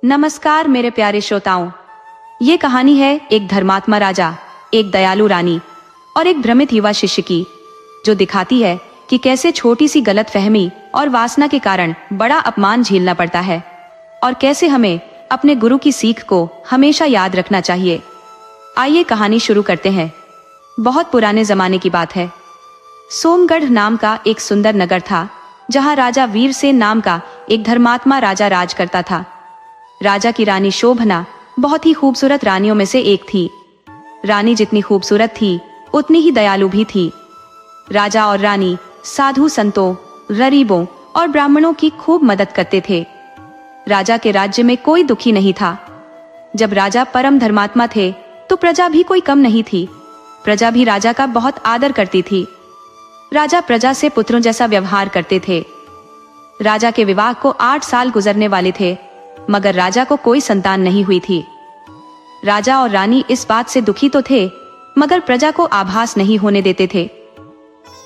नमस्कार मेरे प्यारे श्रोताओं। ये कहानी है एक धर्मात्मा राजा, एक दयालु रानी और एक भ्रमित युवा शिष्य की, जो दिखाती है कि कैसे छोटी सी गलतफहमी और वासना के कारण बड़ा अपमान झेलना पड़ता है और कैसे हमें अपने गुरु की सीख को हमेशा याद रखना चाहिए। आइए कहानी शुरू करते हैं। बहुत पुराने जमाने की बात है। सोमगढ़ नाम का एक सुंदर नगर था, जहां राजा वीरसेन नाम का एक धर्मात्मा राजा राज करता था। राजा की रानी शोभना बहुत ही खूबसूरत रानियों में से एक थी। रानी जितनी खूबसूरत थी उतनी ही दयालु भी थी। राजा और रानी साधु संतों, गरीबों और ब्राह्मणों की खूब मदद करते थे। राजा के राज्य में कोई दुखी नहीं था। जब राजा परम धर्मात्मा थे तो प्रजा भी कोई कम नहीं थी। प्रजा भी राजा का बहुत आदर करती थी। राजा प्रजा से पुत्रों जैसा व्यवहार करते थे। राजा के विवाह को 8 साल गुजरने वाले थे, मगर राजा को कोई संतान नहीं हुई थी। राजा और रानी इस बात से दुखी तो थे, मगर प्रजा को आभास नहीं होने देते थे।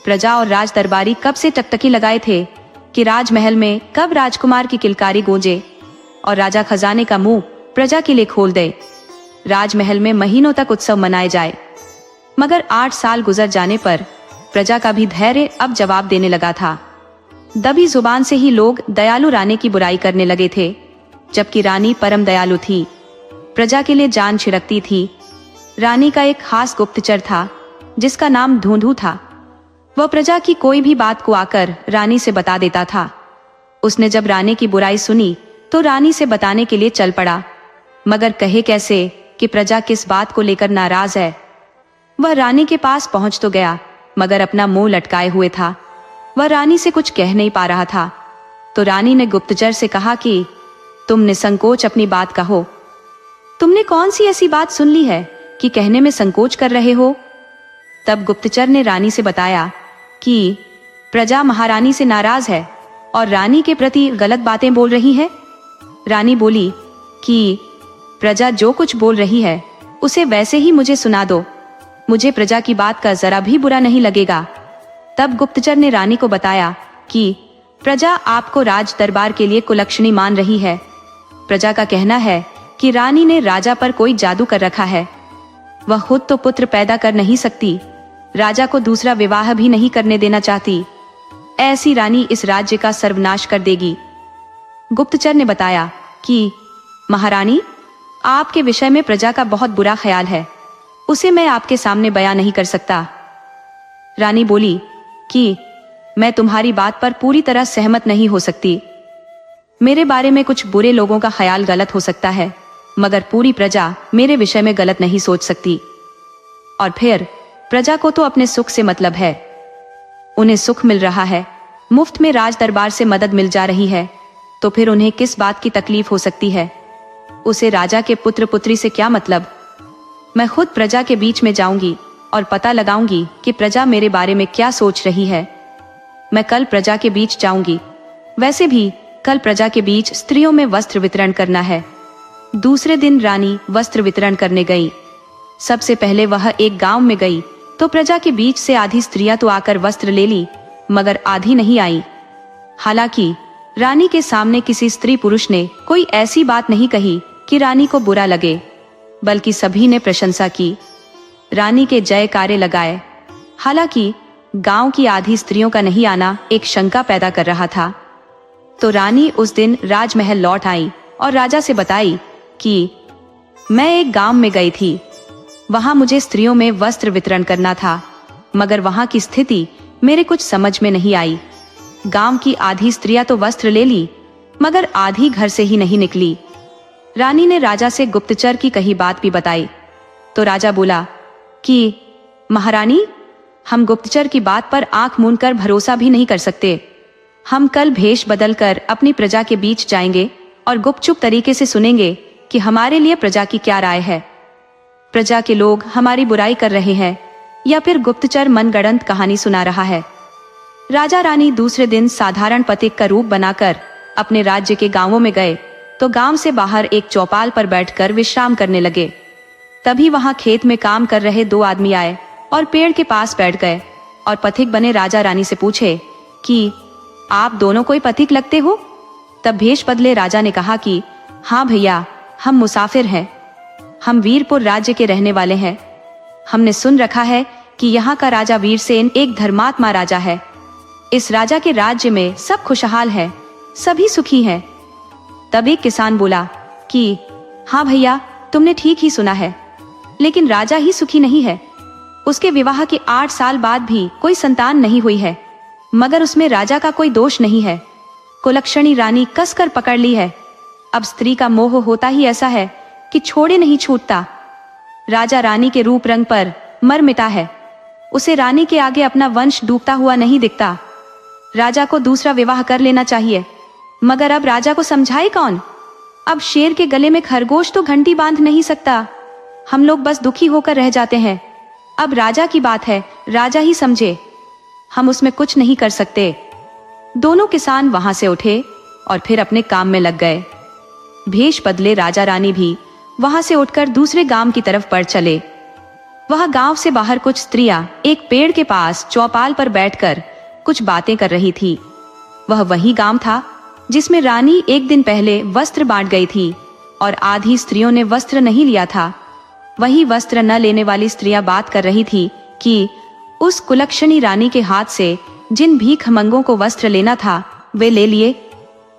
प्रजा और राज दरबारी कब से टकटकी लगाए थे कि राजमहल में कब राजकुमार की किलकारी गूंजे और राजा खजाने का मुंह प्रजा के लिए खोल दे। राजमहल में महीनों तक उत्सव मनाए जाए, मगर 8 साल गुजर जाने पर प्रजा का भी धैर्य अब जवाब देने लगा था। दबी जुबान से ही लोग दयालु रानी की बुराई करने लगे थे, जबकि रानी परम दयालु थी, प्रजा के लिए जान छिड़कती थी। रानी का एक खास गुप्तचर था, जिसका नाम धूंधू था। वह प्रजा की कोई भी बात को आकर रानी से बता देता था। उसने जब रानी की बुराई सुनी तो रानी से बताने के लिए चल पड़ा, मगर कहे कैसे कि प्रजा किस बात को लेकर नाराज है। वह रानी के पास पहुंच तो गया, मगर अपना मुंह लटकाए हुए था। वह रानी से कुछ कह नहीं पा रहा था। तो रानी ने गुप्तचर से कहा कि तुम निसंकोच अपनी बात कहो। तुमने कौन सी ऐसी बात सुन ली है कि कहने में संकोच कर रहे हो? तब गुप्तचर ने रानी से बताया कि प्रजा महारानी से नाराज है और रानी के प्रति गलत बातें बोल रही है। रानी बोली कि प्रजा जो कुछ बोल रही है उसे वैसे ही मुझे सुना दो, मुझे प्रजा की बात का जरा भी बुरा नहीं लगेगा। तब गुप्तचर ने रानी को बताया कि प्रजा आपको राज दरबार के लिए कुलक्षणी मान रही है। प्रजा का कहना है कि रानी ने राजा पर कोई जादू कर रखा है। वह खुद तो पुत्र पैदा कर नहीं सकती, राजा को दूसरा विवाह भी नहीं करने देना चाहती। ऐसी रानी इस राज्य का सर्वनाश कर देगी। गुप्तचर ने बताया कि महारानी, आपके विषय में प्रजा का बहुत बुरा ख्याल है, उसे मैं आपके सामने बयां नहीं कर सकता। रानी बोली कि मैं तुम्हारी बात पर पूरी तरह सहमत नहीं हो सकती। मेरे बारे में कुछ बुरे लोगों का ख्याल गलत हो सकता है, मगर पूरी प्रजा मेरे विषय में गलत नहीं सोच सकती। और फिर प्रजा को तो अपने सुख से मतलब है। उन्हें सुख मिल रहा है, मुफ्त में राज दरबार से मदद मिल जा रही है, तो फिर उन्हें किस बात की तकलीफ हो सकती है? उसे राजा के पुत्र पुत्री से क्या मतलब? मैं खुद प्रजा के बीच में जाऊंगी और पता लगाऊंगी कि प्रजा मेरे बारे में क्या सोच रही है। मैं कल प्रजा के बीच जाऊंगी। वैसे भी कल प्रजा के बीच स्त्रियों में वस्त्र वितरण करना है। दूसरे दिन रानी वस्त्र वितरण करने गई। सबसे पहले वह एक गांव में गई तो प्रजा के बीच से आधी स्त्रियां तो आकर वस्त्र ले ली, मगर आधी नहीं आई। हालांकि रानी के सामने किसी स्त्री पुरुष ने कोई ऐसी बात नहीं कही कि रानी को बुरा लगे, बल्कि सभी ने प्रशंसा की, रानी के जयकारे लगाए। हालांकि गांव की आधी स्त्रियों का नहीं आना एक शंका पैदा कर रहा था। तो रानी उस दिन राजमहल लौट आई और राजा से बताई कि मैं एक गांव में गई थी, वहां मुझे स्त्रियों में वस्त्र वितरण करना था, मगर वहां की स्थिति मेरे कुछ समझ में नहीं आई। गांव की आधी स्त्रियां तो वस्त्र ले ली, मगर आधी घर से ही नहीं निकली। रानी ने राजा से गुप्तचर की कही बात भी बताई। तो राजा बोला कि महारानी, हम गुप्तचर की बात पर आंख मूंद कर भरोसा भी नहीं कर सकते। हम कल भेष बदलकर अपनी प्रजा के बीच जाएंगे और गुपचुप तरीके से सुनेंगे कि हमारे लिए प्रजा की क्या राय है। प्रजा के लोग हमारी बुराई कर रहे हैं या फिर गुप्तचर मनगढ़ंत कहानी सुना रहा है। राजा रानी दूसरे दिन साधारण पथिक का रूप बनाकर अपने राज्य के गांवों में गए तो गांव से बाहर एक चौपाल पर बैठकर विश्राम करने लगे। तभी वहां खेत में काम कर रहे 2 आदमी आए और पेड़ के पास बैठ गए और पथिक बने राजा रानी से पूछे कि आप दोनों कोई पथिक लगते हो? तब भेष बदले राजा ने कहा कि हाँ भैया, हम मुसाफिर हैं। हम वीरपुर राज्य के रहने वाले हैं। हमने सुन रखा है कि यहाँ का राजा वीरसेन एक धर्मात्मा राजा है। इस राजा के राज्य में सब खुशहाल है, सभी सुखी हैं। तब एक किसान बोला कि हाँ भैया, तुमने ठीक ही सुना है, लेकिन राजा ही सुखी नहीं है। उसके विवाह के 8 साल बाद भी कोई संतान नहीं हुई है, मगर उसमें राजा का कोई दोष नहीं है। कुलक्षणी रानी कसकर पकड़ ली है। अब स्त्री का मोह होता ही ऐसा है कि छोड़े नहीं छूटता। राजा रानी के रूप रंग पर मर मिटा है। उसे रानी के आगे अपना वंश डूबता हुआ नहीं दिखता। राजा को दूसरा विवाह कर लेना चाहिए, मगर अब राजा को समझाए कौन? अब शेर के गले में खरगोश तो घंटी बांध नहीं सकता। हम लोग बस दुखी होकर रह जाते हैं। अब राजा की बात है, राजा ही समझे, हम उसमें कुछ नहीं कर सकते। दोनों किसान वहां से उठे और फिर अपने काम में लग गए। भेष बदले राजा रानी भी वहां से उठकर दूसरे गांव की तरफ बढ़ चले। वह गांव से बाहर कुछ स्त्रियां एक पेड़ के पास चौपाल पर बैठकर कुछ बातें कर रही थी। वह वही गांव था जिसमें रानी एक दिन पहले वस्त्र बांट गई थी और आधी स्त्रियों ने वस्त्र नहीं लिया था। वही वस्त्र न लेने वाली स्त्रियां बात कर रही थी कि उस कुलक्षणी रानी के हाथ से जिन भीखमंगों को वस्त्र लेना था वे ले लिए,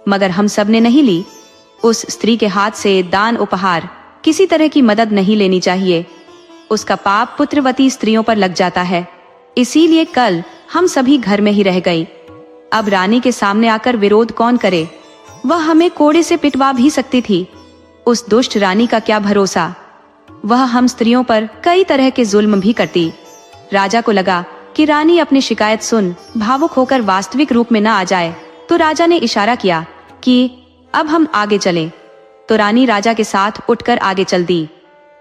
मगर हम सब ने नहीं ली। उस स्त्री के हाथ से दान उपहार किसी तरह की मदद नहीं लेनी चाहिए। उसका पाप पुत्रवती स्त्रियों पर लग जाता है। इसीलिए कल हम सभी घर में ही रह गई। अब रानी के सामने आकर विरोध कौन करे? वह हमें कोड़े से पिटवा भी सकती थी। उस दुष्ट रानी का क्या भरोसा? वह हम स्त्रियों पर कई तरह के जुल्म भी करती। राजा को लगा कि रानी अपनी शिकायत सुन भावुक होकर वास्तविक रूप में न आ जाए, तो राजा ने इशारा किया कि अब हम आगे चलें। तो रानी राजा के साथ उठकर आगे चल दी।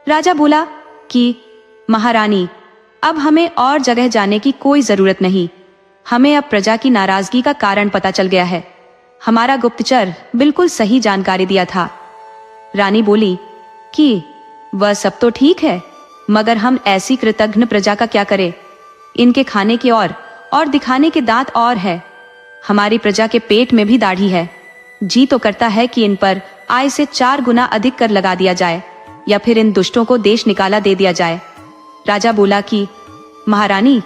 राजा बोला कि महारानी, अब हमें और जगह जाने की कोई जरूरत नहीं। हमें अब प्रजा की नाराजगी का कारण पता चल गया है। हमारा गुप्तचर बिल्कुल सही जानकारी दिया था। रानी बोली कि वह सब तो ठीक है, मगर हम ऐसी कृतघ्न प्रजा का क्या करें? इनके खाने के और दिखाने के दांत और है। हमारी प्रजा के पेट में भी दाढ़ी है। जी तो करता है कि इन पर आय से 4 गुना अधिक कर लगा दिया जाए, या फिर इन दुष्टों को देश निकाला दे दिया जाए। राजा बोला कि महारानी,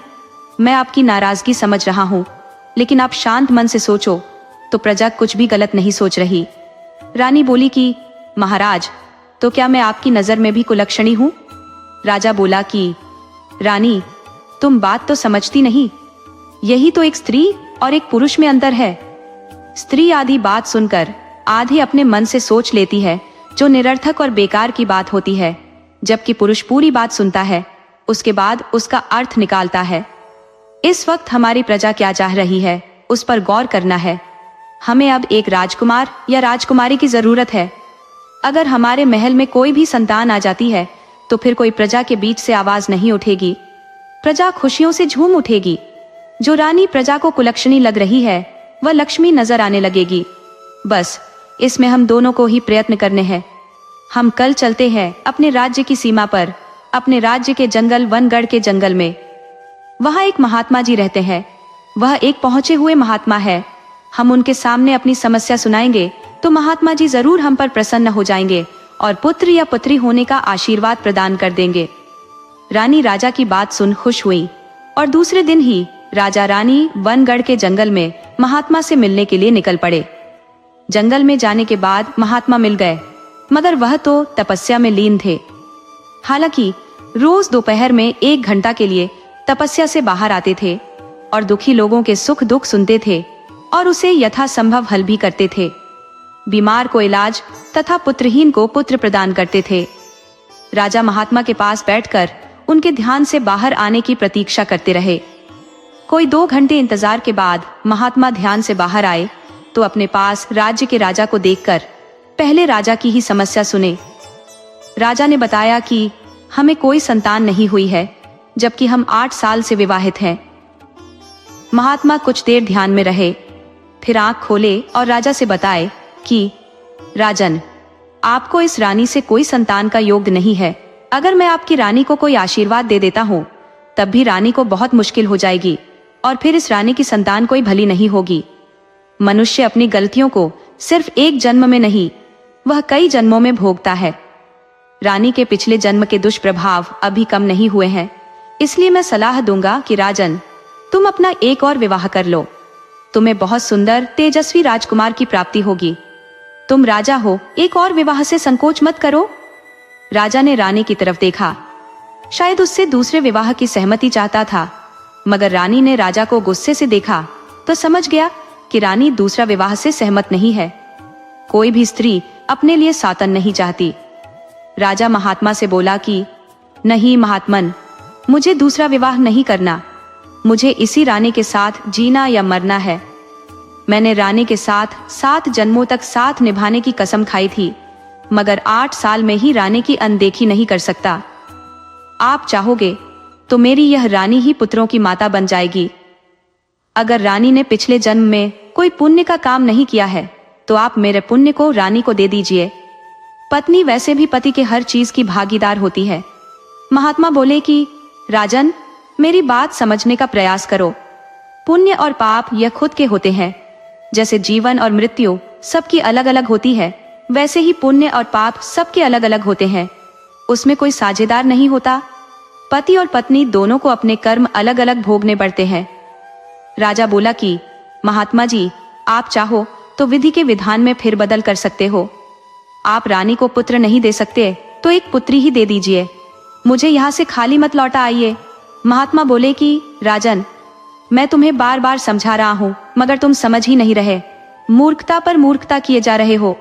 मैं आपकी नाराजगी समझ रहा हूँ, लेकिन आप शांत मन से सोचो तो प्रजा कुछ भी गलत नहीं सोच रही। रानी बोली कि महाराज, तो क्या मैं आपकी नजर में भी कुलक्षणी हूँ? राजा बोला कि रानी, तुम बात तो समझती नहीं। यही तो एक स्त्री और एक पुरुष में अंतर है। स्त्री आधी बात सुनकर आधे अपने मन से सोच लेती है, जो निरर्थक और बेकार की बात होती है, जबकि पुरुष पूरी बात सुनता है, उसके बाद उसका अर्थ निकालता है। इस वक्त हमारी प्रजा क्या चाह रही है, उस पर गौर करना है। हमें अब एक राजकुमार या राजकुमारी की जरूरत है। अगर हमारे महल में कोई भी संतान आ जाती है, तो फिर कोई प्रजा के बीच से आवाज नहीं उठेगी। प्रजा खुशियों से झूम उठेगी। जो रानी प्रजा को कुलक्षणी लग रही है, वह लक्ष्मी नजर आने लगेगी। बस इसमें हम दोनों को ही प्रयत्न करने हैं। हम कल चलते हैं अपने राज्य की सीमा पर, अपने राज्य के जंगल वनगढ़ के जंगल में। वहां एक महात्मा जी रहते हैं। वह एक पहुंचे हुए महात्मा है। हम उनके सामने अपनी समस्या सुनाएंगे तो महात्मा जी जरूर हम पर प्रसन्न हो जाएंगे और पुत्र या पुत्री होने का आशीर्वाद प्रदान कर देंगे। रानी राजा की बात सुन खुश हुई और दूसरे दिन ही राजा रानी वनगढ़ के जंगल में महात्मा से मिलने के लिए निकल पड़े। जंगल में जाने के बाद महात्मा मिल गए, मगर वह तो तपस्या में लीन थे। हालांकि रोज दोपहर में 1 घंटा के लिए तपस्या से बाहर आते थे और दुखी लोगों के सुख दुख सुनते थे और उसे यथासंभव हल भी करते थे। बीमार को इलाज तथा पुत्रहीन को पुत्र प्रदान करते थे। राजा महात्मा के पास बैठकर उनके ध्यान से बाहर आने की प्रतीक्षा करते रहे। कोई 2 घंटे इंतजार के बाद महात्मा ध्यान से बाहर आए तो अपने पास राज्य के राजा को देखकर पहले राजा की ही समस्या सुने। राजा ने बताया कि हमें कोई संतान नहीं हुई है, जबकि हम 8 साल से विवाहित हैं। महात्मा कुछ देर ध्यान में रहे, फिर आंख खोले और राजा से बताए कि राजन, आपको इस रानी से कोई संतान का योग नहीं है। अगर मैं आपकी रानी को कोई आशीर्वाद दे देता हूँ, तब भी रानी को बहुत मुश्किल हो जाएगी और फिर इस रानी की संतान कोई भली नहीं होगी। मनुष्य अपनी गलतियों को सिर्फ एक जन्म में नहीं, वह कई जन्मों में भोगता है। रानी के पिछले जन्म के दुष्प्रभाव अभी कम नहीं हुए हैं, इसलिए मैं सलाह दूंगा कि राजन, तुम अपना एक और विवाह कर लो। तुम्हें बहुत सुंदर तेजस्वी राजकुमार की प्राप्ति होगी। तुम राजा हो, एक और विवाह से संकोच मत करो। राजा ने रानी की तरफ देखा, शायद उससे दूसरे विवाह की सहमति चाहता था, मगर रानी ने राजा को गुस्से से देखा तो समझ गया कि रानी दूसरा विवाह से सहमत नहीं है। कोई भी स्त्री अपने लिए सौतन नहीं चाहती। राजा महात्मा से बोला कि नहीं महात्मन, मुझे दूसरा विवाह नहीं करना। मुझे इसी रानी के साथ जीना या मरना है। मैंने रानी के साथ 7 जन्मों तक साथ निभाने की कसम खाई थी, मगर 8 साल में ही रानी की अनदेखी नहीं कर सकता। आप चाहोगे तो मेरी यह रानी ही पुत्रों की माता बन जाएगी। अगर रानी ने पिछले जन्म में कोई पुण्य का काम नहीं किया है तो आप मेरे पुण्य को रानी को दे दीजिए। पत्नी वैसे भी पति के हर चीज की भागीदार होती है। महात्मा बोले कि राजन, मेरी बात समझने का प्रयास करो। पुण्य और पाप यह खुद के होते हैं। जैसे जीवन और मृत्यु सबकी अलग अलग होती है, वैसे ही पुण्य और पाप सबके अलग अलग होते हैं। उसमें कोई साझेदार नहीं होता। पति और पत्नी दोनों को अपने कर्म अलग अलग भोगने पड़ते हैं। राजा बोला कि महात्मा जी, आप चाहो तो विधि के विधान में फेरबदल कर सकते हो। आप रानी को पुत्र नहीं दे सकते तो एक पुत्री ही दे दीजिए। मुझे यहाँ से खाली मत लौटा आइए। महात्मा बोले कि राजन, मैं तुम्हें बार बार समझा रहा हूँ, मगर तुम समझ ही नहीं रहे। मूर्खता पर मूर्खता किए जा रहे हो।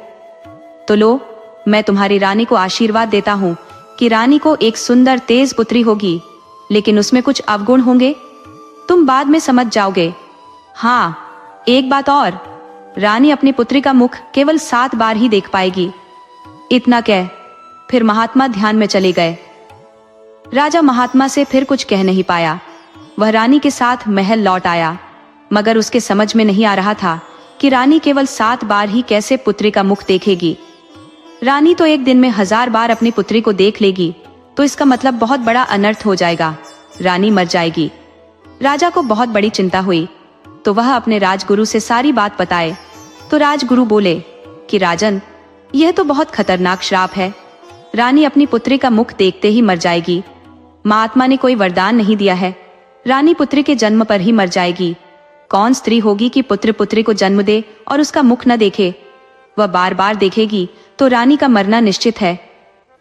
तो लो, मैं तुम्हारी रानी को आशीर्वाद देता हूँ कि रानी को एक सुंदर तेज पुत्री होगी, लेकिन उसमें कुछ अवगुण होंगे। तुम बाद में समझ जाओगे। हाँ, एक बात और, रानी अपनी पुत्री का मुख केवल 7 बार ही देख पाएगी। इतना कह फिर महात्मा ध्यान में चले गए। राजा महात्मा से फिर कुछ कह नहीं पाया। वह रानी के साथ महल लौट आया, मगर उसके समझ में नहीं आ रहा था कि रानी केवल 7 बार ही कैसे पुत्री का मुख देखेगी। रानी तो एक दिन में 1000 बार अपनी पुत्री को देख लेगी, तो इसका मतलब बहुत बड़ा अनर्थ हो जाएगा। रानी मर जाएगी। राजा को बहुत बड़ी चिंता हुई, तो वह अपने राजगुरु से सारी बात बताए। तो राजगुरु बोले कि राजन, यह तो बहुत खतरनाक श्राप है। रानी अपनी पुत्री का मुख देखते ही मर जाएगी। महात्मा ने कोई वरदान नहीं दिया है। रानी पुत्री के जन्म पर ही मर जाएगी। कौन स्त्री होगी कि पुत्र पुत्री को जन्म दे और उसका मुख न देखे? वह बार बार देखेगी तो रानी का मरना निश्चित है।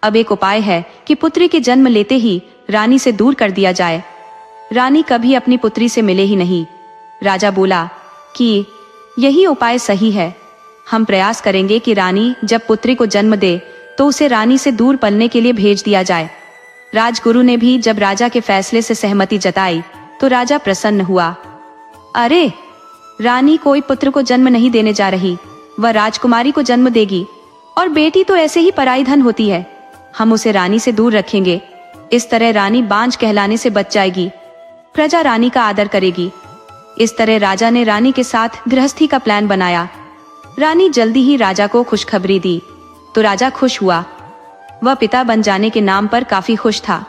अब एक उपाय है कि पुत्री के जन्म लेते ही रानी से दूर कर दिया जाए। रानी कभी अपनी पुत्री से मिले ही नहीं। राजा बोला कि यही उपाय सही है। हम प्रयास करेंगे कि रानी जब पुत्री को जन्म दे तो उसे रानी से दूर पलने के लिए भेज दिया जाए। राजगुरु ने भी जब राजा के फैसले से सहमति जताई तो राजा प्रसन्न हुआ। अरे, रानी कोई पुत्र को जन्म नहीं देने जा रही, वह राजकुमारी को जन्म देगी, और बेटी तो ऐसे ही पराई धन होती है। हम उसे रानी से दूर रखेंगे। इस तरह रानी बांझ कहलाने से बच जाएगी। प्रजा रानी का आदर करेगी। इस तरह राजा ने रानी के साथ गृहस्थी का प्लान बनाया। रानी जल्दी ही राजा को खुशखबरी दी तो राजा खुश हुआ। वह पिता बन जाने के नाम पर काफी खुश था।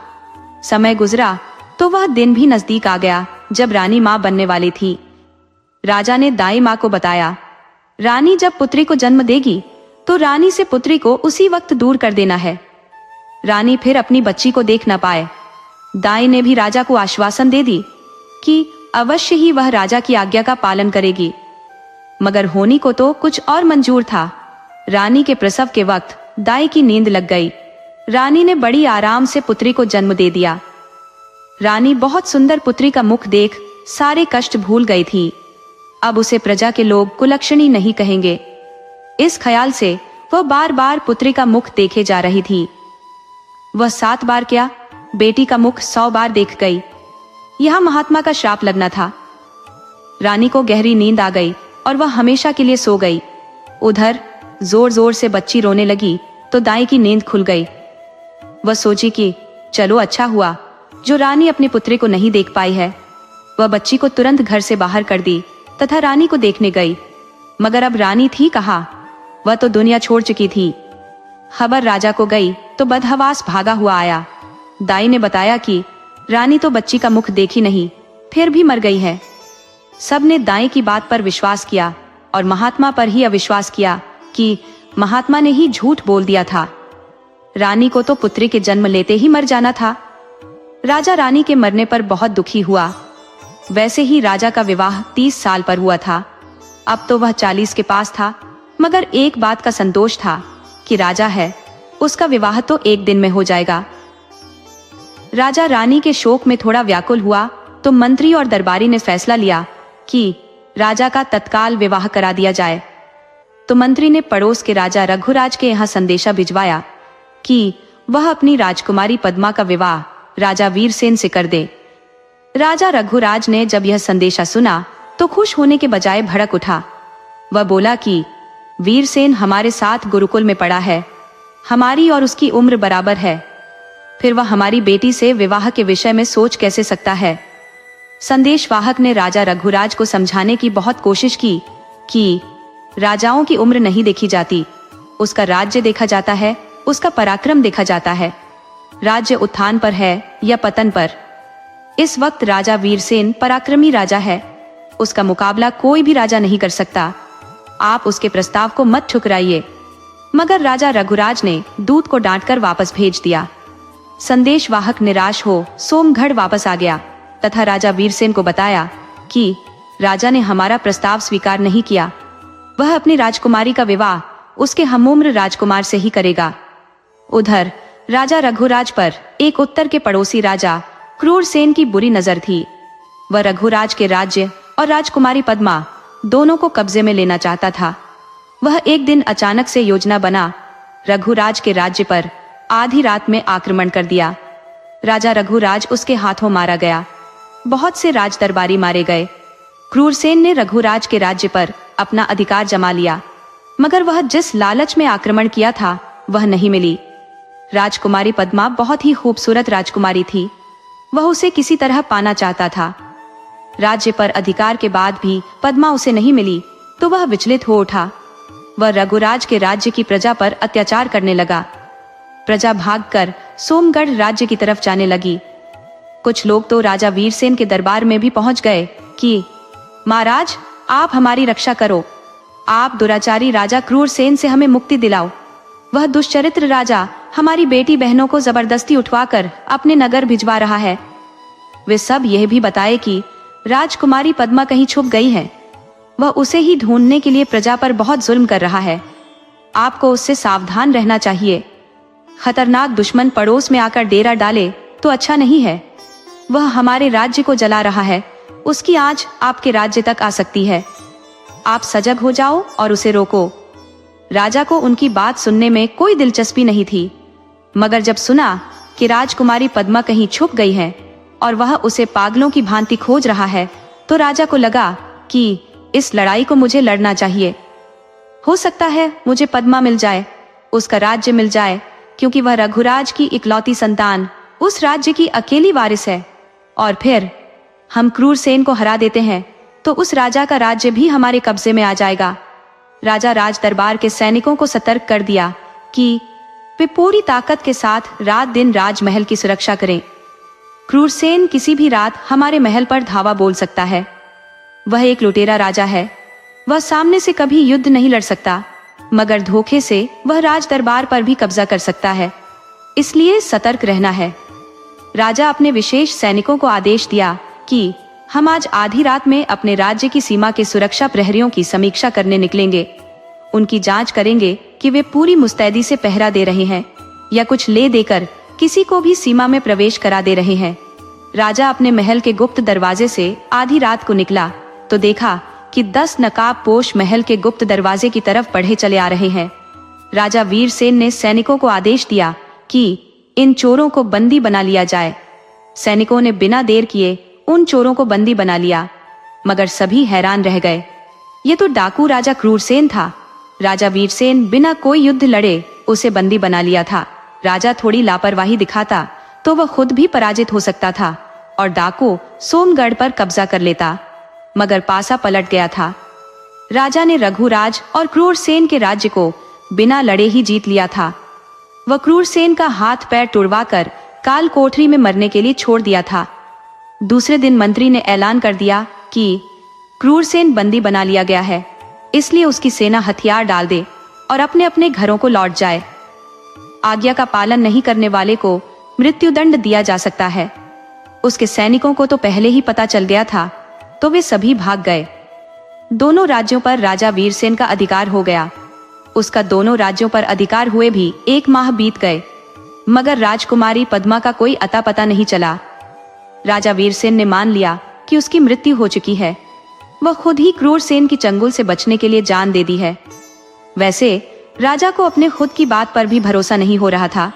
समय गुजरा तो वह दिन भी नजदीक आ गया जब रानी माँ बनने वाली थी। राजा ने दाई माँ को बताया, रानी जब पुत्री को जन्म देगी तो रानी से पुत्री को उसी वक्त दूर कर देना है। रानी फिर अपनी बच्ची को देख न पाए। दाई ने भी राजा को आश्वासन दे दी कि अवश्य ही वह राजा की आज्ञा का पालन करेगी, मगर होनी को तो कुछ और मंजूर था। रानी के प्रसव के वक्त दाई की नींद लग गई। रानी ने बड़ी आराम से पुत्री को जन्म दे दिया। रानी बहुत सुंदर पुत्री का मुख देख सारे कष्ट भूल गई थी। अब उसे प्रजा के लोग कुलक्षणी नहीं कहेंगे। इस ख्याल से वह बार बार पुत्री का मुख देखे जा रही थी। वह 7 बार क्या, बेटी का मुख 100 बार देख गई। यह महात्मा का श्राप लगना था। रानी को गहरी नींद आ गई और वह हमेशा के लिए सो गई। उधर जोर जोर से बच्ची रोने लगी तो दाई की नींद खुल गई। वह सोची कि चलो अच्छा हुआ जो रानी अपनी पुत्री को नहीं देख पाई है। वह बच्ची को तुरंत घर से बाहर कर दी तथा रानी को देखने गई, मगर अब रानी थी कहाँ? वह तो दुनिया छोड़ चुकी थी। खबर राजा को गई तो बदहवास भागा हुआ आया। दाई ने बताया कि रानी तो बच्ची का मुख देखी नहीं, फिर भी मर गई है। सबने दाई की बात पर विश्वास किया और महात्मा पर ही अविश्वास किया कि महात्मा ने ही झूठ बोल दिया था। रानी को तो पुत्री के जन्म लेते ही मर जाना था। राजा रानी के मरने पर बहुत दुखी हुआ। वैसे ही राजा का विवाह 30 साल पर हुआ था। अब तो वह 40 के पास था, मगर एक बात का संतोष था कि राजा है, उसका विवाह तो एक दिन में हो जाएगा। राजा रानी के शोक में थोड़ा व्याकुल हुआ तो मंत्री और दरबारी ने फैसला लिया कि राजा का तत्काल विवाह करा दिया जाए। तो मंत्री ने पड़ोस के राजा रघुराज के यहाँ संदेशा भिजवाया कि वह अपनी राजकुमारी पद्मा का विवाह राजा वीरसेन से कर दे। राजा रघुराज ने जब यह संदेशा सुना तो खुश होने के बजाय भड़क उठा। वह बोला कि वीरसेन हमारे साथ गुरुकुल में पढ़ा है, हमारी और उसकी उम्र बराबर है, फिर वह हमारी बेटी से विवाह के विषय में सोच कैसे सकता है। संदेशवाहक ने राजा रघुराज को समझाने की बहुत कोशिश की कि राजाओं की उम्र नहीं देखी जाती, उसका राज्य देखा जाता है, उसका पराक्रम देखा जाता है। राज्य उत्थान पर है या पतन पर। इस वक्त राजा वीरसेन पराक्रमी राजा है, उसका मुकाबला कोई भी राजा नहीं कर सकता। आप उसके प्रस्ताव को मत ठुकराइए। मगर राजा रघुराज ने दूत को डांटकर वापस भेज दिया। संदेशवाहक निराश हो सोमगढ़ वापस आ गया तथा राजा वीरसेन को बताया कि राजा ने हमारा प्रस्ताव स्वीकार नहीं किया, वह अपनी राजकुमारी का विवाह उसके हमउम्र राजकुमार से ही करेगा। उधर राजा रघुराज पर एक उत्तर के पड़ोसी राजा क्रूरसेन की बुरी नजर थी। वह रघुराज के राज्य और राजकुमारी पद्मा दोनों को कब्जे में लेना चाहता था। वह एक दिन अचानक से योजना बना रघुराज के राज्य पर आधी रात में आक्रमण कर दिया। राजा रघुराज उसके हाथों मारा गया। बहुत से राज दरबारी मारे गए। क्रूरसेन ने रघुराज के राज्य पर अपना अधिकार जमा लिया, मगर वह जिस लालच में आक्रमण किया था वह नहीं मिली। राजकुमारी पद्मा बहुत ही खूबसूरत राजकुमारी थी। वह उसे किसी तरह पाना चाहता था। राज्य पर अधिकार के बाद भी पद्मा उसे नहीं मिली तो वह विचलित हो उठा। वह रघुराज के राज्य की प्रजा पर अत्याचार करने लगा। प्रजा भागकर सोमगढ़ राज्य की तरफ जाने लगी। कुछ लोग तो राजा वीरसेन के दरबार में भी पहुंच गए कि महाराज, आप हमारी रक्षा करो, आप दुराचारी राजा क्रूरसेन से हमें मुक्ति दिलाओ। वह दुष्चरित्र राजा हमारी बेटी बहनों को जबरदस्ती उठवाकर अपने नगर भिजवा रहा है। वे सब यह भी बताए कि राजकुमारी पद्मा कहीं छुप गई है, वह उसे ही ढूंढने के लिए प्रजा पर बहुत जुल्म कर रहा है। आपको उससे सावधान रहना चाहिए। खतरनाक दुश्मन पड़ोस में आकर डेरा डाले तो अच्छा नहीं है। वह हमारे राज्य को जला रहा है, उसकी आंच आपके राज्य तक आ सकती है। आप सजग हो जाओ और उसे रोको। राजा को उनकी बात सुनने में कोई दिलचस्पी नहीं थी, मगर जब सुना कि राजकुमारी पद्मा कहीं छुप गई है और वह उसे पागलों की भांति खोज रहा है, तो राजा को लगा कि इस लड़ाई को मुझे लड़ना चाहिए। हो सकता है मुझे पद्मा मिल जाए, उसका राज्य मिल जाए, क्योंकि वह रघुराज की इकलौती संतान उस राज्य की अकेली वारिस है। और फिर हम क्रूरसेन को हरा देते हैं तो उस राजा का राज्य भी हमारे कब्जे में आ जाएगा। राजा राज दरबार के सैनिकों को सतर्क कर दिया कि वे पूरी ताकत के साथ रात दिन राजमहल की सुरक्षा करें। क्रूरसेन किसी भी रात हमारे महल पर धावा बोल सकता है। वह एक लुटेरा राजा है। वह सामने से कभी युद्ध नहीं लड़ सकता, मगर धोखे से वह राज दरबार पर भी कब्जा कर सकता है। इसलिए सतर्क रहना है। राजा अपने विशेष सैनिकों को आदेश दिया कि हम आज आधी रात में अपने राज्य की सीमा के सुरक्षा प्रहरियों की समीक्षा करने निकलेंगे। उनकी जांच करेंगे कि वे पूरी मुस्तैदी से पहरा दे रहे हैं या कुछ ले देकर किसी को भी सीमा में प्रवेश करा दे रहे हैं। राजा अपने महल के गुप्त दरवाजे से आधी रात को निकला तो देखा कि 10 नकाबपोश महल के गुप्त दरवाजे की तरफ बढ़े चले आ रहे हैं। राजा वीरसेन ने सैनिकों को आदेश दिया कि इन चोरों को बंदी बना लिया जाए। सैनिकों ने बिना देर किए उन चोरों को बंदी बना लिया, मगर सभी हैरान रह गए। ये तो डाकू राजा क्रूरसेन था। राजा वीरसेन बिना कोई युद्ध लड़े उसे बंदी बना लिया था। राजा थोड़ी लापरवाही दिखाता तो वह खुद भी पराजित हो सकता था और डाकू सोमगढ़ पर कब्जा कर लेता, मगर पासा पलट गया था। राजा ने रघुराज और क्रूरसेन के राज्य को बिना लड़े ही जीत लिया था। वह क्रूरसेन का हाथ पैर तुड़वाकर काल कोठरी में मरने के लिए छोड़ दिया था। दूसरे दिन मंत्री ने ऐलान कर दिया कि क्रूरसेन बंदी बना लिया गया है, इसलिए उसकी सेना हथियार डाल दे और अपने अपने घरों को लौट जाए। आज्ञा का पालन नहीं करने वाले को मृत्युदंड दिया जा सकता है। उसके सैनिकों को तो पहले ही पता चल गया था, तो वे सभी भाग गए। दोनों राज्यों पर राजा वीरसेन का अधिकार हो गया। उसका दोनों राज्यों पर अधिकार हुए भी 1 माह बीत गए, मगर राजकुमारी पद्मा का कोई अता पता नहीं चला। राजा वीरसेन ने मान लिया कि उसकी मृत्यु हो चुकी है। वह खुद ही क्रूरसेन की चंगुल से बचने के लिए जान दे दी है। वैसे राजा को अपने खुद की बात पर भी भरोसा नहीं हो रहा था,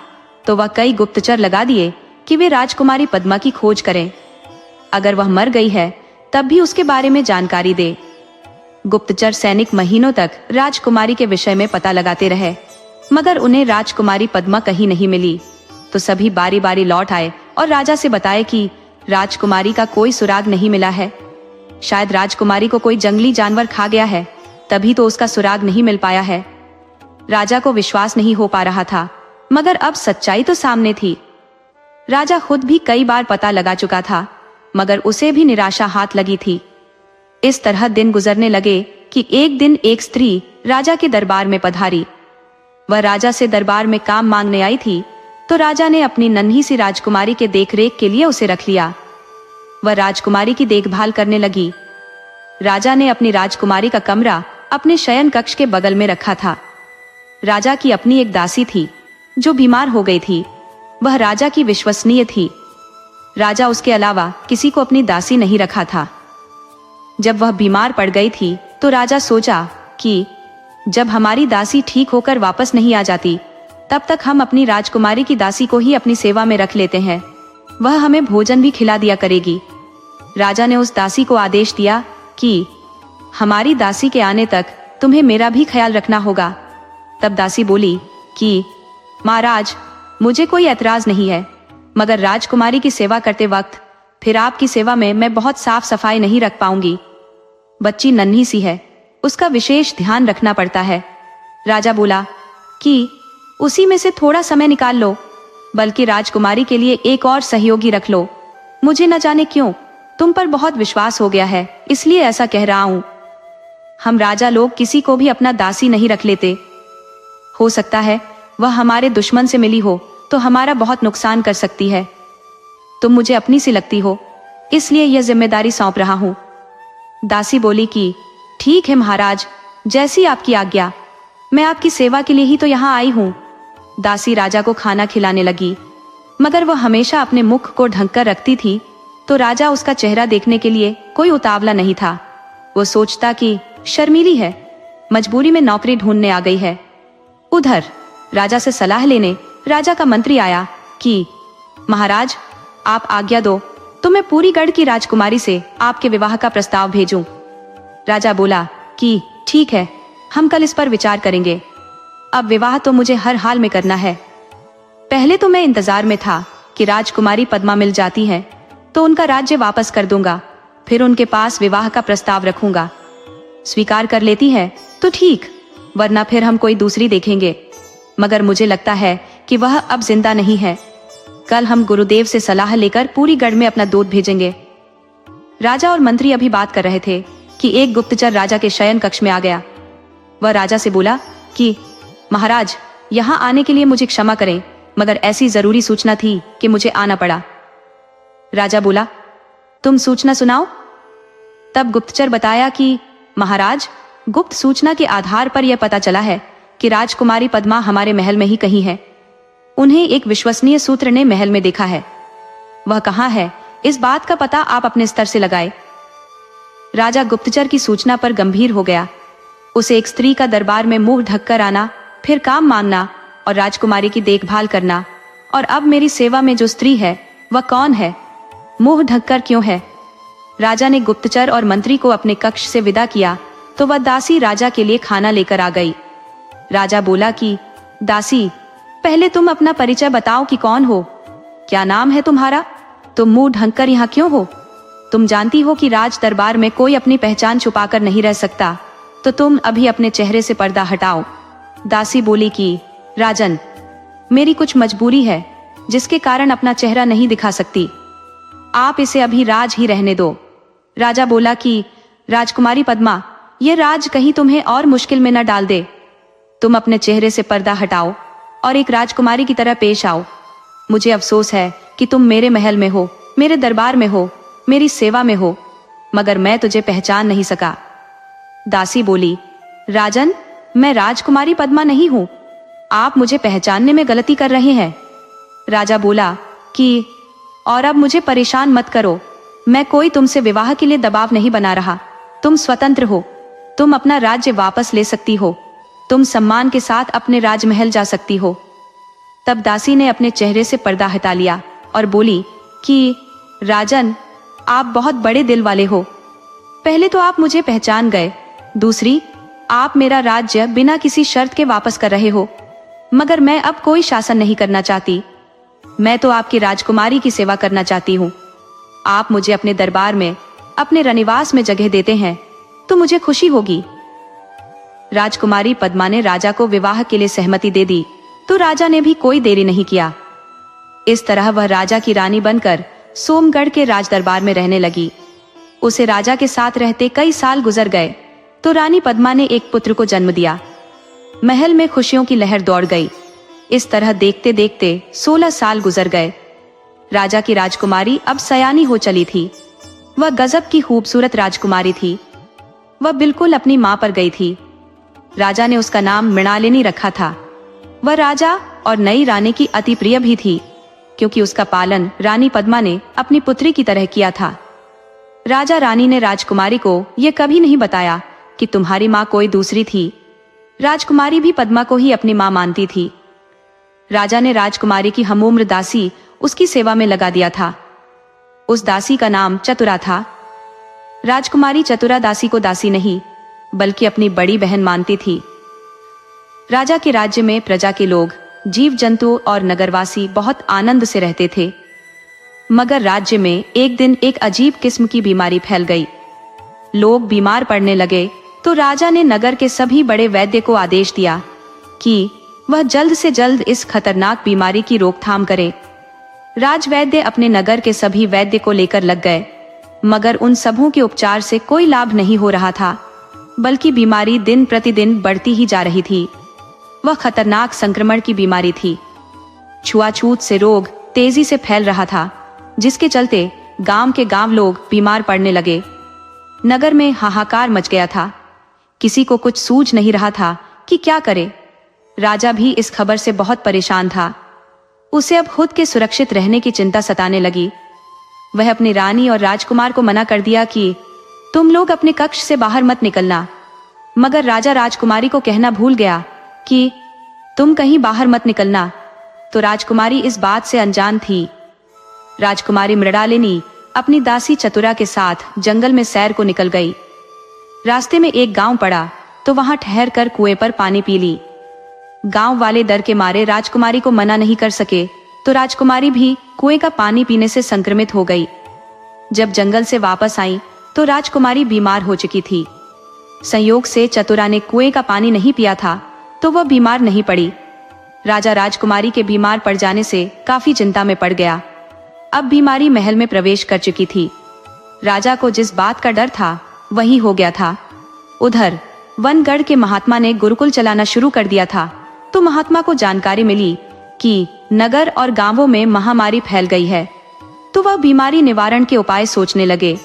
तो वह कई गुप्तचर लगा दिए कि वे राजकुमारी पद्मा की खोज करें। अगर वह मर गई है तब भी उसके बारे में जानकारी दे। गुप्तचर सैनिक महीनों तक राजकुमारी के विषय में पता लगाते रहे, मगर उन्हें राजकुमारी पद्मा कहीं नहीं मिली। तो सभी बारी बारी लौट आए और राजा से बताए कि राजकुमारी का कोई सुराग नहीं मिला है। शायद राजकुमारी को कोई जंगली जानवर खा गया है, तभी तो उसका सुराग नहीं मिल पाया है। राजा को विश्वास नहीं हो पा रहा था, मगर अब सच्चाई तो सामने थी। राजा खुद भी कई बार पता लगा चुका था, मगर उसे भी निराशा हाथ लगी थी। इस तरह दिन गुजरने लगे कि एक दिन एक स्त्री राजा के दरबार में पधारी। वह राजा से दरबार में काम मांगने आई थी, तो राजा ने अपनी नन्ही सी राजकुमारी के देखरेख के लिए उसे रख लिया। वह राजकुमारी की देखभाल करने लगी। राजा ने अपनी राजकुमारी का कमरा अपने शयन कक्ष के बगल में रखा था। राजा की अपनी एक दासी थी जो बीमार हो गई थी। वह राजा की विश्वसनीय थी। राजा उसके अलावा किसी को अपनी दासी नहीं रखा था। जब वह बीमार पड़ गई थी तो राजा सोचा कि जब हमारी दासी ठीक होकर वापस नहीं आ जाती, तब तक हम अपनी राजकुमारी की दासी को ही अपनी सेवा में रख लेते हैं। वह हमें भोजन भी खिला दिया करेगी। राजा ने उस दासी को आदेश दिया कि हमारी दासी के आने तक तुम्हें मेरा भी ख्याल रखना होगा। तब दासी बोली कि महाराज, मुझे कोई ऐतराज नहीं है, मगर राजकुमारी की सेवा करते वक्त फिर आपकी सेवा में मैं बहुत साफ सफाई नहीं रख पाऊंगी। बच्ची नन्ही सी है, उसका विशेष ध्यान रखना पड़ता है। राजा बोला कि उसी में से थोड़ा समय निकाल लो, बल्कि राजकुमारी के लिए एक और सहयोगी रख लो। मुझे न जाने क्यों तुम पर बहुत विश्वास हो गया है, इसलिए ऐसा कह रहा हूं। हम राजा लोग किसी को भी अपना दासी नहीं रख लेते। हो सकता है वह हमारे दुश्मन से मिली हो तो हमारा बहुत नुकसान कर सकती है। तुम मुझे अपनी सी लगती हो, इसलिए यह जिम्मेदारी सौंप रहा हूं। दासी बोली कि ठीक है महाराज, जैसी आपकी आज्ञा, मैं आपकी सेवा के लिए ही तो यहाँ आई हूँ। दासी राजा को खाना खिलाने लगी, मगर वह हमेशा अपने मुख को ढक कर रखती थी, तो राजा उसका चेहरा देखने के लिए कोई उतावला नहीं था। वो सोचता कि शर्मीली है, मजबूरी में नौकरी ढूंढने आ गई है। उधर राजा से सलाह लेने राजा का मंत्री आया कि महाराज, आप आज्ञा दो तो मैं पूरी गढ़ की राजकुमारी से आपके विवाह का प्रस्ताव भेजूं। राजा बोला कि ठीक है, हम कल इस पर विचार करेंगे। अब विवाह तो मुझे हर हाल में करना है। पहले तो मैं इंतजार में था कि राजकुमारी पद्मा मिल जाती है तो उनका राज्य वापस कर दूंगा, फिर उनके पास विवाह का प्रस्ताव रखूंगा। स्वीकार कर लेती है तो ठीक, वरना फिर हम कोई दूसरी देखेंगे। मगर मुझे लगता है कि वह अब जिंदा नहीं है। कल हम गुरुदेव से सलाह लेकर पूरी गढ़ में अपना दूत भेजेंगे। राजा और मंत्री अभी बात कर रहे थे कि एक गुप्तचर राजा के शयन कक्ष में आ गया। वह राजा से बोला कि महाराज, यहाँ आने के लिए मुझे क्षमा करें, मगर ऐसी जरूरी सूचना थी कि मुझे आना पड़ा। राजा बोला, तुम सूचना सुनाओ। तब गुप्तचर बताया कि महाराज, गुप्त सूचना के आधार पर यह पता चला है कि राजकुमारी पद्मा हमारे महल में ही कहीं है। उन्हें एक विश्वसनीय सूत्र ने महल में देखा है। वह कहाँ है, इस बात का पता आप अपने स्तर से लगाए। राजा गुप्तचर की सूचना पर गंभीर हो गया। उसे एक स्त्री का दरबार में मुंह ढककर आना, फिर काम मांगना और राजकुमारी की देखभाल करना, और अब मेरी सेवा में जो स्त्री है वह कौन है, मुंह ढककर क्यों है। राजा ने गुप्तचर और मंत्री को अपने कक्ष से विदा किया तो वह दासी राजा के लिए खाना लेकर आ गई। राजा बोला कि दासी, पहले तुम अपना परिचय बताओ कि कौन हो, क्या नाम है तुम्हारा, तुम मुंह ढककर यहाँ क्यों हो। तुम जानती हो कि राज दरबार में कोई अपनी पहचान छुपाकर नहीं रह सकता, तो तुम अभी अपने चेहरे से पर्दा हटाओ। दासी बोली कि राजन, मेरी कुछ मजबूरी है जिसके कारण अपना चेहरा नहीं दिखा सकती, आप इसे अभी राज ही रहने दो। राजा बोला कि राजकुमारी पद्मा, ये राज कहीं तुम्हें और मुश्किल में न डाल दे। तुम अपने चेहरे से पर्दा हटाओ और एक राजकुमारी की तरह पेश आओ। मुझे अफसोस है कि तुम मेरे महल में हो, मेरे दरबार में हो, मेरी सेवा में हो, मगर मैं तुझे पहचान नहीं सका। दासी बोली, राजन, मैं राजकुमारी पद्मा नहीं हूं, आप मुझे पहचानने में गलती कर रहे हैं। राजा बोला कि और अब मुझे परेशान मत करो, मैं कोई तुमसे विवाह के लिए दबाव नहीं बना रहा। तुम स्वतंत्र हो, तुम अपना राज्य वापस ले सकती हो, तुम सम्मान के साथ अपने राजमहल जा सकती हो। तब दासी ने अपने चेहरे से पर्दा हटा लिया और बोली कि राजन, आप बहुत बड़े दिल वाले हो। पहले तो आप मुझे पहचान गए, दूसरी, आप मेरा राज्य बिना किसी शर्त के वापस कर रहे हो, मगर मैं अब कोई शासन नहीं करना चाहती। मैं तो आपकी राजकुमारी की सेवा करना चाहती हूँ। आप मुझे अपने दरबार में, अपने रनिवास में जगह देते हैं तो मुझे खुशी होगी। राजकुमारी पद्मा ने राजा को विवाह के लिए सहमति दे दी तो राजा ने भी कोई देरी नहीं किया। इस तरह वह राजा की रानी बनकर सोमगढ़ के राज दरबार में रहने लगी। उसे राजा के साथ रहते कई साल गुजर गए तो रानी पद्मा ने एक पुत्र को जन्म दिया। महल में खुशियों की लहर दौड़ गई। इस तरह देखते देखते 16 साल गुजर गए। राजा की राजकुमारी अब सयानी हो चली थी। वह गजब की खूबसूरत राजकुमारी थी। वह बिल्कुल अपनी मां पर गई थी। राजा ने उसका नाम मृणालिनी रखा था। वह राजा और नई रानी की अति प्रिय भी थी, क्योंकि उसका पालन रानी पद्मा ने अपनी पुत्री की तरह किया था। राजा रानी ने राजकुमारी को यह कभी नहीं बताया कि तुम्हारी माँ कोई दूसरी थी। राजकुमारी भी पद्मा को ही अपनी माँ मानती थी। राजा ने राजकुमारी की हमउम्र दासी उसकी सेवा में लगा दिया था। उस दासी का नाम चतुरा था। राजकुमारी चतुरा दासी को दासी नहीं, बल्कि अपनी बड़ी बहन मानती थी। राजा के राज्य में प्रजा के लोग, जीव जंतु और नगरवासी बहुत आनंद से रहते थे। मगर राज्य में एक दिन एक अजीब किस्म की बीमारी फैल गई। लोग बीमार पड़ने लगे तो राजा ने नगर के सभी बड़े वैद्य को आदेश दिया कि वह जल्द से जल्द इस खतरनाक बीमारी की रोकथाम करे। राजवैद्य अपने नगर के सभी वैद्य को लेकर लग गए, मगर उन सबों के उपचार से कोई लाभ नहीं हो रहा था, बल्कि बीमारी दिन प्रतिदिन बढ़ती ही जा रही थी। वह खतरनाक संक्रमण की बीमारी थी। छुआछूत से रोग तेजी से फैल रहा था, जिसके चलते गांव के गांव लोग बीमार पड़ने लगे। नगर में हाहाकार मच गया था। किसी को कुछ सूझ नहीं रहा था कि क्या करे। राजा भी इस खबर से बहुत परेशान था। उसे अब खुद के सुरक्षित रहने की चिंता सताने लगी। वह अपनी रानी और राजकुमार को मना कर दिया कि तुम लोग अपने कक्ष से बाहर मत निकलना, मगर राजा राजकुमारी को कहना भूल गया कि तुम कहीं बाहर मत निकलना, तो राजकुमारी इस बात से अनजान थी। राजकुमारी मृणालिनी अपनी दासी चतुरा के साथ जंगल में सैर को निकल गई। रास्ते में एक गांव पड़ा तो वहां ठहर कर कुएं पर पानी पी ली। गांव वाले डर के मारे राजकुमारी को मना नहीं कर सके, तो राजकुमारी भी कुएं का पानी पीने से संक्रमित हो गई। जब जंगल से वापस आई तो राजकुमारी बीमार हो चुकी थी। संयोग से चतुरा ने कुएं का पानी नहीं पिया था, तो वह बीमार नहीं पड़ी। राजा राजकुमारी के बीमार पड़ जाने से काफी चिंता में पड़ गया। अब बीमारी महल में प्रवेश कर चुकी थी। राजा को जिस बात का डर था वही हो गया था। उधर वनगढ़ के महात्मा ने गुरुकुल चलाना शुरू कर दिया था, तो महात्मा को जानकारी मिली कि नगर और गांवों में महामारी फैल गई है, तो वह बीमारी निवारण के उपाय सोचने लगे।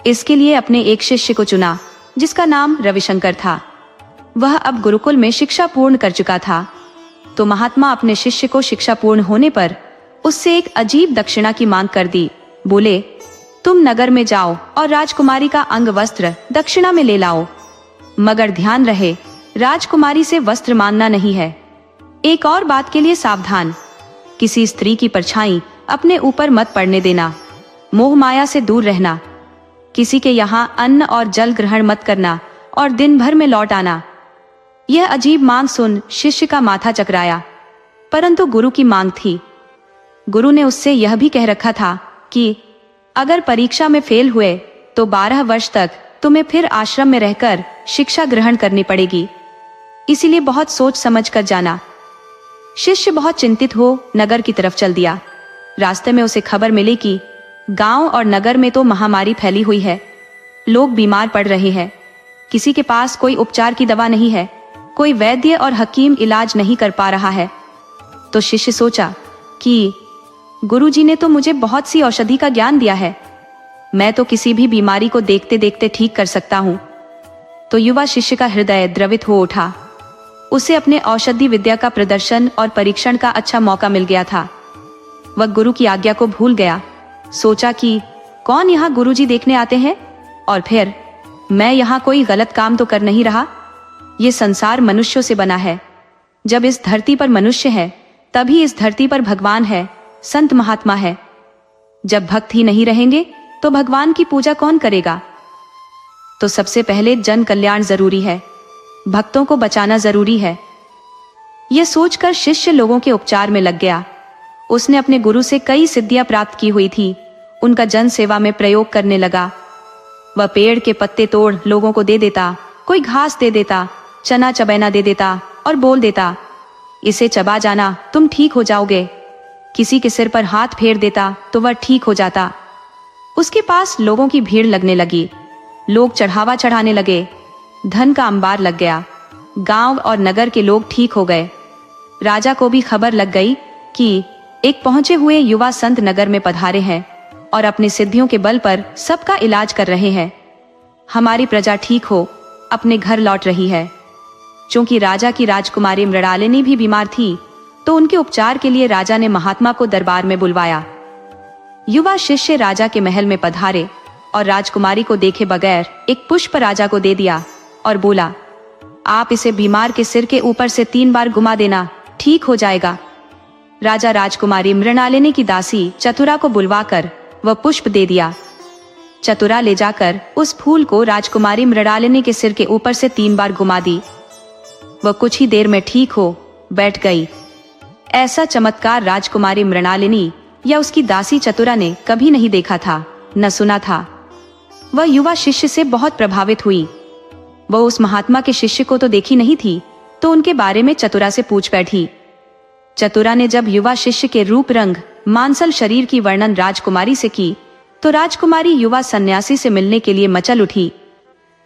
इसके लिए अपने एक शिष्य को चुना, जिसका नाम रविशंकर था। वह अब गुरुकुल में शिक्षा पूर्ण कर चुका था, तो महात्मा अपने शिष्य को शिक्षा पूर्ण होने पर उससे एक अजीब दक्षिणा की मांग कर दी। बोले, तुम नगर में जाओ और राजकुमारी का अंग वस्त्र दक्षिणा में ले लाओ, मगर ध्यान रहे राजकुमारी से वस्त्र मांगना नहीं है। एक और बात के लिए सावधान, किसी स्त्री की परछाई अपने ऊपर मत पड़ने देना, मोह माया से दूर रहना, किसी के यहाँ अन्न और जल ग्रहण मत करना और दिन भर में लौट आना। यह अजीब मांग सुन शिष्य का माथा चकराया, परंतु गुरु की मांग थी। गुरु ने उससे यह भी कह रखा था कि अगर परीक्षा में फेल हुए तो 12 वर्ष तक तुम्हें फिर आश्रम में रहकर शिक्षा ग्रहण करनी पड़ेगी, इसीलिए बहुत सोच समझ कर जाना। शिष्य बहुत चिंतित हो नगर की तरफ चल दिया। रास्ते में उसे खबर मिली कि गांव और नगर में तो महामारी फैली हुई है, लोग बीमार पड़ रहे हैं, किसी के पास कोई उपचार की दवा नहीं है, कोई वैद्य और हकीम इलाज नहीं कर पा रहा है। तो शिष्य सोचा कि गुरुजी ने तो मुझे बहुत सी औषधि का ज्ञान दिया है, मैं तो किसी भी बीमारी को देखते देखते ठीक कर सकता हूँ। तो युवा शिष्य का हृदय द्रवित हो उठा। उसे अपने औषधि विद्या का प्रदर्शन और परीक्षण का अच्छा मौका मिल गया था। वह गुरु की आज्ञा को भूल गया। सोचा कि कौन यहाँ गुरुजी देखने आते हैं, और फिर मैं यहाँ कोई गलत काम तो कर नहीं रहा। ये संसार मनुष्यों से बना है। जब इस धरती पर मनुष्य है तभी इस धरती पर भगवान है, संत महात्मा है। जब भक्त ही नहीं रहेंगे तो भगवान की पूजा कौन करेगा। तो सबसे पहले जन कल्याण जरूरी है, भक्तों को बचाना जरूरी है। यह सोचकर शिष्य लोगों के उपचार में लग गया। उसने अपने गुरु से कई सिद्धियां प्राप्त की हुई थी, उनका जन सेवा में प्रयोग करने लगा। वह पेड़ के पत्ते तोड़ लोगों को दे देता, कोई घास दे देता, चना चबैना दे देता और बोल देता, इसे चबा जाना, तुम ठीक हो जाओगे। किसी के सिर पर हाथ फेर देता तो वह ठीक हो जाता। उसके पास लोगों की भीड़ लगने लगी, लोग चढ़ावा चढ़ाने लगे, धन का अंबार लग गया। गांव और नगर के लोग ठीक हो गए। राजा को भी खबर लग गई कि एक पहुंचे हुए युवा संत नगर में पधारे हैं और अपनी सिद्धियों के बल पर सबका इलाज कर रहे हैं। हमारी प्रजा ठीक हो अपने घर लौट रही है। चूंकि राजा की राजकुमारी मृणालिनी भी बीमार थी, तो उनके उपचार के लिए राजा ने महात्मा को दरबार में बुलवाया। युवा शिष्य राजा के महल में पधारे और राजकुमारी को देखे बगैर एक पुष्प राजा को दे दिया और बोला, आप इसे बीमार के सिर के ऊपर से 3 बार घुमा देना, ठीक हो जाएगा। राजा राजकुमारी मृणालिनी की दासी चतुरा को बुलवाकर वह पुष्प दे दिया। चतुरा ले जाकर उस फूल को राजकुमारी मृणालिनी के सिर के ऊपर से 3 बार घुमा दी। वह कुछ ही देर में ठीक हो बैठ गई। ऐसा चमत्कार राजकुमारी मृणालिनी या उसकी दासी चतुरा ने कभी नहीं देखा था, न सुना था। वह युवा शिष्य से बहुत प्रभावित हुई। वह उस महात्मा के शिष्य को तो देखी नहीं थी, तो उनके बारे में चतुरा से पूछ बैठी। चतुरा ने जब युवा शिष्य के रूप रंग मांसल शरीर की वर्णन राजकुमारी से की, तो राजकुमारी युवा सन्यासी से मिलने के लिए मचल उठी।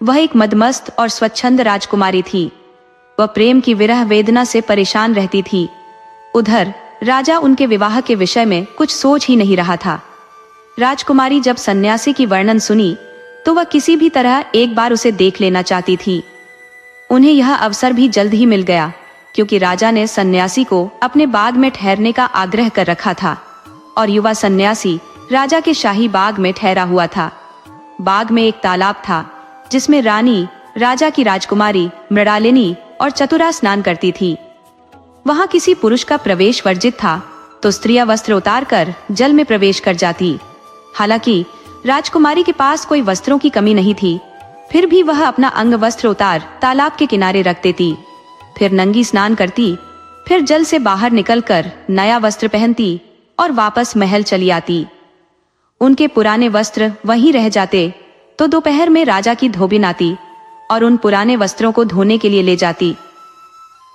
वह एक मदमस्त और स्वच्छंद राजकुमारी थी। वह प्रेम की विरह वेदना से परेशान रहती थी। उधर राजा उनके विवाह के विषय में कुछ सोच ही नहीं रहा था। राजकुमारी जब सन्यासी की वर्णन सुनी तो वह किसी भी तरह एक बार उसे देख लेना चाहती थी। उन्हें यह अवसर भी जल्द ही मिल गया, क्योंकि राजा ने सन्यासी को अपने बाग में ठहरने का आग्रह कर रखा था और युवा सन्यासी राजा के शाही बाग में ठहरा हुआ था। बाग में एक तालाब था जिसमें रानी, राजा की राजकुमारी मृणालिनी और चतुरा स्नान करती थी। वहां किसी पुरुष का प्रवेश वर्जित था, तो स्त्रियां वस्त्र उतार कर जल में प्रवेश कर जाती। हालांकि राजकुमारी के पास कोई वस्त्रों की कमी नहीं थी, फिर भी वह अपना अंग वस्त्र उतार तालाब के किनारे रख देती, फिर नंगी स्नान करती, फिर जल से बाहर निकलकर नया वस्त्र पहनती और वापस महल चली आती। उनके पुराने वस्त्र वहीं रह जाते, तो दोपहर में राजा की धोबिन आती और उन पुराने वस्त्रों को धोने के लिए ले जाती।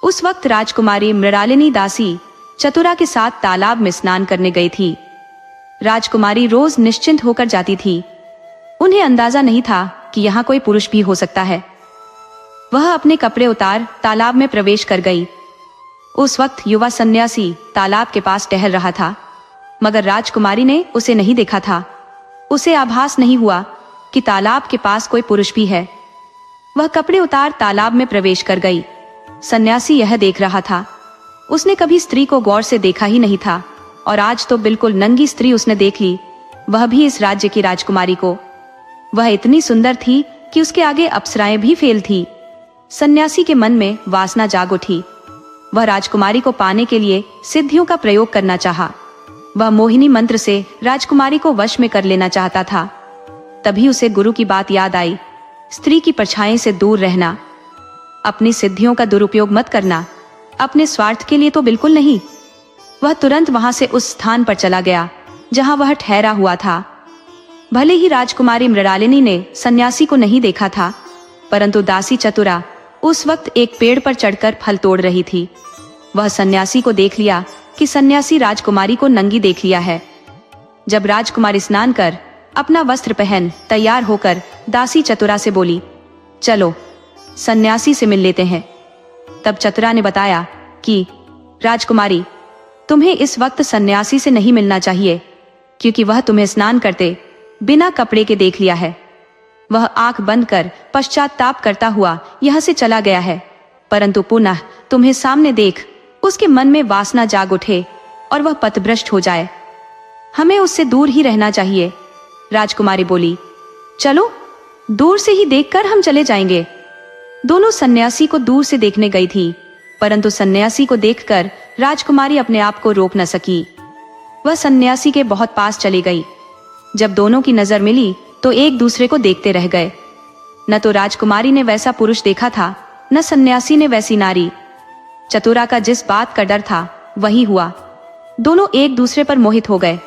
उस वक्त राजकुमारी मृणालिनी दासी चतुरा के साथ तालाब में स्नान करने गई थी। राजकुमारी रोज निश्चिंत होकर जाती थी। उन्हें अंदाजा नहीं था कि यहाँ कोई पुरुष भी हो सकता है। वह अपने कपड़े उतार तालाब में प्रवेश कर गई। उस वक्त युवा सन्यासी तालाब के पास टहल रहा था, मगर राजकुमारी ने उसे नहीं देखा था। उसे आभास नहीं हुआ कि तालाब के पास कोई पुरुष भी है। वह कपड़े उतार तालाब में प्रवेश कर गई। सन्यासी यह देख रहा था। उसने कभी स्त्री को गौर से देखा ही नहीं था, और आज तो बिल्कुल नंगी स्त्री उसने देख ली, वह भी इस राज्य की राजकुमारी को। वह इतनी सुंदर थी कि उसके आगे अप्सराएं भी फेल थी। सन्यासी के मन में वासना जाग उठी। वह राजकुमारी को पाने के लिए सिद्धियों का प्रयोग करना चाहा। वह मोहिनी मंत्र से राजकुमारी को वश में कर लेना चाहता था। तभी उसे गुरु की बात याद आई, स्त्री की परछाई से दूर रहना, अपनी सिद्धियों का दुरुपयोग मत करना, अपने स्वार्थ के लिए तो बिल्कुल नहीं। वह तुरंत वहां से उस स्थान पर चला गया जहां वह ठहरा हुआ था। भले ही राजकुमारी मृणालिनी ने सन्यासी को नहीं देखा था, परंतु दासी चतुरा उस वक्त एक पेड़ पर चढ़कर फल तोड़ रही थी। वह सन्यासी को देख लिया कि सन्यासी राजकुमारी को नंगी देख लिया है। जब राजकुमारी स्नान कर अपना वस्त्र पहन तैयार होकर दासी चतुरा से बोली, चलो सन्यासी से मिल लेते हैं। तब चतुरा ने बताया कि राजकुमारी, तुम्हें इस वक्त सन्यासी से नहीं मिलना चाहिए, क्योंकि वह तुम्हें स्नान करते बिना कपड़े के देख लिया है। वह आंख बंद कर पश्चाताप करता हुआ यहाँ से चला गया है, परंतु पुनः तुम्हें सामने देख उसके मन में वासना जाग उठे और वह पथभ्रष्ट हो जाए। हमें उससे दूर ही रहना चाहिए। राजकुमारी बोली, चलो दूर से ही देखकर हम चले जाएंगे। दोनों सन्यासी को दूर से देखने गई थी, परंतु सन्यासी को देखकर राजकुमारी अपने आप को रोक न सकी। वह सन्यासी के बहुत पास चली गई। जब दोनों की नजर मिली तो एक दूसरे को देखते रह गए। न तो राजकुमारी ने वैसा पुरुष देखा था, न सन्यासी ने वैसी नारी। चतुरा का जिस बात का डर था वही हुआ। दोनों एक दूसरे पर मोहित हो गए।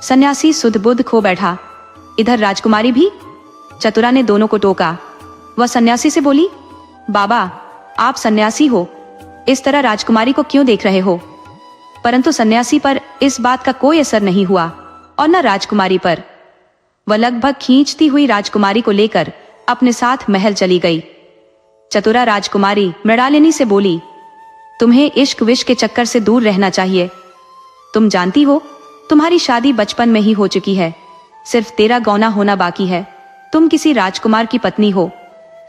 सन्यासी सुध बुध खो बैठा। इधर राजकुमारी भी। चतुरा ने दोनों को टोका। वह सन्यासी से बोली, बाबा, आप सन्यासी हो, इस तरह राजकुमारी को क्यों देख रहे हो? परंतु सन्यासी पर इस बात का कोई असर नहीं हुआ और न राजकुमारी पर। वह लगभग खींचती हुई राजकुमारी को लेकर अपने साथ महल चली गई। चतुरा राजकुमारी मृणालिनी से बोली, तुम्हें इश्क विश्क के चक्कर से दूर रहना चाहिए। तुम जानती हो, तुम्हारी शादी बचपन में ही हो चुकी है, सिर्फ तेरा गौना होना बाकी है। तुम किसी राजकुमार की पत्नी हो,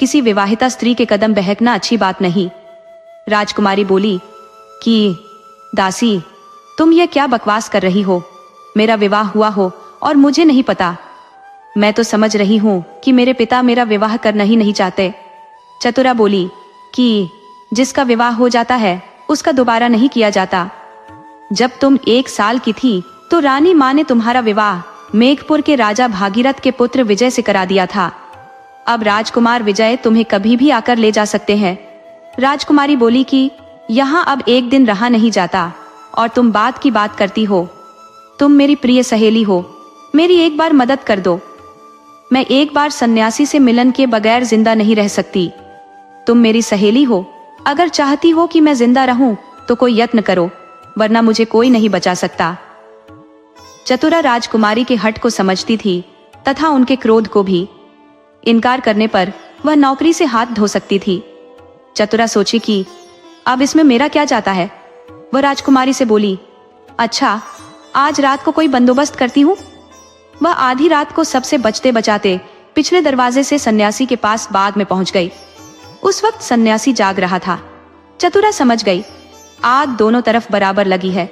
किसी विवाहिता स्त्री के कदम बहकना अच्छी बात नहीं। राजकुमारी बोली कि दासी, तुम यह क्या बकवास कर रही हो? मेरा विवाह हुआ हो और मुझे नहीं पता। मैं तो समझ रही हूं कि मेरे पिता मेरा विवाह करना ही नहीं चाहते। चतुरा बोली कि जिसका विवाह हो जाता है उसका दोबारा नहीं किया जाता। जब तुम 1 साल की थी तो रानी माँ ने तुम्हारा विवाह मेघपुर के राजा भागीरथ के पुत्र विजय से करा दिया था। अब राजकुमार विजय तुम्हें कभी भी आकर ले जा सकते हैं। राजकुमारी बोली कि यहाँ अब एक दिन रहा नहीं जाता और तुम बात की बात करती हो। तुम मेरी प्रिय सहेली हो, मेरी एक बार मदद कर दो। मैं एक बार सन्यासी से मिलन के बगैर जिंदा नहीं रह सकती। तुम मेरी सहेली हो, अगर चाहती हो कि मैं जिंदा रहूं तो कोई यत्न करो, वरना मुझे कोई नहीं बचा सकता। चतुरा राजकुमारी के हठ को समझती थी तथा उनके क्रोध को भी। इनकार करने पर वह नौकरी से हाथ धो सकती थी। चतुरा सोची कि अब इसमें मेरा क्या जाता है। वह राजकुमारी से बोली, अच्छा, आज रात को कोई बंदोबस्त करती हूँ। वह आधी रात को सबसे बचते बचाते पिछले दरवाजे से सन्यासी के पास बाग में पहुंच गई। उस वक्त सन्यासी जाग रहा था। चतुरा समझ गई, आग दोनों तरफ बराबर लगी है।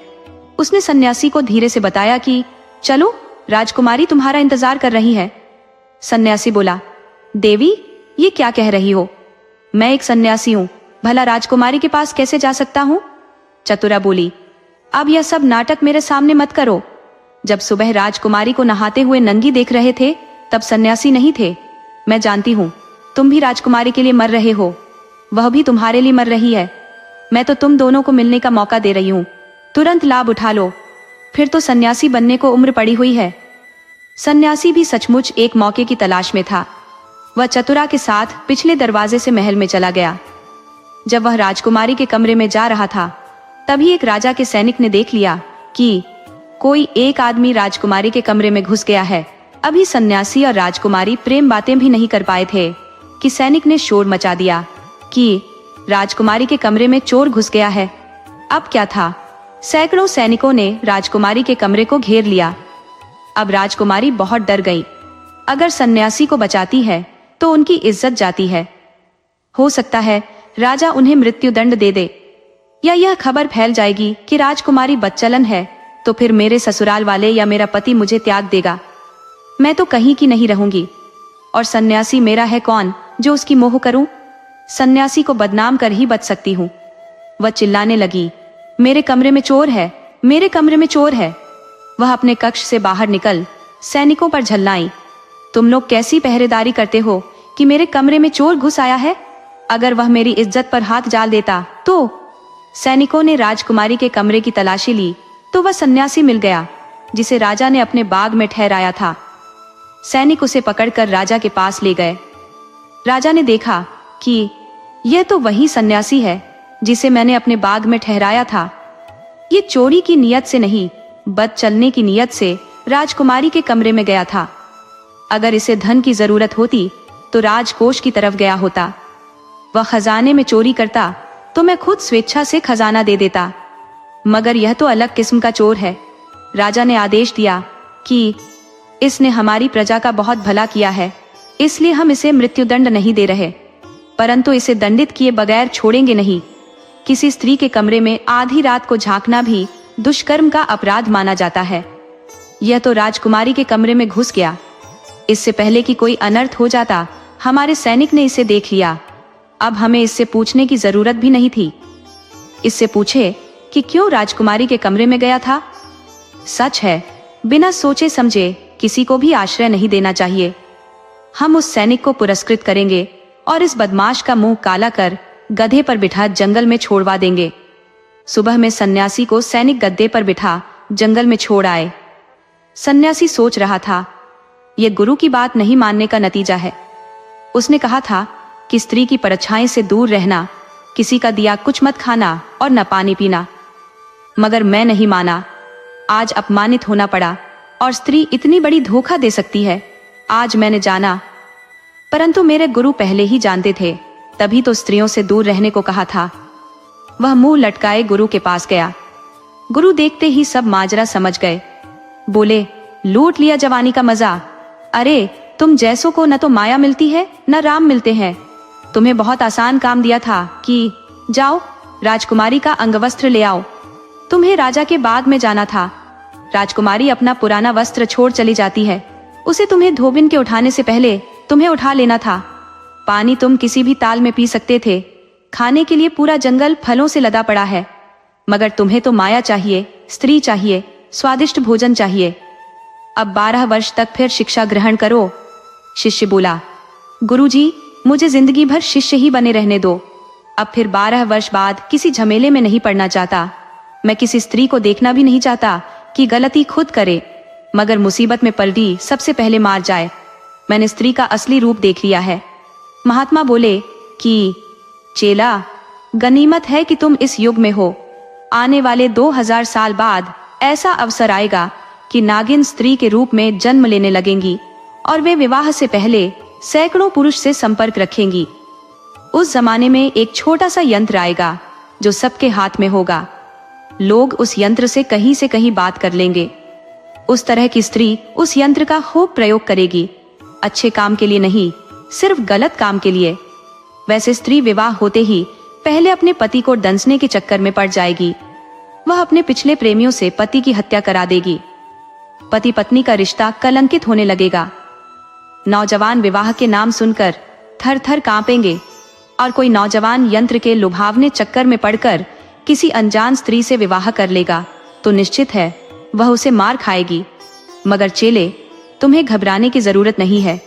उसने सन्यासी को धीरे से बताया कि चलो, राजकुमारी तुम्हारा इंतजार कर रही है। सन्यासी बोला, देवी, ये क्या कह रही हो? मैं एक सन्यासी हूँ, भला राजकुमारी के पास कैसे जा सकता हूँ? चतुरा बोली, अब यह सब नाटक मेरे सामने मत करो। जब सुबह राजकुमारी को नहाते हुए नंगी देख रहे थे तब सन्यासी नहीं थे। मैं जानती हूँ तुम भी राजकुमारी के लिए मर रहे हो, वह भी तुम्हारे लिए मर रही है। मैं तो तुम दोनों को मिलने का मौका दे रही हूँ, तुरंत लाभ उठा लो, फिर तो सन्यासी बनने को उम्र पड़ी हुई है। सन्यासी भी सचमुच एक मौके की तलाश में था। वह चतुरा के साथ पिछले दरवाजे से महल में चला गया। जब वह राजकुमारी के कमरे में जा रहा था तभी एक राजा के सैनिक ने देख लिया कि कोई एक आदमी राजकुमारी के कमरे में घुस गया है। अभी सन्यासी और राजकुमारी प्रेम बातें भी नहीं कर पाए थे कि सैनिक ने शोर मचा दिया कि राजकुमारी के कमरे में चोर घुस गया है। अब क्या था, सैकड़ों सैनिकों ने राजकुमारी के कमरे को घेर लिया। अब राजकुमारी बहुत डर गई। अगर सन्यासी को बचाती है तो उनकी इज्जत जाती है। हो सकता है राजा उन्हें मृत्यु दंड दे दे, या यह खबर फैल जाएगी कि राजकुमारी बच्चलन है तो फिर मेरे ससुराल वाले या मेरा पति मुझे त्याग देगा। मैं तो कहीं की नहीं रहूंगी, और सन्यासी मेरा है कौन जो उसकी मोह करूं? सन्यासी को बदनाम कर ही बच सकती हूँ। वह चिल्लाने लगी, मेरे कमरे में चोर है, मेरे कमरे में चोर है। वह अपने कक्ष से बाहर निकल सैनिकों पर झल्लाई, तुम लोग कैसी पहरेदारी करते हो कि मेरे कमरे में चोर घुस आया है? अगर वह मेरी इज्जत पर हाथ डाल देता तो? सैनिकों ने राजकुमारी के कमरे की तलाशी ली तो वह सन्यासी मिल गया जिसे राजा ने अपने बाग में ठहराया था। सैनिक उसे पकड़कर राजा के पास ले गए। राजा ने देखा कि यह तो वही सन्यासी है जिसे मैंने अपने बाग में ठहराया था। ये चोरी की नियत से नहीं, बद चलने की नियत से राजकुमारी के कमरे में गया था। अगर इसे धन की जरूरत होती तो राजकोष की तरफ गया होता। वह खजाने में चोरी करता तो मैं खुद स्वेच्छा से खजाना दे देता, मगर यह तो अलग किस्म का चोर है। राजा ने आदेश दिया कि इसने हमारी प्रजा का बहुत भला किया है, इसलिए हम इसे मृत्युदंड नहीं दे रहे, परंतु इसे दंडित किए बगैर छोड़ेंगे नहीं। किसी स्त्री के कमरे में आधी रात को झांकना भी दुष्कर्म का अपराध माना जाता है। यह तो राजकुमारी के कमरे में घुस गया। इससे पहले कि कोई अनर्थ हो जाता, हमारे सैनिक ने इसे देख लिया। अब हमें इससे पूछने की जरूरत भी नहीं थी। इससे पूछे कि क्यों राजकुमारी के कमरे में गया था। सच है, बिना सोचे समझे किसी को भी आश्रय नहीं देना चाहिए। हम उस सैनिक को पुरस्कृत करेंगे और इस बदमाश का मुंह काला कर गधे पर बिठा जंगल में छोड़वा देंगे। सुबह में सन्यासी को सैनिक गद्दे पर बिठा जंगल में छोड़ आए। सन्यासी सोच रहा था, यह गुरु की बात नहीं मानने का नतीजा है। उसने कहा था कि स्त्री की परछाई से दूर रहना, किसी का दिया कुछ मत खाना और न पानी पीना। मगर मैं नहीं माना। आज अपमानित होना पड़ा, और स्त्री इतनी बड़ी धोखा दे सकती है, आज मैंने जाना। परंतु मेरे गुरु पहले ही जानते थे, तभी तो स्त्रियों से दूर रहने को कहा था। वह मुंह लटकाए गुरु के पास गया। गुरु देखते ही सब माजरा समझ गए। बोले, लूट लिया जवानी का मजा। अरे, तुम जैसों को न तो माया मिलती है न राम मिलते हैं। तुम्हें बहुत आसान काम दिया था कि जाओ राजकुमारी का अंगवस्त्र ले आओ। तुम्हें राजा के बाद में जाना था। राजकुमारी अपना पुराना वस्त्र छोड़ चली जाती है, उसे तुम्हें धोबिन के उठाने से पहले तुम्हें उठा लेना था। पानी तुम किसी भी ताल में पी सकते थे। खाने के लिए पूरा जंगल फलों से लदा पड़ा है, मगर तुम्हें तो माया चाहिए, स्त्री चाहिए, स्वादिष्ट भोजन चाहिए। अब 12 वर्ष तक फिर शिक्षा ग्रहण करो। शिष्य बोला, गुरुजी, मुझे जिंदगी भर शिष्य ही बने रहने दो। अब फिर 12 वर्ष बाद किसी झमेले में नहीं पड़ना चाहता। मैं किसी स्त्री को देखना भी नहीं चाहता कि गलती खुद करे, मगर मुसीबत में पलटी सबसे पहले मार जाए। मैंने स्त्री का असली रूप देख लिया है। महात्मा बोले कि चेला, गनीमत है कि तुम इस युग में हो। आने वाले 2000 साल बाद ऐसा अवसर आएगा कि नागिन स्त्री के रूप में जन्म लेने लगेंगी और वे विवाह से पहले सैकड़ों पुरुष से संपर्क रखेंगी। उस जमाने में एक छोटा सा यंत्र आएगा जो सबके हाथ में होगा। लोग उस यंत्र से कहीं बात कर लेंगे। उस तरह की स्त्री उस यंत्र का खूब प्रयोग करेगी, अच्छे काम के लिए नहीं, सिर्फ गलत काम के लिए। वैसे स्त्री विवाह होते ही पहले अपने पति को दंसने के चक्कर में पड़ जाएगी। वह अपने पिछले प्रेमियों से पति की हत्या करा देगी। पति पत्नी का रिश्ता कलंकित होने लगेगा। नौजवान विवाह के नाम सुनकर थर थर कांपेंगे, और कोई नौजवान यंत्र के लुभावने चक्कर में पड़कर किसी अनजान स्त्री से विवाह कर लेगा तो निश्चित है वह उसे मार खाएगी। मगर चेले, तुम्हें घबराने की जरूरत नहीं है।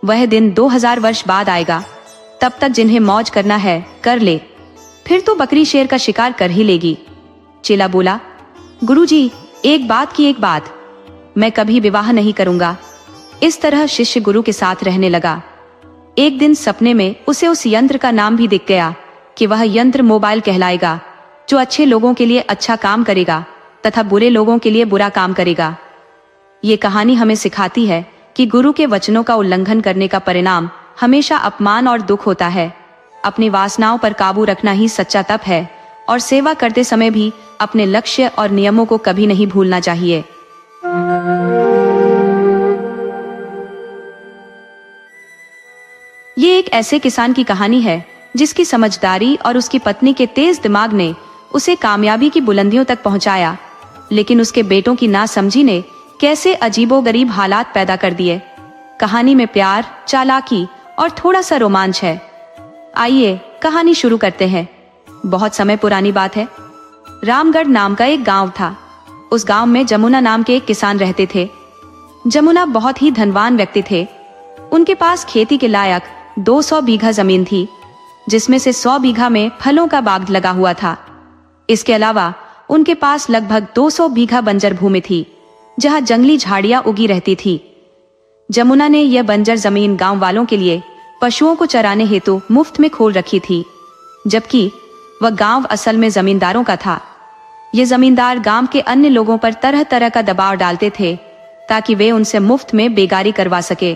वह दिन 2000 वर्ष बाद आएगा। तब तक जिन्हें मौज करना है कर ले, फिर तो बकरी शेर का शिकार कर ही लेगी। चेला बोला, गुरुजी, एक बात, मैं कभी विवाह नहीं करूंगा। इस तरह शिष्य गुरु के साथ रहने लगा। एक दिन सपने में उसे उस यंत्र का नाम भी दिख गया कि वह यंत्र मोबाइल कहलाएगा, जो अच्छे लोगों के लिए अच्छा काम करेगा तथा बुरे लोगों के लिए बुरा काम करेगा। ये कहानी हमें सिखाती है कि गुरु के वचनों का उल्लंघन करने का परिणाम हमेशा अपमान और दुख होता है। अपनी वासनाओं पर काबू रखना ही सच्चा तप है, और सेवा करते समय भी अपने लक्ष्य और नियमों को कभी नहीं भूलना चाहिए। ये एक ऐसे किसान की कहानी है जिसकी समझदारी और उसकी पत्नी के तेज दिमाग ने उसे कामयाबी की बुलंदियों तक पहुंचाया, लेकिन उसके बेटों की नासमझी ने कैसे अजीबोगरीब हालात पैदा कर दिए। कहानी में प्यार, चालाकी और थोड़ा सा रोमांच है। आइए कहानी शुरू करते हैं। बहुत समय पुरानी बात है। रामगढ़ नाम का एक गांव था। उस गांव में जमुना नाम के एक किसान रहते थे। जमुना बहुत ही धनवान व्यक्ति थे। उनके पास खेती के लायक 200 बीघा जमीन थी, जिसमें से 100 बीघा में फलों का बाग लगा हुआ था। इसके अलावा उनके पास लगभग 200 बीघा बंजर भूमि थी, जहां जंगली झाड़ियां उगी रहती थी। जमुना ने यह बंजर जमीन गांव वालों के लिए पशुओं को चराने हेतु मुफ्त में खोल रखी थी, जबकि वह गांव असल में जमींदारों का था। ये जमींदार गांव के अन्य लोगों पर तरह तरह का दबाव डालते थे ताकि वे उनसे मुफ्त में बेगारी करवा सके।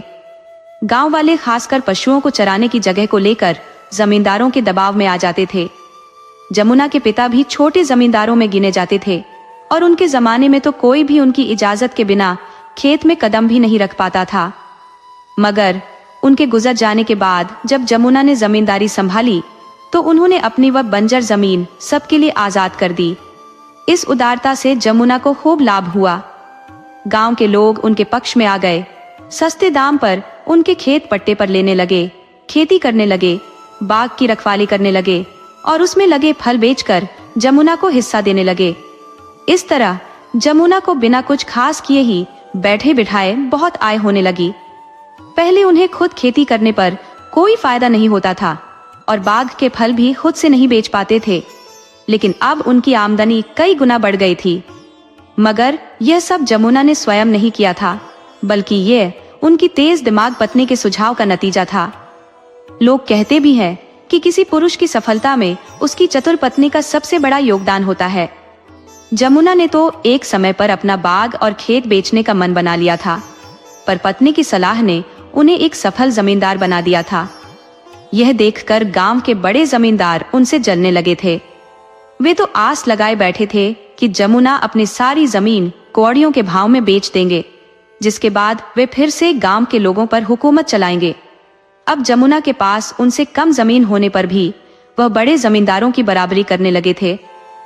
गांव वाले खासकर पशुओं को चराने की जगह को लेकर जमींदारों के दबाव में आ जाते थे। जमुना के पिता भी छोटे जमींदारों में गिने जाते थे और उनके जमाने में तो कोई भी उनकी इजाजत के बिना खेत में कदम भी नहीं रख पाता था। मगर उनके गुजर जाने के बाद जब जमुना ने जमींदारी संभाली तो उन्होंने अपनी वह बंजर जमीन सबके लिए आजाद कर दी। इस उदारता से जमुना को खूब लाभ हुआ। गांव के लोग उनके पक्ष में आ गए, सस्ते दाम पर उनके खेत पट्टे पर लेने लगे, खेती करने लगे, बाग की रखवाली करने लगे और उसमें लगे फल बेचकर जमुना को हिस्सा देने लगे। इस तरह जमुना को बिना कुछ खास किए ही बैठे बिठाए बहुत आय होने लगी। पहले उन्हें खुद खेती करने पर कोई फायदा नहीं होता था और बाग के फल भी खुद से नहीं बेच पाते थे, लेकिन अब उनकी आमदनी कई गुना बढ़ गई थी। मगर यह सब जमुना ने स्वयं नहीं किया था, बल्कि यह उनकी तेज दिमाग पत्नी के सुझाव का नतीजा था। लोग कहते भी हैं कि किसी पुरुष की सफलता में उसकी चतुर पत्नी का सबसे बड़ा योगदान होता है। जमुना ने तो एक समय पर अपना बाग और खेत बेचने का मन बना लिया था, पर पत्नी की सलाह ने उन्हें एक सफल जमींदार बना दिया था। यह देखकर गांव के बड़े जमींदार उनसे जलने लगे थे। वे तो आस लगाए बैठे थे कि जमुना अपनी सारी जमीन कौड़ियों के भाव में बेच देंगे, जिसके बाद वे फिर से गांव के लोगों पर हुकूमत चलाएंगे। अब जमुना के पास उनसे कम जमीन होने पर भी वह बड़े जमींदारों की बराबरी करने लगे थे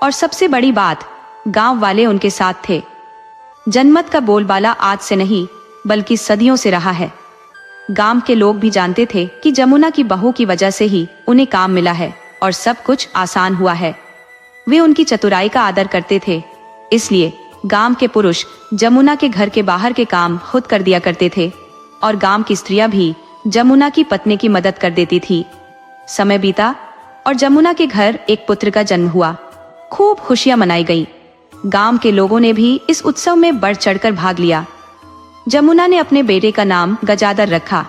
और सबसे बड़ी बात, गांव वाले उनके साथ थे। जनमत का बोलबाला आज से नहीं बल्कि सदियों से रहा है। गांव के लोग भी जानते थे कि जमुना की बहू की वजह से ही उन्हें काम मिला है और सब कुछ आसान हुआ है। वे उनकी चतुराई का आदर करते थे, इसलिए गांव के पुरुष जमुना के घर के बाहर के काम खुद कर दिया करते थे और गांव की स्त्रियां भी जमुना की पत्नी की मदद कर देती थी। समय बीता और जमुना के घर एक पुत्र का जन्म हुआ। खूब खुशियां मनाई गई। गांव के लोगों ने भी इस उत्सव में बढ़ चढ़कर भाग लिया। जमुना ने अपने बेटे का नाम गजाधर रखा।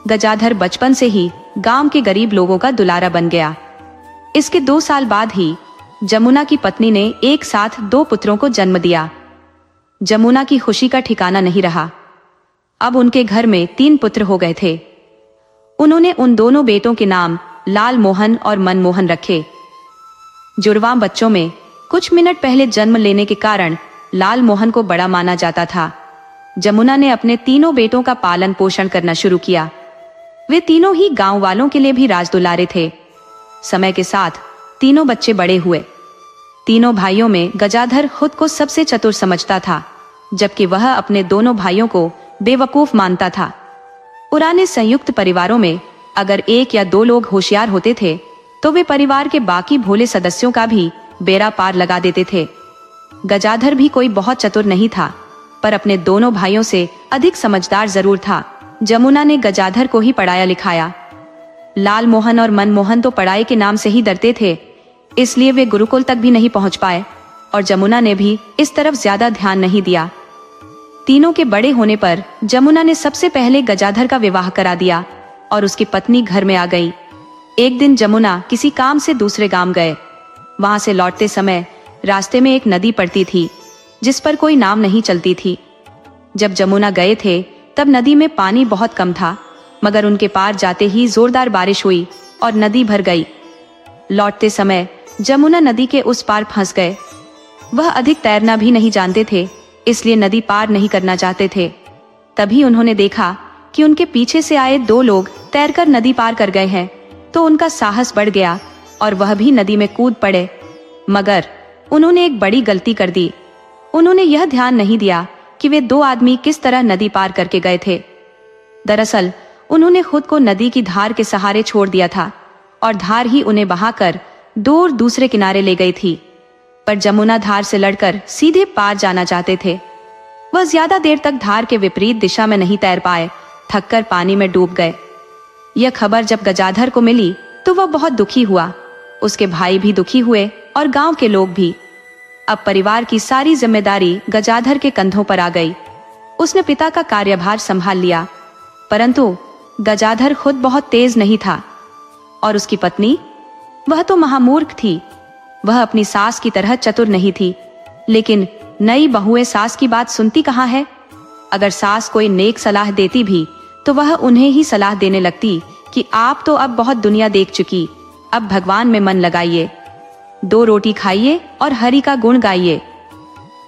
गजाधर बचपन से ही गांव के गरीब लोगों का दुलारा बन गया। इसके 2 साल बाद ही जमुना की पत्नी ने एक साथ 2 पुत्रों को जन्म दिया। जमुना की खुशी का ठिकाना नहीं रहा। अब उनके घर में 3 पुत्र हो गए थे। उन्होंने उन दोनों बेटों के नाम लाल मोहन और मनमोहन रखे। जुड़वां बच्चों में कुछ मिनट पहले जन्म लेने के कारण लाल मोहन को बड़ा माना जाता था। जमुना ने अपने तीनों बेटों का पालन पोषण करना शुरू किया। वे तीनों ही गांव वालों के लिए भी राजदुलारे थे। समय के साथ तीनों बच्चे बड़े हुए। तीनों भाइयों में गजाधर खुद को सबसे चतुर समझता था, जबकि वह अपने दोनों भाइयों को बेवकूफ मानता था। पुराने संयुक्त परिवारों में अगर 1 या 2 लोग होशियार होते थे तो वे परिवार के बाकी भोले सदस्यों का भी बेड़ा पार लगा देते थे। गजाधर भी कोई बहुत चतुर नहीं था, पर अपने दोनों भाइयों से अधिक समझदार जरूर था। जमुना ने गजाधर को ही पढ़ाया लिखाया। लाल मोहन और मनमोहन तो पढ़ाई के नाम से ही डरते थे, इसलिए वे गुरुकुल तक भी नहीं पहुंच पाए और जमुना ने भी इस तरफ ज्यादा ध्यान नहीं दिया। तीनों के बड़े होने पर जमुना ने सबसे पहले गजाधर का विवाह करा दिया और उसकी पत्नी घर में आ गई। एक दिन जमुना किसी काम से दूसरे गांव गए। वहां से लौटते समय रास्ते में एक नदी पड़ती थी जिस पर कोई नाव नहीं चलती थी। जब जमुना गए थे तब नदी में पानी बहुत कम था, मगर उनके पार जाते ही जोरदार बारिश हुई और नदी भर गई। लौटते समय जमुना नदी के उस पार फंस गए। वह अधिक तैरना भी नहीं जानते थे, इसलिए नदी पार नहीं करना चाहते थे। तभी उन्होंने देखा कि उनके पीछे से आए 2 लोग तैरकर नदी पार कर गए हैं, तो उनका साहस बढ़ गया और वह भी नदी में कूद पड़े। मगर उन्होंने एक बड़ी गलती कर दी। उन्होंने यह ध्यान नहीं दिया कि वे 2 आदमी किस तरह नदी पार करके गए थे। दरअसल उन्होंने खुद को नदी की धार के सहारे छोड़ दिया था और धार ही उन्हें बहाकर दूर दूसरे किनारे ले गई थी। पर जमुना धार से लड़कर सीधे पार जाना चाहते थे। वह ज्यादा देर तक धार के विपरीत दिशा में नहीं तैर पाए, थककर पानी में डूब गए। यह खबर जब गजाधर को मिली तो वह बहुत दुखी हुआ। उसके भाई भी दुखी हुए और गांव के लोग भी। अब परिवार की सारी जिम्मेदारी गजाधर के कंधों पर आ गई। उसने पिता का कार्यभार संभाल लिया, परंतु गजाधर खुद बहुत तेज नहीं था और उसकी पत्नी, वह तो महामूर्ख थी। वह अपनी सास की तरह चतुर नहीं थी, लेकिन नई बहुएं सास की बात सुनती कहाँ है। अगर सास कोई नेक सलाह देती भी तो वह उन्हें ही सलाह देने लगती कि आप तो अब बहुत दुनिया देख चुकी, अब भगवान में मन लगाइए। 2 रोटी खाइए और हरि का गुण गाइए।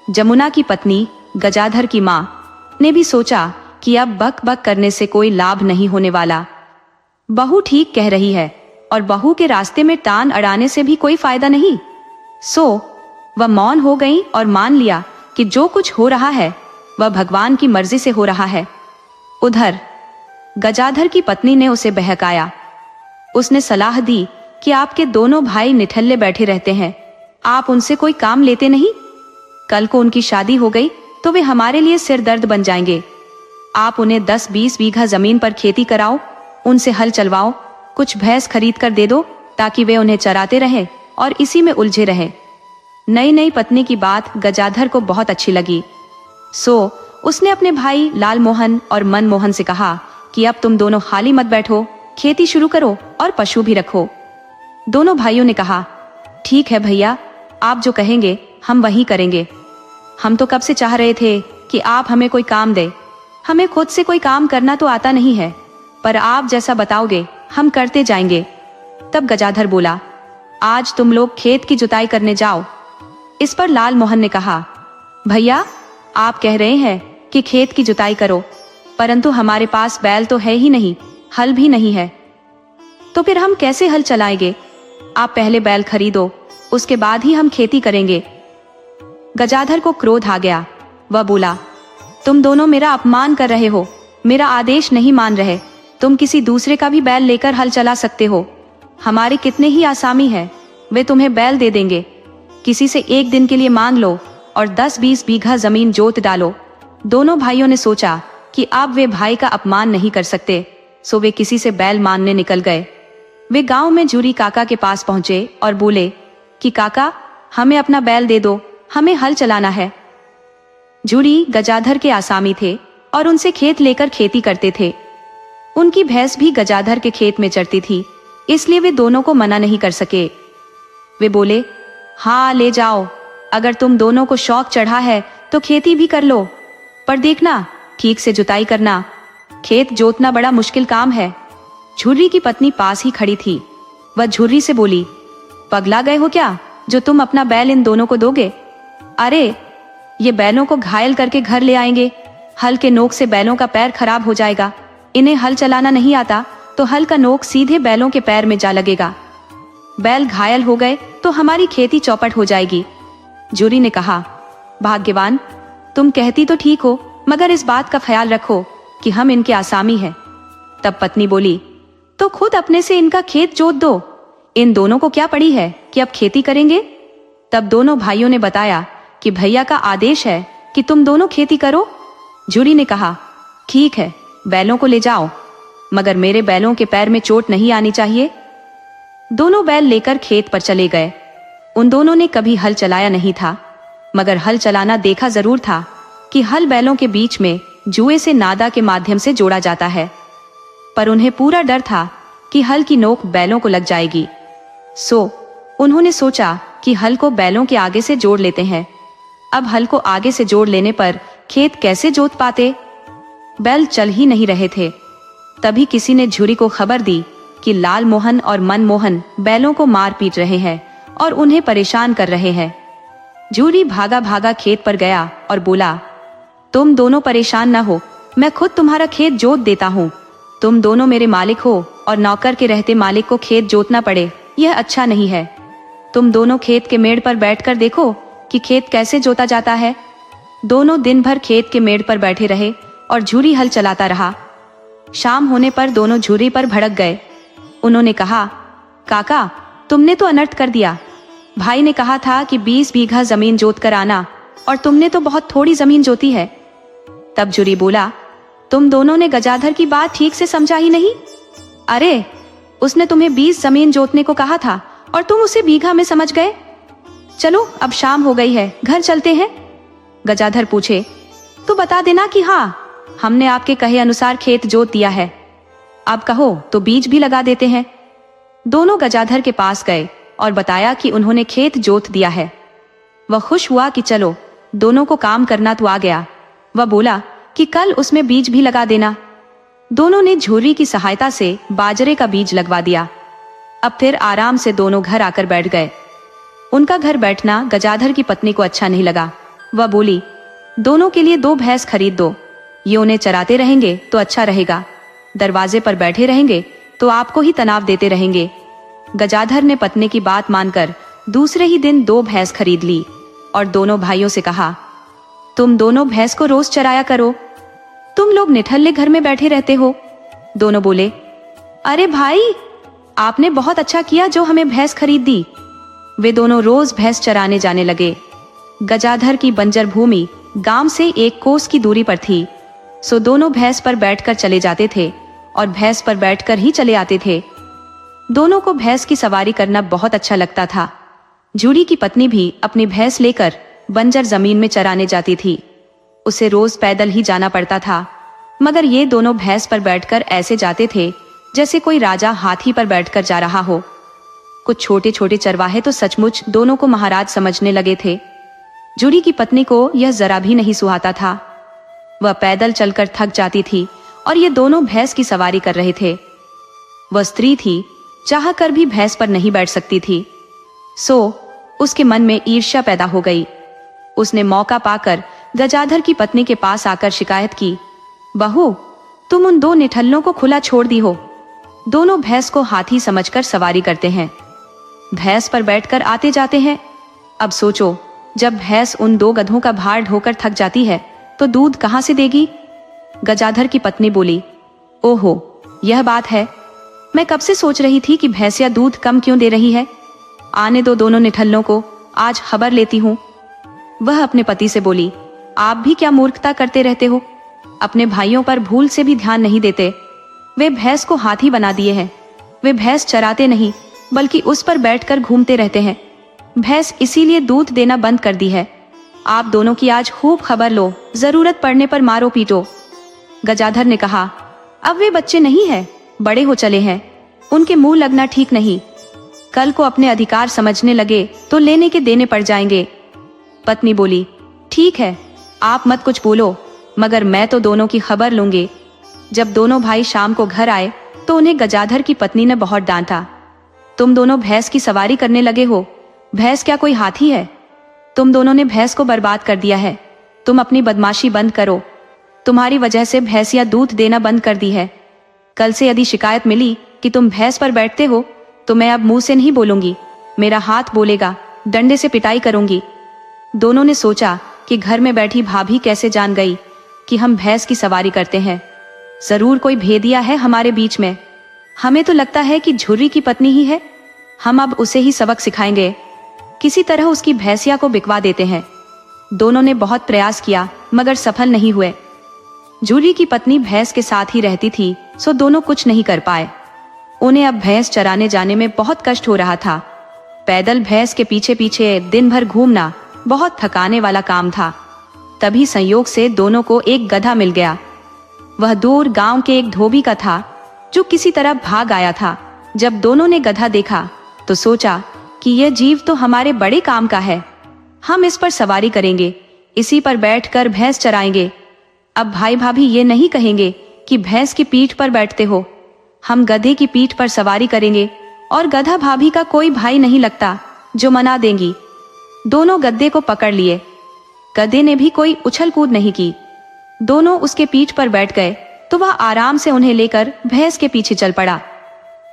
जमुना की पत्नी गजाधर की माँ ने भी सोचा कि अब बक बक करने से कोई लाभ नहीं होने वाला। बहू ठीक कह रही है और बहू के रास्ते में टान अड़ाने से भी कोई फायदा नहीं। सो वह मौन हो गई और मान लिया कि जो कुछ हो रहा है वह भगवान की मर्जी से हो रहा है। उधर गजाधर की पत्नी ने उसे बहकाया। उसने सलाह दी कि आपके दोनों भाई निठल्ले बैठे रहते हैं, आप उनसे कोई काम लेते नहीं। कल को उनकी शादी हो गई तो वे हमारे लिए सिर दर्द बन जाएंगे। आप उन्हें 10-20 बीघा जमीन पर खेती कराओ, उनसे हल चलवाओ, कुछ भैंस खरीद कर दे दो ताकि वे उन्हें चराते रहें और इसी में उलझे रहें। नई नई पत्नी की बात गजाधर को बहुत अच्छी लगी। सो उसने अपने भाई लाल मोहन और मनमोहन से कहा कि अब तुम दोनों खाली मत बैठो, खेती शुरू करो और पशु भी रखो। दोनों भाइयों ने कहा, ठीक है भैया, आप जो कहेंगे हम वही करेंगे। हम तो कब से चाह रहे थे कि आप हमें कोई काम दे। हमें खुद से कोई काम करना तो आता नहीं है, पर आप जैसा बताओगे हम करते जाएंगे। तब गजाधर बोला, आज तुम लोग खेत की जुताई करने जाओ। इस पर लाल मोहन ने कहा, भैया आप कह रहे हैं कि खेत की जुताई करो, परंतु हमारे पास बैल तो है ही नहीं, हल भी नहीं है, तो फिर हम कैसे हल चलाएंगे? आप पहले बैल खरीदो, उसके बाद ही हम खेती करेंगे। गजाधर को क्रोध आ गया। वह बोला, तुम दोनों मेरा अपमान कर रहे हो, मेरा आदेश नहीं मान रहे। तुम किसी दूसरे का भी बैल लेकर हल चला सकते हो। हमारे कितने ही आसामी हैं, वे तुम्हें बैल दे देंगे। किसी से एक दिन के लिए मांग लो और 10-20 बीघा जमीन जोत डालो। दोनों भाइयों ने सोचा कि अब वे भाई का अपमान नहीं कर सकते, सो वे किसी से बैल मांगने निकल गए। वे गांव में झूरी काका के पास पहुंचे और बोले कि काका हमें अपना बैल दे दो, हमें हल चलाना है। झूरी गजाधर के आसामी थे और उनसे खेत लेकर खेती करते थे। उनकी भैंस भी गजाधर के खेत में चरती थी, इसलिए वे दोनों को मना नहीं कर सके। वे बोले, हाँ ले जाओ, अगर तुम दोनों को शौक चढ़ा है तो खेती भी कर लो, पर देखना ठीक से जुताई करना, खेत जोतना बड़ा मुश्किल काम है। झुर्री की पत्नी पास ही खड़ी थी। वह झुर्री से बोली, पगला गए हो क्या जो तुम अपना बैल इन दोनों को दोगे? अरे ये बैलों को घायल करके घर ले आएंगे, हल के नोक से बैलों का पैर खराब हो जाएगा। इन्हें हल चलाना नहीं आता तो हल का नोक सीधे बैलों के पैर में जा लगेगा। बैल घायल हो गए तो हमारी खेती चौपट हो जाएगी। झुर्री ने कहा, भाग्यवान, तुम कहती तो ठीक हो, मगर इस बात का ख्याल रखो कि हम इनके आसामी हैं। तब पत्नी बोली, तो खुद अपने से इनका खेत जोत दो, इन दोनों को क्या पड़ी है कि अब खेती करेंगे। तब दोनों भाइयों ने बताया कि भैया का आदेश है कि तुम दोनों खेती करो। झुर्री ने कहा, ठीक है, बैलों को ले जाओ, मगर मेरे बैलों के पैर में चोट नहीं आनी चाहिए। दोनों बैल लेकर खेत पर चले गए। उन दोनों ने कभी हल चलाया नहीं था, मगर हल चलाना देखा जरूर था कि हल बैलों के बीच में जुए से नादा के माध्यम से जोड़ा जाता है, पर उन्हें पूरा डर था कि हल की नोक बैलों को लग जाएगी। सो उन्होंने सोचा कि हल को बैलों के आगे से जोड़ लेते हैं। अब हल को आगे से जोड़ लेने पर खेत कैसे जोत पाते? बैल चल ही नहीं रहे थे। तभी किसी ने झुर्री को खबर दी कि लाल मोहन और मनमोहन बैलों को मार पीट रहे हैं और उन्हें परेशान कर रहे हैं। झुर्री भागा भागा खेत पर गया और बोला, तुम दोनों परेशान न हो, मैं खुद तुम्हारा खेत जोत देता हूँ। तुम दोनों मेरे मालिक हो और नौकर के रहते मालिक को खेत जोतना पड़े, यह अच्छा नहीं है। तुम दोनों खेत के मेड़ पर बैठकर देखो कि खेत कैसे जोता जाता है। दोनों दिन भर खेत के मेड़ पर बैठे रहे और झुर्री हल चलाता रहा। शाम होने पर दोनों झुर्री पर भड़क गए। उन्होंने कहा, काका तुमने तो अनर्थ कर दिया। भाई ने कहा था कि 20 बीघा जमीन जोत कर आना, और तुमने तो बहुत थोड़ी जमीन जोती है। तब झुर्री बोला, तुम दोनों ने गजाधर की बात ठीक से समझा ही नहीं। अरे उसने तुम्हें 20 जमीन जोतने को कहा था और तुम उसे बीघा में समझ गए। चलो अब शाम हो गई है, घर चलते हैं। गजाधर पूछे, तो बता देना कि हाँ, हमने आपके कहे अनुसार खेत जोत दिया है। अब कहो तो बीज भी लगा देते हैं। दोनों गजाधर के पास गए और बताया कि उन्होंने खेत जोत दिया है। वह खुश हुआ कि चलो दोनों को काम करना तो आ गया। वह बोला कि कल उसमें बीज भी लगा देना। दोनों ने झुर्री की सहायता से बाजरे का बीज लगवा दिया। अब फिर आराम से दोनों घर आकर बैठ गए। उनका घर बैठना गजाधर की पत्नी को अच्छा नहीं लगा। वह बोली, दोनों के लिए 2 भैंस खरीद दो, ये उन्हें चराते रहेंगे तो अच्छा रहेगा, दरवाजे पर बैठे रहेंगे तो आपको ही तनाव देते रहेंगे। गजाधर ने पत्नी की बात मानकर दूसरे ही दिन 2 भैंस खरीद ली और दोनों भाइयों से कहा, तुम दोनों भैंस को रोज चराया करो, तुम लोग निठल्ले घर में बैठे रहते हो। दोनों बोले, अरे भाई, आपने बहुत अच्छा किया जो हमें भैंस खरीद दी। वे दोनों रोज भैंस चराने जाने लगे। गजाधर की बंजर भूमि गांव से 1 कोस की दूरी पर थी, सो दोनों भैंस पर बैठकर चले जाते थे और भैंस पर बैठकर ही चले आते थे। दोनों को भैंस की सवारी करना बहुत अच्छा लगता था। जूड़ी की पत्नी भी अपनी भैंस लेकर बंजर जमीन में चराने जाती थी। उसे रोज पैदल ही जाना पड़ता था, मगर ये दोनों भैंस पर बैठकर ऐसे जाते थे जैसे कोई राजा हाथी पर बैठकर जा रहा हो। कुछ छोटे छोटे चरवाहे तो सचमुच दोनों को महाराज समझने लगे थे। जूड़ी की पत्नी को यह जरा भी नहीं सुहाता था। वह पैदल चलकर थक जाती थी और ये दोनों भैंस की सवारी कर रहे थे। वह स्त्री थी, चाह कर भी भैंस पर नहीं बैठ सकती थी, सो उसके मन में ईर्ष्या पैदा हो गई। उसने मौका पाकर गजाधर की पत्नी के पास आकर शिकायत की, बहू, तुम उन 2 निठल्लों को खुला छोड़ दी हो। दोनों भैंस को हाथी समझकर सवारी करते हैं, भैंस पर बैठकर आते जाते हैं। अब सोचो, जब भैंस उन 2 गधों का भार ढोकर थक जाती है तो दूध कहां से देगी। गजाधर की पत्नी बोली, ओहो, यह बात है, मैं कब से सोच रही थी कि भैंसिया दूध कम क्यों दे रही है। आने दो दोनों निठल्लों को, आज खबर लेती हूँ। वह अपने पति से बोली, आप भी क्या मूर्खता करते रहते हो, अपने भाइयों पर भूल से भी ध्यान नहीं देते। वे भैंस को हाथी बना दिए हैं। वे भैंस चराते नहीं बल्कि उस पर बैठकर घूमते रहते हैं। भैंस इसीलिए दूध देना बंद कर दी है। आप दोनों की आज खूब खबर लो, जरूरत पड़ने पर मारो पीटो। गजाधर ने कहा, अब वे बच्चे नहीं है, बड़े हो चले हैं, उनके मुंह लगना ठीक नहीं। कल को अपने अधिकार समझने लगे तो लेने के देने पड़ जाएंगे। पत्नी बोली, ठीक है, आप मत कुछ बोलो, मगर मैं तो दोनों की खबर लूंगी। जब दोनों भाई शाम को घर आए तो उन्हें गजाधर की पत्नी ने बहुत डांटा। तुम दोनों भैंस की सवारी करने लगे हो, भैंस क्या कोई हाथी है। तुम दोनों ने भैंस को बर्बाद कर दिया है। तुम अपनी बदमाशी बंद करो, तुम्हारी वजह से भैंसिया दूध देना बंद कर दी है। कल से यदि शिकायत मिली कि तुम भैंस पर बैठते हो तो मैं अब मुंह से नहीं बोलूंगी, मेरा हाथ बोलेगा, डंडे से पिटाई करूंगी। दोनों ने सोचा कि घर में बैठी भाभी कैसे जान गई कि हम भैंस की सवारी करते हैं। जरूर कोई भेदिया है हमारे बीच में। हमें तो लगता है कि झुर्री की पत्नी ही है। हम अब उसे ही सबक सिखाएंगे, किसी तरह उसकी भैंसिया को बिकवा देते हैं। दोनों ने बहुत प्रयास किया मगर सफल नहीं हुए। झुर्री की पत्नी भैंस के साथ ही रहती थी, सो दोनों कुछ नहीं कर पाए। उन्हें अब भैंस चराने जाने में बहुत कष्ट हो रहा था। पैदल भैंस के पीछे पीछे दिन भर घूमना बहुत थकाने वाला काम था। तभी संयोग से दोनों को एक गधा मिल गया। वह दूर गांव के एक धोबी का था जो किसी तरह भाग आया था। जब दोनों ने गधा देखा तो सोचा कि यह जीव तो हमारे बड़े काम का है, हम इस पर सवारी करेंगे, इसी पर बैठकर भैंस चराएंगे। अब भाई भाभी ये नहीं कहेंगे कि भैंस की पीठ पर बैठते हो, हम गधे की पीठ पर सवारी करेंगे और गधा भाभी का कोई भाई नहीं लगता जो मना देंगी। दोनों गद्दे को पकड़ लिए। गधे ने भी कोई उछल कूद नहीं की। दोनों उसके पीठ पर बैठ गए तो वह आराम से उन्हें लेकर भैंस के पीछे चल पड़ा।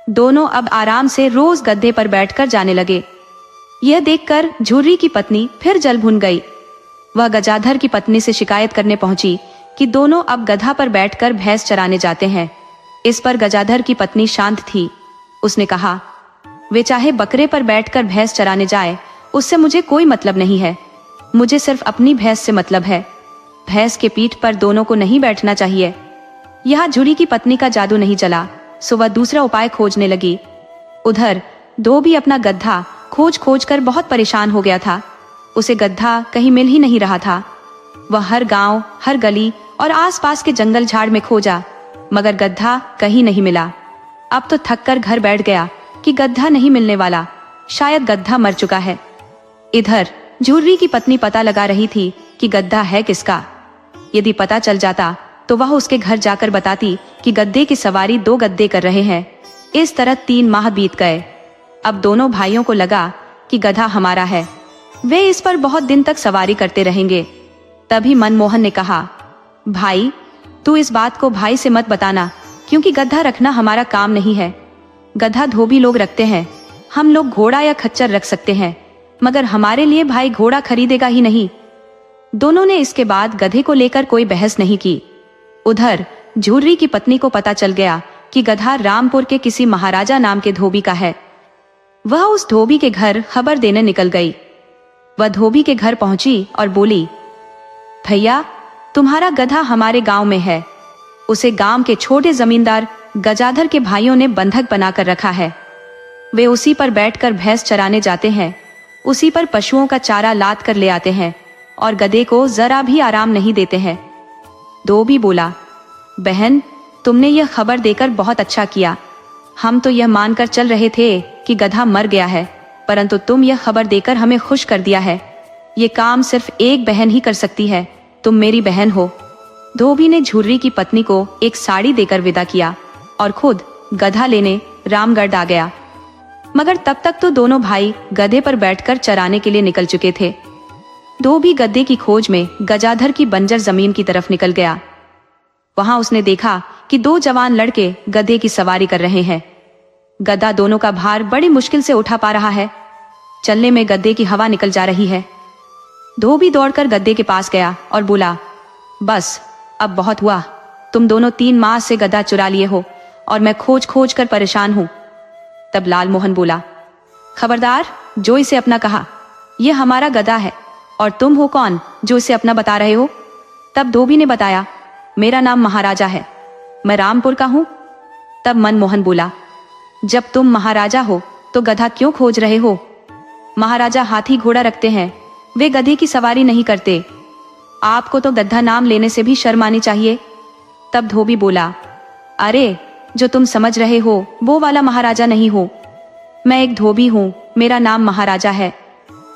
दोनों अब आराम से रोज गद्दे पर बैठकर जाने लगे। यह देखकर झुर्री की पत्नी फिर जल भुन गई। वह गजाधर की पत्नी से शिकायत करने पहुंची कि दोनों अब गधा पर बैठकर भैंस चराने जाते हैं। इस पर गजाधर की पत्नी शांत थी। उसने कहा, वे चाहे बकरे पर बैठकर भैंस चराने जाए, उससे मुझे कोई मतलब नहीं है। मुझे सिर्फ अपनी भैंस से मतलब है। भैंस के पीठ पर दोनों को नहीं बैठना चाहिए। यहाँ झुर्री की पत्नी का जादू नहीं चला, सो वह दूसरा उपाय खोजने लगी। उधर धोबी अपना गधा खोज खोज कर बहुत परेशान हो गया था। उसे गधा कहीं मिल ही नहीं रहा था। वह हर गांव, हर गली और आसपास के जंगल झाड़ में खोजा, मगर गधा कहीं नहीं मिला। अब तो थक कर घर बैठ गया कि गधा नहीं मिलने वाला, शायद गधा मर चुका है। इधर झुर्री की पत्नी पता लगा रही थी कि गधा है किसका। यदि पता चल जाता तो वह उसके घर जाकर बताती कि गद्दे की सवारी 2 गद्दे कर रहे हैं। इस तरह 3 माह बीत गए। अब दोनों भाइयों को लगा कि गधा हमारा है, वे इस पर बहुत दिन तक सवारी करते रहेंगे। तभी मनमोहन ने कहा, भाई तू इस बात को भाई से मत बताना, क्योंकि गधा रखना हमारा काम नहीं है। गधा धोबी लोग रखते हैं, हम लोग घोड़ा या खच्चर रख सकते हैं, मगर हमारे लिए भाई घोड़ा खरीदेगा ही नहीं। दोनों ने इसके बाद गधे को लेकर कोई बहस नहीं की। उधर झुर्री की पत्नी को पता चल गया कि गधा रामपुर के किसी महाराजा नाम के धोबी का है। वह उस धोबी के घर खबर देने निकल गई। वह धोबी के घर पहुंची और बोली, भैया तुम्हारा गधा हमारे गांव में है। उसे गांव के छोटे जमींदार गजाधर के भाइयों ने बंधक बनाकर रखा है। वे उसी पर बैठकर भैंस चराने जाते हैं, उसी पर पशुओं का चारा लाद कर ले आते हैं और गधे को जरा भी आराम नहीं देते हैं। धोबी बोला, बहन तुमने यह खबर देकर बहुत अच्छा किया। हम तो यह मानकर चल रहे थे कि गधा मर गया है, परंतु तुम यह खबर देकर हमें खुश कर दिया है। ये काम सिर्फ एक बहन ही कर सकती है, तुम मेरी बहन हो। धोबी ने झुर्री की पत्नी को एक साड़ी देकर विदा किया और खुद गधा लेने रामगढ़ आ गया। मगर तब तक तो दोनों भाई गधे पर बैठकर चराने के लिए निकल चुके थे। धोबी गधे की खोज में गजाधर की बंजर जमीन की तरफ निकल गया। वहां उसने देखा कि दो जवान लड़के गधे की सवारी कर रहे हैं। गधा दोनों का भार बड़ी मुश्किल से उठा पा रहा है। चलने में गधे की हवा निकल जा रही है। धोबी दौड़कर गधे के पास गया और बोला, बस अब बहुत हुआ। तुम दोनों 3 माह से गधा चुरा लिए हो और मैं खोज खोज कर परेशान हूं। तब लालमोहन बोला, खबरदार जो इसे अपना कहा, यह हमारा गधा है और तुम हो कौन जो इसे अपना बता रहे हो। तब धोबी ने बताया, मेरा नाम महाराजा है, मैं रामपुर का हूं। तब मनमोहन बोला, जब तुम महाराजा हो तो गधा क्यों खोज रहे हो। महाराजा हाथी घोड़ा रखते हैं, वे गधे की सवारी नहीं करते। आपको तो गधा नाम लेने से भी शर्म आनी चाहिए। तब धोबी बोला, अरे जो तुम समझ रहे हो वो वाला महाराजा नहीं हो, मैं एक धोबी हूं, मेरा नाम महाराजा है।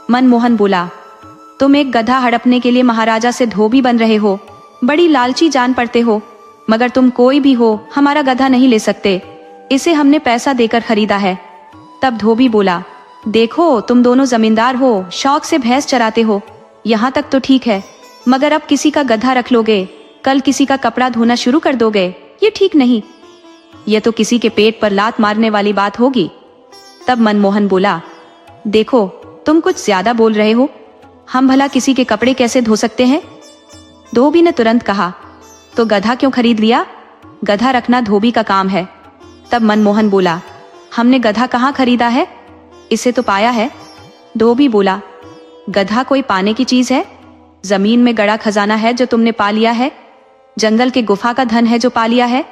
मनमोहन बोला, तुम एक गधा हड़पने के लिए महाराजा से धोबी बन रहे हो, बड़ी लालची जान पड़ते हो। मगर तुम कोई भी हो हमारा गधा नहीं ले सकते, इसे हमने पैसा देकर खरीदा है। तब धोबी बोला, देखो तुम दोनों जमींदार हो, शौक से भैंस चराते हो, यहाँ तक तो ठीक है, मगर अब किसी का गधा रख लोगे, कल किसी का कपड़ा धोना शुरू कर दोगे, ये ठीक नहीं। ये तो किसी के पेट पर लात मारने वाली बात होगी। तब मनमोहन बोला, देखो तुम कुछ ज्यादा बोल रहे हो, हम भला किसी के कपड़े कैसे धो सकते हैं। धोबी ने तुरंत कहा, तो गधा क्यों खरीद लिया, गधा रखना धोबी का काम है। तब मनमोहन बोला, हमने गधा कहाँ खरीदा है, इसे तो पाया है। धोबी बोला, गधा कोई पाने की चीज है, जमीन में गड़ा खजाना है जो तुमने पा लिया है, जंगल के गुफा का धन है जो पा लिया है।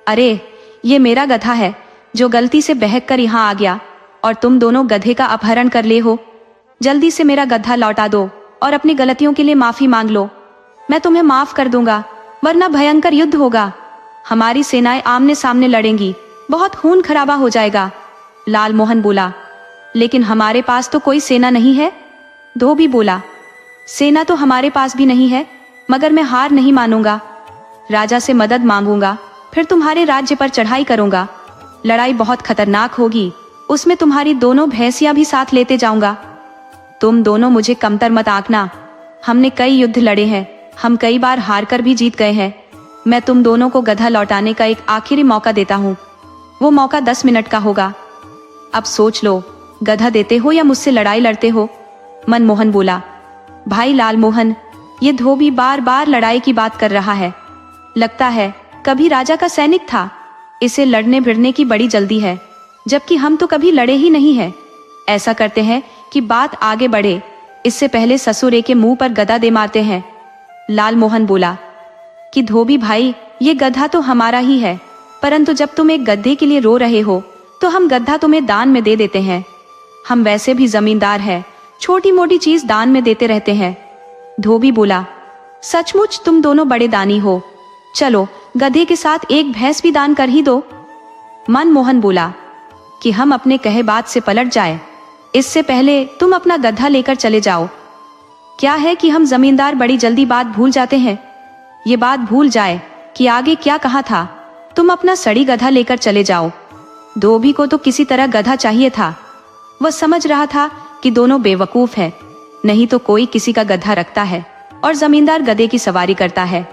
अरे ये मेरा गधा है जो गलती से बहक कर यहाँ आ गया और तुम दोनों गधे का अपहरण कर ले हो। जल्दी से मेरा गधा लौटा दो और अपनी गलतियों के लिए माफी मांग लो, मैं तुम्हें माफ कर दूंगा, वरना भयंकर युद्ध होगा। हमारी सेनाएं आमने सामने लड़ेंगी, बहुत खून खराबा हो जाएगा। लालमोहन बोला, लेकिन हमारे पास तो कोई सेना नहीं है। धोबी बोला, सेना तो हमारे पास भी नहीं है, मगर मैं हार नहीं मानूंगा, राजा से मदद मांगूंगा, फिर तुम्हारे राज्य पर चढ़ाई करूंगा। लड़ाई बहुत खतरनाक होगी, उसमें तुम्हारी दोनों भैंसियां भी साथ लेते जाऊंगा। तुम दोनों मुझे कमतर मत आंकना, हमने कई युद्ध लड़े हैं, हम कई बार हार कर भी जीत गए हैं। मैं तुम दोनों को गधा लौटाने का एक आखिरी मौका देता हूँ, वो मौका 10 मिनट का होगा। अब सोच लो, गधा देते हो या मुझसे लड़ाई लड़ते हो। मनमोहन बोला, भाई लालमोहन, ये धोबी बार बार लड़ाई की बात कर रहा है, लगता है कभी राजा का सैनिक था, इसे लड़ने भिड़ने की बड़ी जल्दी है, जबकि हम तो कभी लड़े ही नहीं है। ऐसा करते हैं कि बात आगे बढ़े, इससे पहले ससुरे के मुंह पर गदा दे मारते हैं। लालमोहन बोला कि धोबी भाई, ये गधा तो हमारा ही है, परंतु जब तुम एक गधे के लिए रो रहे हो तो हम गधा तुम्हें दान में दे देते हैं। हम वैसे भी जमींदार हैं, छोटी मोटी चीज दान में देते रहते हैं। धोबी बोला, सचमुच तुम दोनों बड़े दानी हो, चलो गधे के साथ एक भैंस भी दान कर ही दो। मनमोहन बोला कि हम अपने कहे बात से पलट जाए, इससे पहले तुम अपना गधा लेकर चले जाओ। क्या है कि हम जमींदार बड़ी जल्दी बात भूल जाते हैं, ये बात भूल जाए कि आगे क्या कहा था। तुम अपना सड़ी गधा लेकर चले जाओ। धोबी को तो किसी तरह गधा चाहिए था, वह समझ रहा था कि दोनों बेवकूफ हैं, नहीं तो कोई किसी का गधा रखता है और जमींदार गधे की सवारी करता है।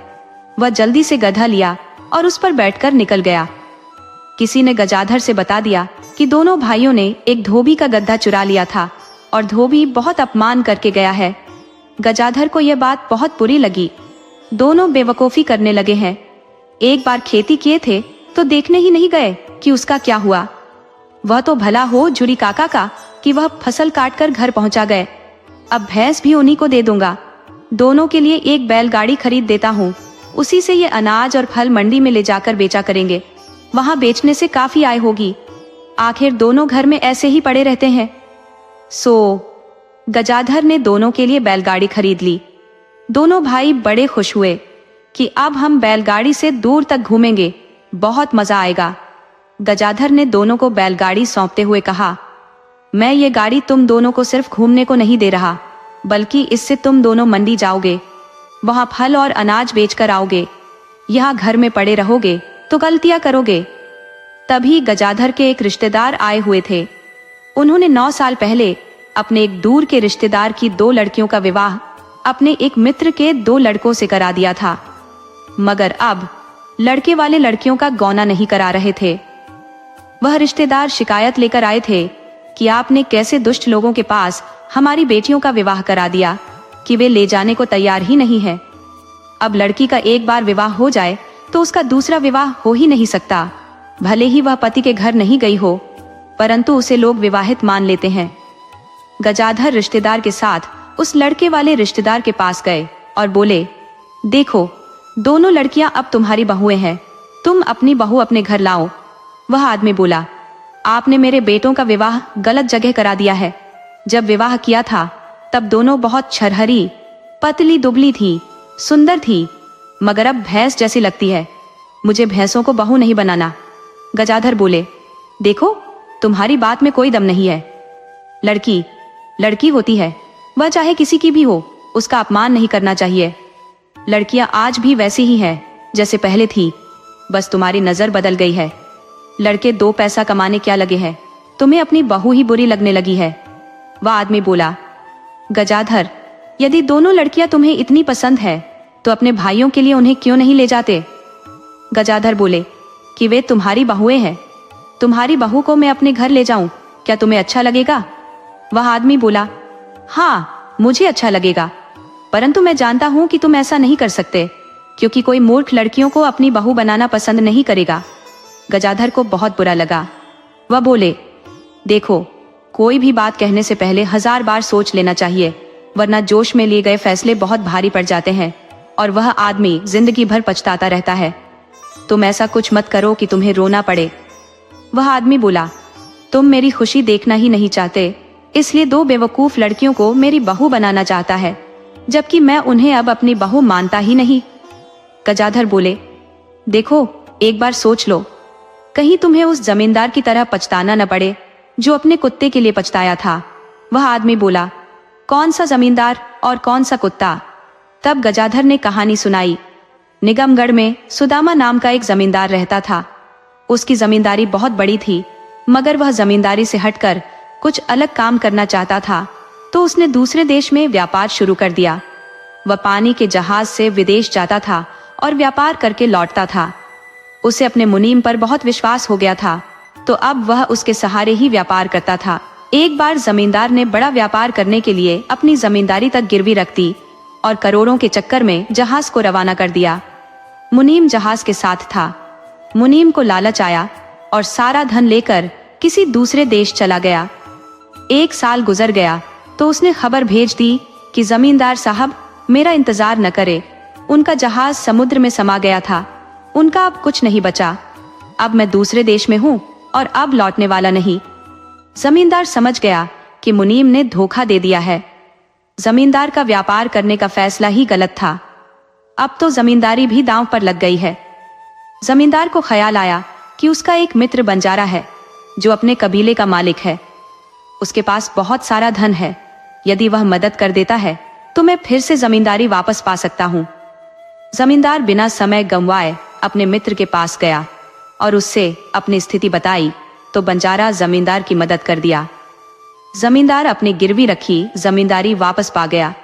वह जल्दी से गधा लिया और उस पर बैठकर निकल गया। किसी ने गजाधर से बता दिया कि दोनों भाइयों ने एक धोबी का गधा चुरा लिया था और धोबी बहुत अपमान करके गया है। गजाधर को यह बात बहुत बुरी लगी। दोनों बेवकूफी करने लगे हैं। एक बार खेती किए थे तो देखने ही नहीं गए कि उसका क्या हुआ। वह तो भला हो झुरी काका का कि वह फसल काट कर घर पहुंचा गए। अब भैंस भी उन्हीं को दे दूंगा। दोनों के लिए एक बैलगाड़ी खरीद देता हूँ। उसी से ये अनाज और फल मंडी में ले जाकर बेचा करेंगे। वहां बेचने से काफी आय होगी। आखिर दोनों घर में ऐसे ही पड़े रहते हैं। गजाधर ने दोनों के लिए बैलगाड़ी खरीद ली। दोनों भाई बड़े खुश हुए कि अब हम बैलगाड़ी से दूर तक घूमेंगे, बहुत मजा आएगा। गजाधर ने दोनों को बैलगाड़ी सौंपते हुए कहा, मैं ये गाड़ी तुम दोनों को सिर्फ घूमने को नहीं दे रहा, बल्कि इससे तुम दोनों मंडी जाओगे, वहां फल और अनाज बेचकर आओगे। यहाँ घर में पड़े रहोगे तो गलतियां करोगे। तभी गजाधर के एक रिश्तेदार आए हुए थे। उन्होंने 9 साल पहले अपने एक दूर के रिश्तेदार की 2 लड़कियों का विवाह अपने एक मित्र के 2 लड़कों से करा दिया था, मगर अब लड़के वाले लड़कियों का गौना नहीं करा रहे थे। वह रिश्तेदार शिकायत लेकर आए थे कि आपने कैसे दुष्ट लोगों के पास हमारी बेटियों का विवाह करा दिया कि वे ले जाने को तैयार ही नहीं है। अब लड़की का एक बार विवाह हो जाए तो उसका दूसरा विवाह हो ही नहीं सकता। भले ही वह पति के घर नहीं गई हो, परंतु उसे लोग विवाहित मान लेते हैं। गजाधर रिश्तेदार के साथ उस लड़के वाले रिश्तेदार के पास गए और बोले, देखो, दोनों लड़कियां अब तुम्हारी बहुएं हैं, तुम अपनी बहू अपने घर लाओ। वह आदमी बोला, आपने मेरे बेटों का विवाह गलत जगह करा दिया है। जब विवाह किया था तब दोनों बहुत छरहरी, पतली दुबली थी, सुंदर थी, मगर अब भैंस जैसी लगती है। मुझे भैंसों को बहू नहीं बनाना। गजाधर बोले, देखो, तुम्हारी बात में कोई दम नहीं है। लड़की लड़की होती है, वह चाहे किसी की भी हो, उसका अपमान नहीं करना चाहिए। लड़कियां आज भी वैसी ही हैं जैसे पहले थी, बस तुम्हारी नजर बदल गई है। लड़के 2 पैसा कमाने क्या लगे हैं, तुम्हें अपनी बहू ही बुरी लगने लगी है। वह आदमी बोला, गजाधर, यदि दोनों लड़कियां तुम्हें इतनी पसंद है तो अपने भाइयों के लिए उन्हें क्यों नहीं ले जाते। गजाधर बोले कि वे तुम्हारी बहुएं हैं, तुम्हारी बहू को मैं अपने घर ले जाऊं, क्या तुम्हें अच्छा लगेगा। वह आदमी बोला, हाँ, मुझे अच्छा लगेगा, परंतु मैं जानता हूं कि तुम ऐसा नहीं कर सकते, क्योंकि कोई मूर्ख लड़कियों को अपनी बहू बनाना पसंद नहीं करेगा। गजाधर को बहुत बुरा लगा। वह बोले, देखो, कोई भी बात कहने से पहले 1000 बार सोच लेना चाहिए, वरना जोश में लिए गए फैसले बहुत भारी पड़ जाते हैं और वह आदमी जिंदगी भर पछताता रहता है। तुम ऐसा कुछ मत करो कि तुम्हें रोना पड़े। वह आदमी बोला, तुम मेरी खुशी देखना ही नहीं चाहते, इसलिए 2 बेवकूफ लड़कियों को मेरी बहू बनाना चाहता है, जबकि मैं उन्हें अब अपनी बहू मानता ही नहीं। गजाधर बोले, देखो, एक बार सोच लो, कहीं तुम्हें उस जमींदार की तरह पछताना न पड़े जो अपने कुत्ते के लिए पछताया था। वह आदमी बोला, कौन सा जमींदार और कौन सा कुत्ता। तब गजाधर ने कहानी सुनाई। निगमगढ़ में सुदामा नाम का एक जमींदार रहता था। उसकी जमींदारी बहुत बड़ी थी, मगर वह जमींदारी से हटकर कुछ अलग काम करना चाहता था, तो उसने दूसरे देश में व्यापार शुरू कर दिया। वह पानी के जहाज से विदेश जाता था और व्यापार करके लौटता था। उसे अपने मुनीम पर बहुत विश्वास हो गया था, तो अब वह उसके सहारे ही व्यापार करता था। एक बार जमींदार ने बड़ा व्यापार करने के लिए अपनी जमींदारी तक गिरवी रख दी और करोड़ों के चक्कर में जहाज को रवाना कर दिया। मुनीम जहाज के साथ था। मुनीम को लालच आया और सारा धन लेकर किसी दूसरे देश चला गया। 1 साल गुजर गया तो उसने खबर भेज दी कि जमींदार साहब, मेरा इंतजार न करे, उनका जहाज समुद्र में समा गया था, उनका अब कुछ नहीं बचा। अब मैं दूसरे देश में हूँ और अब लौटने वाला नहीं। जमींदार समझ गया कि मुनीम ने धोखा दे दिया है। जमींदार का व्यापार करने का फैसला ही गलत था। अब तो जमींदारी भी दांव पर लग गई है। जमींदार को ख्याल आया कि उसका एक मित्र बंजारा है जो अपने कबीले का मालिक है। उसके पास बहुत सारा धन है। यदि वह मदद कर देता है तो मैं फिर से जमींदारी वापस पा सकता हूँ। जमींदार बिना समय गंवाए अपने मित्र के पास गया और उससे अपनी स्थिति बताई, तो बंजारा जमींदार की मदद कर दिया। जमींदार अपनी गिरवी रखी जमींदारी वापस पा गया।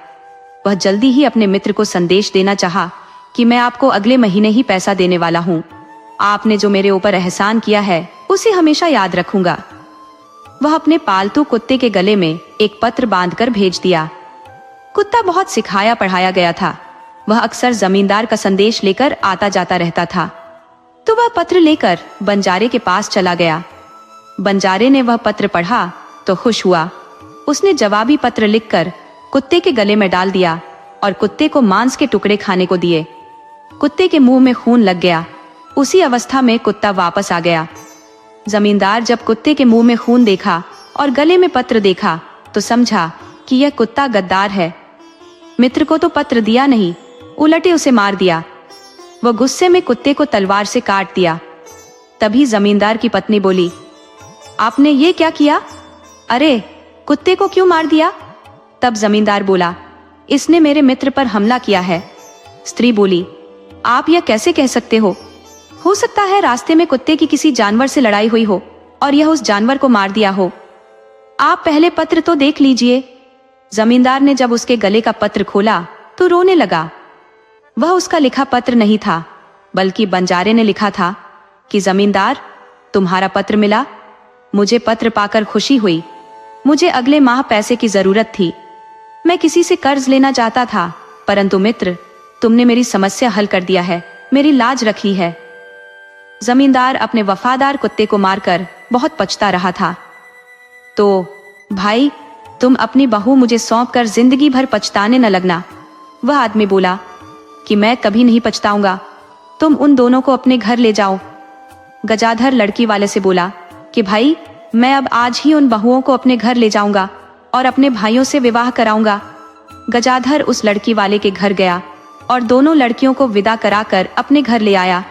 वह जल्दी ही अपने मित्र को संदेश देना चाहा कि मैं आपको अगले महीने ही पैसा देने वाला हूँ। आपने जो मेरे ऊपर एहसान किया है उसे हमेशा याद रखूंगा। वह अपने पालतू कुत्ते के गले में एक पत्र बांधकर भेज दिया। कुत्ता बहुत सिखाया पढ़ाया गया था। वह अक्सर जमींदार का संदेश लेकर आता जाता रहता था। तो वह पत्र लेकर बंजारे के पास चला गया। बंजारे ने वह पत्र पढ़ा तो खुश हुआ। उसने जवाबी पत्र लिखकर कुत्ते के गले में डाल दिया और कुत्ते को मांस के टुकड़े खाने को दिए। कुत्ते के मुंह में खून लग गया। उसी अवस्था में कुत्ता वापस आ गया। जमींदार जब कुत्ते के मुंह में खून देखा और गले में पत्र देखा तो समझा कि यह कुत्ता गद्दार है। मित्र को तो पत्र दिया नहीं, उलटे उसे मार दिया। वह गुस्से में कुत्ते को तलवार से काट दिया। तभी जमींदार की पत्नी बोली, आपने ये क्या किया? अरे, कुत्ते को क्यों मार दिया? तब जमींदार बोला, इसने मेरे मित्र पर हमला किया है। स्त्री बोली, आप यह कैसे कह सकते हो? हो सकता है रास्ते में कुत्ते की किसी जानवर से लड़ाई हुई हो और यह उस जानवर को मार दिया हो। आप पहले पत्र तो देख लीजिए। जमींदार ने जब उसके गले का पत्र खोला तो रोने लगा। वह उसका लिखा पत्र नहीं था, बल्कि बंजारे ने लिखा था कि जमींदार, तुम्हारा पत्र मिला। मुझे पत्र पाकर खुशी हुई। मुझे अगले माह पैसे की जरूरत थी। मैं किसी से कर्ज लेना चाहता था, परंतु मित्र, तुमने मेरी समस्या हल कर दिया है, मेरी लाज रखी है। जमींदार अपने वफादार कुत्ते को मारकर बहुत पछता रहा था। तो भाई, तुम अपनी बहू मुझे सौंप कर जिंदगी भर पछताने न लगना। वह आदमी बोला कि मैं कभी नहीं पछताऊंगा। तुम उन दोनों को अपने घर ले जाओ। गजाधर लड़की वाले से बोला कि भाई, मैं अब आज ही उन बहुओं को अपने घर ले जाऊंगा और अपने भाइयों से विवाह कराऊंगा। गजाधर उस लड़की वाले के घर गया और दोनों लड़कियों को विदा कराकर अपने घर ले आया।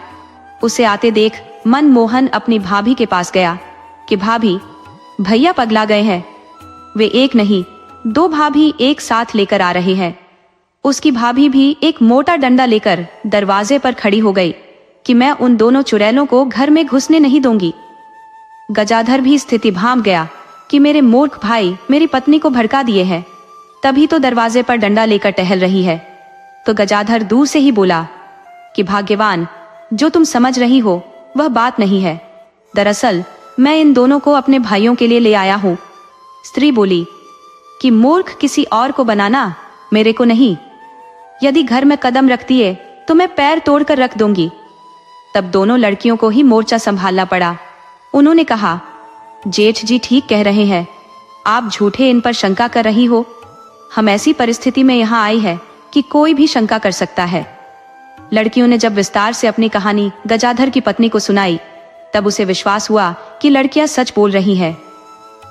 उसे आते देख मनमोहन अपनी भाभी के पास गया कि भाभी, भैया पगला गए हैं। वे एक नहीं, दो भाभी एक साथ लेकर आ रहे हैं। उसकी भाभी भी एक मोटा डंडा लेकर दरवाजे पर खड़ी हो गई कि मैं उन दोनों चुड़ैलों को घर में घुसने नहीं दूंगी। गजाधर भी स्थिति भांप गया कि मेरे मूर्ख भाई मेरी पत्नी को भड़का दिए हैं, तभी तो दरवाजे पर डंडा लेकर टहल रही है। तो गजाधर दूर से ही बोला कि भाग्यवान, जो तुम समझ रही हो वह बात नहीं है। दरअसल मैं इन दोनों को अपने भाइयों के लिए ले आया हूँ। स्त्री बोली कि मूर्ख किसी और को बनाना, मेरे को नहीं। यदि घर में कदम रखती है तो मैं पैर तोड़कर रख दूंगी। तब दोनों लड़कियों को ही मोर्चा संभालना पड़ा। उन्होंने कहा, जेठ जी ठीक कह रहे हैं, आप झूठे इन पर शंका कर रही हो। हम ऐसी परिस्थिति में यहाँ आई है कि कोई भी शंका कर सकता है। लड़कियों ने जब विस्तार से अपनी कहानी गजाधर की पत्नी को सुनाई, तब उसे विश्वास हुआ कि लड़कियां सच बोल रही हैं।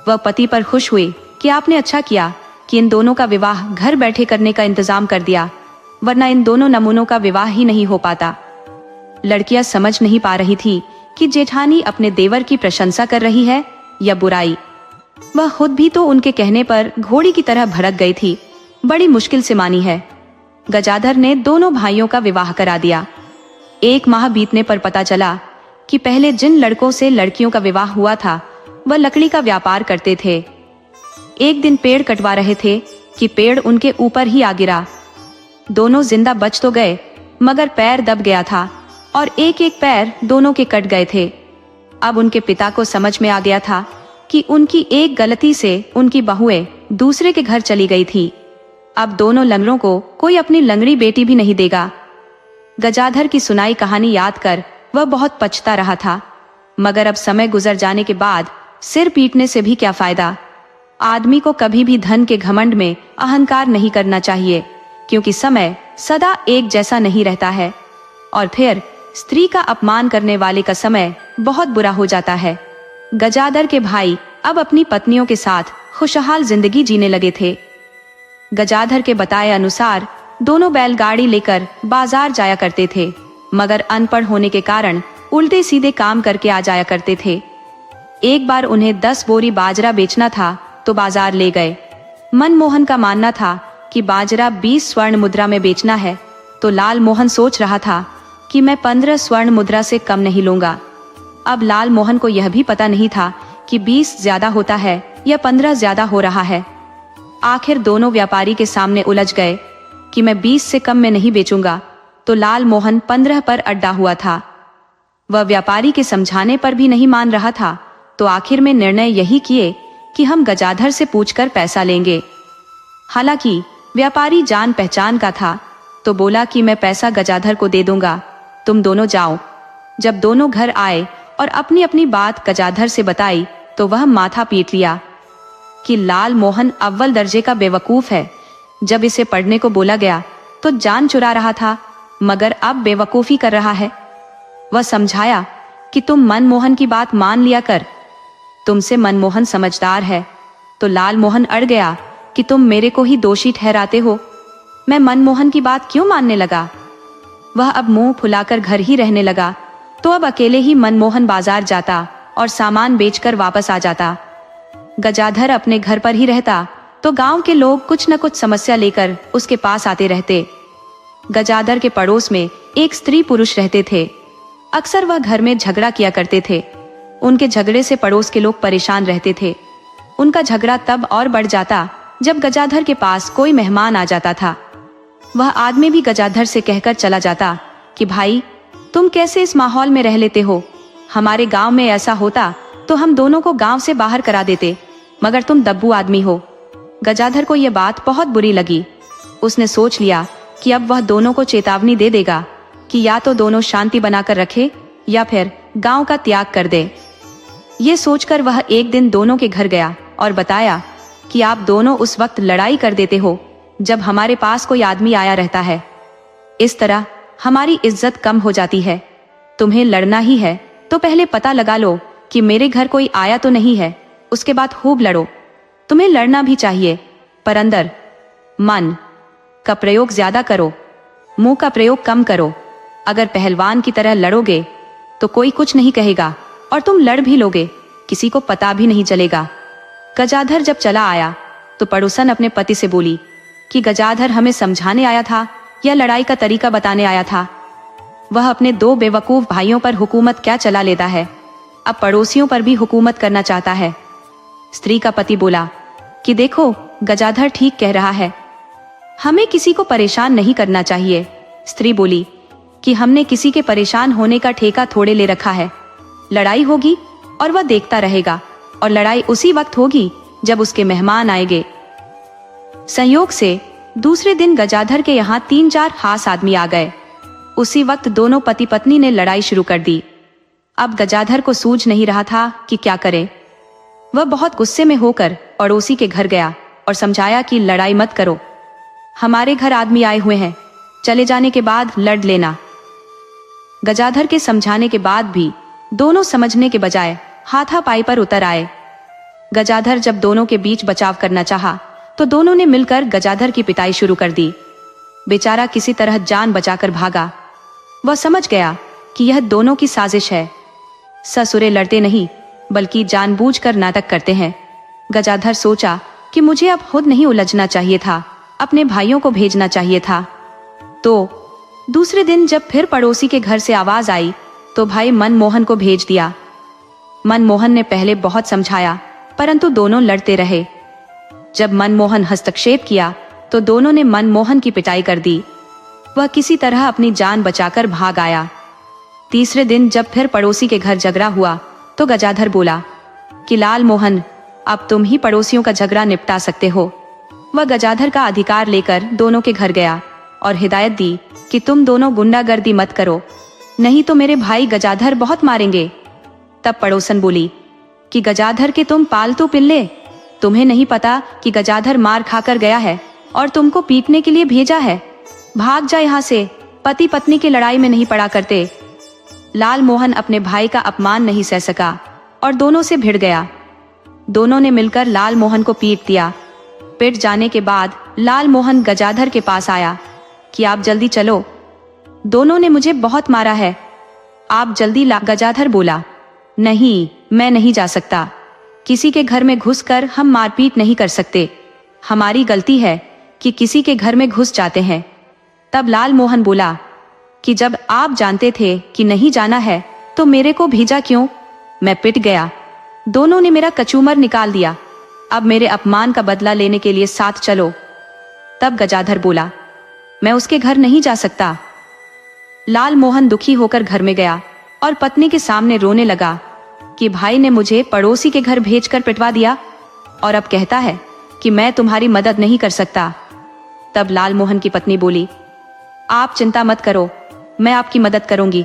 वह पति पर खुश हुई कि आपने अच्छा किया कि इन दोनों का विवाह घर बैठे करने का इंतजाम कर दिया, वरना इन दोनों नमूनों का विवाह ही नहीं हो पाता। लड़कियां समझ नहीं पा रही थी कि जेठानी अपने देवर की प्रशंसा कर रही है या बुराई। वह खुद भी तो उनके कहने पर घोड़ी की तरह भड़क गई थी। बड़ी मुश्किल से मानी है। गजाधर ने दोनों भाइयों का विवाह करा दिया। 1 माह बीतने पर पता चला कि पहले जिन लड़कों से लड़कियों का विवाह हुआ था वह लकड़ी का व्यापार करते थे। एक दिन पेड़ कटवा रहे थे कि पेड़ उनके ऊपर ही आ गिरा। दोनों जिंदा बच तो गए, मगर पैर दब गया था और एक एक पैर दोनों के कट गए थे। अब उनके पिता को समझ में आ गया था कि उनकी एक गलती से उनकी बहुएं दूसरे के घर चली गई थी। अब दोनों लंगड़ों को कोई अपनी लंगड़ी बेटी भी नहीं देगा। गजाधर की सुनाई कहानी याद कर वह बहुत पछता रहा था, मगर अब समय गुजर जाने के बाद सिर पीटने से भी क्या फायदा। आदमी को कभी भी धन के घमंड में अहंकार नहीं करना चाहिए, क्योंकि समय सदा एक जैसा नहीं रहता है। और फिर स्त्री का अपमान करने वाले का समय बहुत बुरा हो जाता है। गजाधर के भाई अब अपनी पत्नियों के साथ खुशहाल जिंदगी जीने लगे थे। गजाधर के बताए अनुसार दोनों बैलगाड़ी लेकर बाजार जाया करते थे, मगर अनपढ़ होने के कारण उल्टे सीधे काम करके आ जाया करते थे। एक बार उन्हें 10 बोरी बाजरा बेचना था तो बाजार ले गए। मनमोहन का मानना था कि बाजरा 20 स्वर्ण मुद्रा में बेचना है, तो लाल मोहन सोच रहा था कि मैं 15 स्वर्ण मुद्रा से कम नहीं लूंगा। अब लाल मोहन को यह भी पता नहीं था कि 20 ज्यादा होता है या 15 ज्यादा हो रहा है। आखिर दोनों व्यापारी के सामने उलझ गए कि मैं 20 से कम में नहीं बेचूंगा, तो लाल मोहन 15 पर अड्डा हुआ था। वह व्यापारी के समझाने पर भी नहीं मान रहा था, तो आखिर में निर्णय यही किए कि हम गजाधर से पूछकर पैसा लेंगे। हालांकि व्यापारी जान पहचान का था, तो बोला कि मैं पैसा गजाधर को दे दूंगा, तुम दोनों जाओ। जब दोनों घर आए और अपनी अपनी बात गजाधर से बताई, तो वह माथा पीट लिया कि लाल मोहन अव्वल दर्जे का बेवकूफ है। जब इसे पढ़ने को बोला गया तो जान चुरा रहा था, मगर अब बेवकूफी कर रहा है। वह समझाया कि तुम मनमोहन की बात मान लिया कर, तुमसे मनमोहन समझदार है। तो लाल मोहन अड़ गया कि तुम मेरे को ही दोषी ठहराते हो, मैं मनमोहन की बात क्यों मानने लगा। वह अब मुंह फुलाकर घर ही रहने लगा, तो अब अकेले ही मनमोहन बाजार जाता और सामान बेचकर वापस आ जाता। गजाधर अपने घर पर ही रहता, तो गांव के लोग कुछ न कुछ समस्या लेकर उसके पास आते रहते। गजाधर के पड़ोस में एक स्त्री पुरुष रहते थे। अक्सर वह घर में झगड़ा किया करते थे। उनके झगड़े से पड़ोस के लोग परेशान रहते थे। उनका झगड़ा तब और बढ़ जाता जब गजाधर के पास कोई मेहमान आ जाता था। वह आदमी भी गजाधर से कहकर चला जाता कि भाई, तुम कैसे इस माहौल में रह लेते हो, हमारे गांव में ऐसा होता तो हम दोनों को गांव से बाहर करा देते, मगर तुम दब्बू आदमी हो। गजाधर को यह बात बहुत बुरी लगी। उसने सोच लिया कि अब वह दोनों को चेतावनी दे देगा कि या तो दोनों शांति बनाकर रखे या फिर गांव का त्याग कर दे। ये सोचकर वह एक दिन दोनों के घर गया और बताया कि आप दोनों उस वक्त लड़ाई कर देते हो जब हमारे पास कोई आदमी आया रहता है। इस तरह हमारी इज्जत कम हो जाती है। तुम्हें लड़ना ही है तो पहले पता लगा लो कि मेरे घर कोई आया तो नहीं है, उसके बाद खूब लड़ो। तुम्हें लड़ना भी चाहिए, पर अंदर मन का प्रयोग ज्यादा करो, मुंह का प्रयोग कम करो। अगर पहलवान की तरह लड़ोगे तो कोई कुछ नहीं कहेगा, और तुम लड़ भी लोगे, किसी को पता भी नहीं चलेगा। गजाधर जब चला आया तो पड़ोसन अपने पति से बोली कि गजाधर हमें समझाने आया था या लड़ाई का तरीका बताने आया था। वह अपने 2 बेवकूफ भाइयों पर हुकूमत क्या चला लेता है, अब पड़ोसियों पर भी हुकूमत करना चाहता है। स्त्री का पति बोला कि देखो, गजाधर ठीक कह रहा है, हमें किसी को परेशान नहीं करना चाहिए। स्त्री बोली कि हमने किसी के परेशान होने का ठेका थोड़े ले रखा है। लड़ाई होगी और वह देखता रहेगा, और लड़ाई उसी वक्त होगी जब उसके मेहमान आएंगे। संयोग से दूसरे दिन गजाधर के यहाँ 3-4 खास आदमी आ गए। उसी वक्त दोनों पति पत्नी ने लड़ाई शुरू कर दी। अब गजाधर को सूझ नहीं रहा था कि क्या करे। वह बहुत गुस्से में होकर पड़ोसी के घर गया और समझाया कि लड़ाई मत करो, हमारे घर आदमी आए हुए हैं, चले जाने के बाद लड़ लेना। गजाधर के समझाने के बाद भी दोनों समझने के बजाय हाथापाई पर उतर आए। गजाधर जब दोनों के बीच बचाव करना चाहा, तो दोनों ने मिलकर गजाधर की पिटाई शुरू कर दी। बेचारा किसी तरह जान बचाकर भागा। वह समझ गया कि यह दोनों की साजिश है। ससुरे लड़ते नहीं, बल्कि जानबूझकर नाटक करते हैं। गजाधर सोचा कि मुझे अब खुद नहीं उलझना चाहिए था, अपने भाइयों को भेजना चाहिए था। तो दूसरे दिन जब फिर पड़ोसी के घर से आवाज आई, तो भाई मनमोहन को भेज दिया। मनमोहन ने पहले बहुत समझाया, परंतु दोनों लड़ते रहे। जब मनमोहन हस्तक्षेप किया तो दोनों ने मनमोहन की पिटाई कर दी। वह किसी तरह अपनी जान बचाकर भाग आया। तीसरे दिन जब फिर पड़ोसी के घर झगड़ा हुआ, तो गजाधर बोला कि लाल मोहन, अब तुम ही पड़ोसियों का झगड़ा निपटा सकते हो। वह गजाधर का अधिकार लेकर दोनों के घर गया और हिदायत दी कि तुम दोनों गुंडागर्दी मत करो, नहीं तो मेरे भाई गजाधर बहुत मारेंगे। तब पड़ोसन बोली कि गजाधर के तुम पालतू पिल्ले, तुम्हें नहीं पता कि गजाधर मार खाकर गया है और तुमको पीटने के लिए भेजा है। भाग जा यहाँ से, पति पत्नी की लड़ाई में नहीं पड़ा करते। लाल मोहन अपने भाई का अपमान नहीं सह सका और दोनों से भिड़ गया। दोनों ने मिलकर लाल मोहन को पीट दिया। पिट जाने के बाद लाल मोहन गजाधर के पास आया कि आप जल्दी चलो, दोनों ने मुझे बहुत मारा है, आप जल्दी ला। गजाधर बोला, नहीं, मैं नहीं जा सकता, किसी के घर में घुसकर हम मारपीट नहीं कर सकते, हमारी गलती है कि किसी के घर में घुस जाते हैं। तब लाल मोहन बोला कि जब आप जानते थे कि नहीं जाना है तो मेरे को भेजा क्यों? मैं पिट गया, दोनों ने मेरा कचूमर निकाल दिया। अब मेरे अपमान का बदला लेने के लिए साथ चलो। तब गजाधर बोला, मैं उसके घर नहीं जा सकता। लाल मोहन दुखी होकर घर में गया और पत्नी के सामने रोने लगा कि भाई ने मुझे पड़ोसी के घर भेजकर पिटवा दिया और अब कहता है कि मैं तुम्हारी मदद नहीं कर सकता। तब लाल मोहन की पत्नी बोली, आप चिंता मत करो, मैं आपकी मदद करूंगी।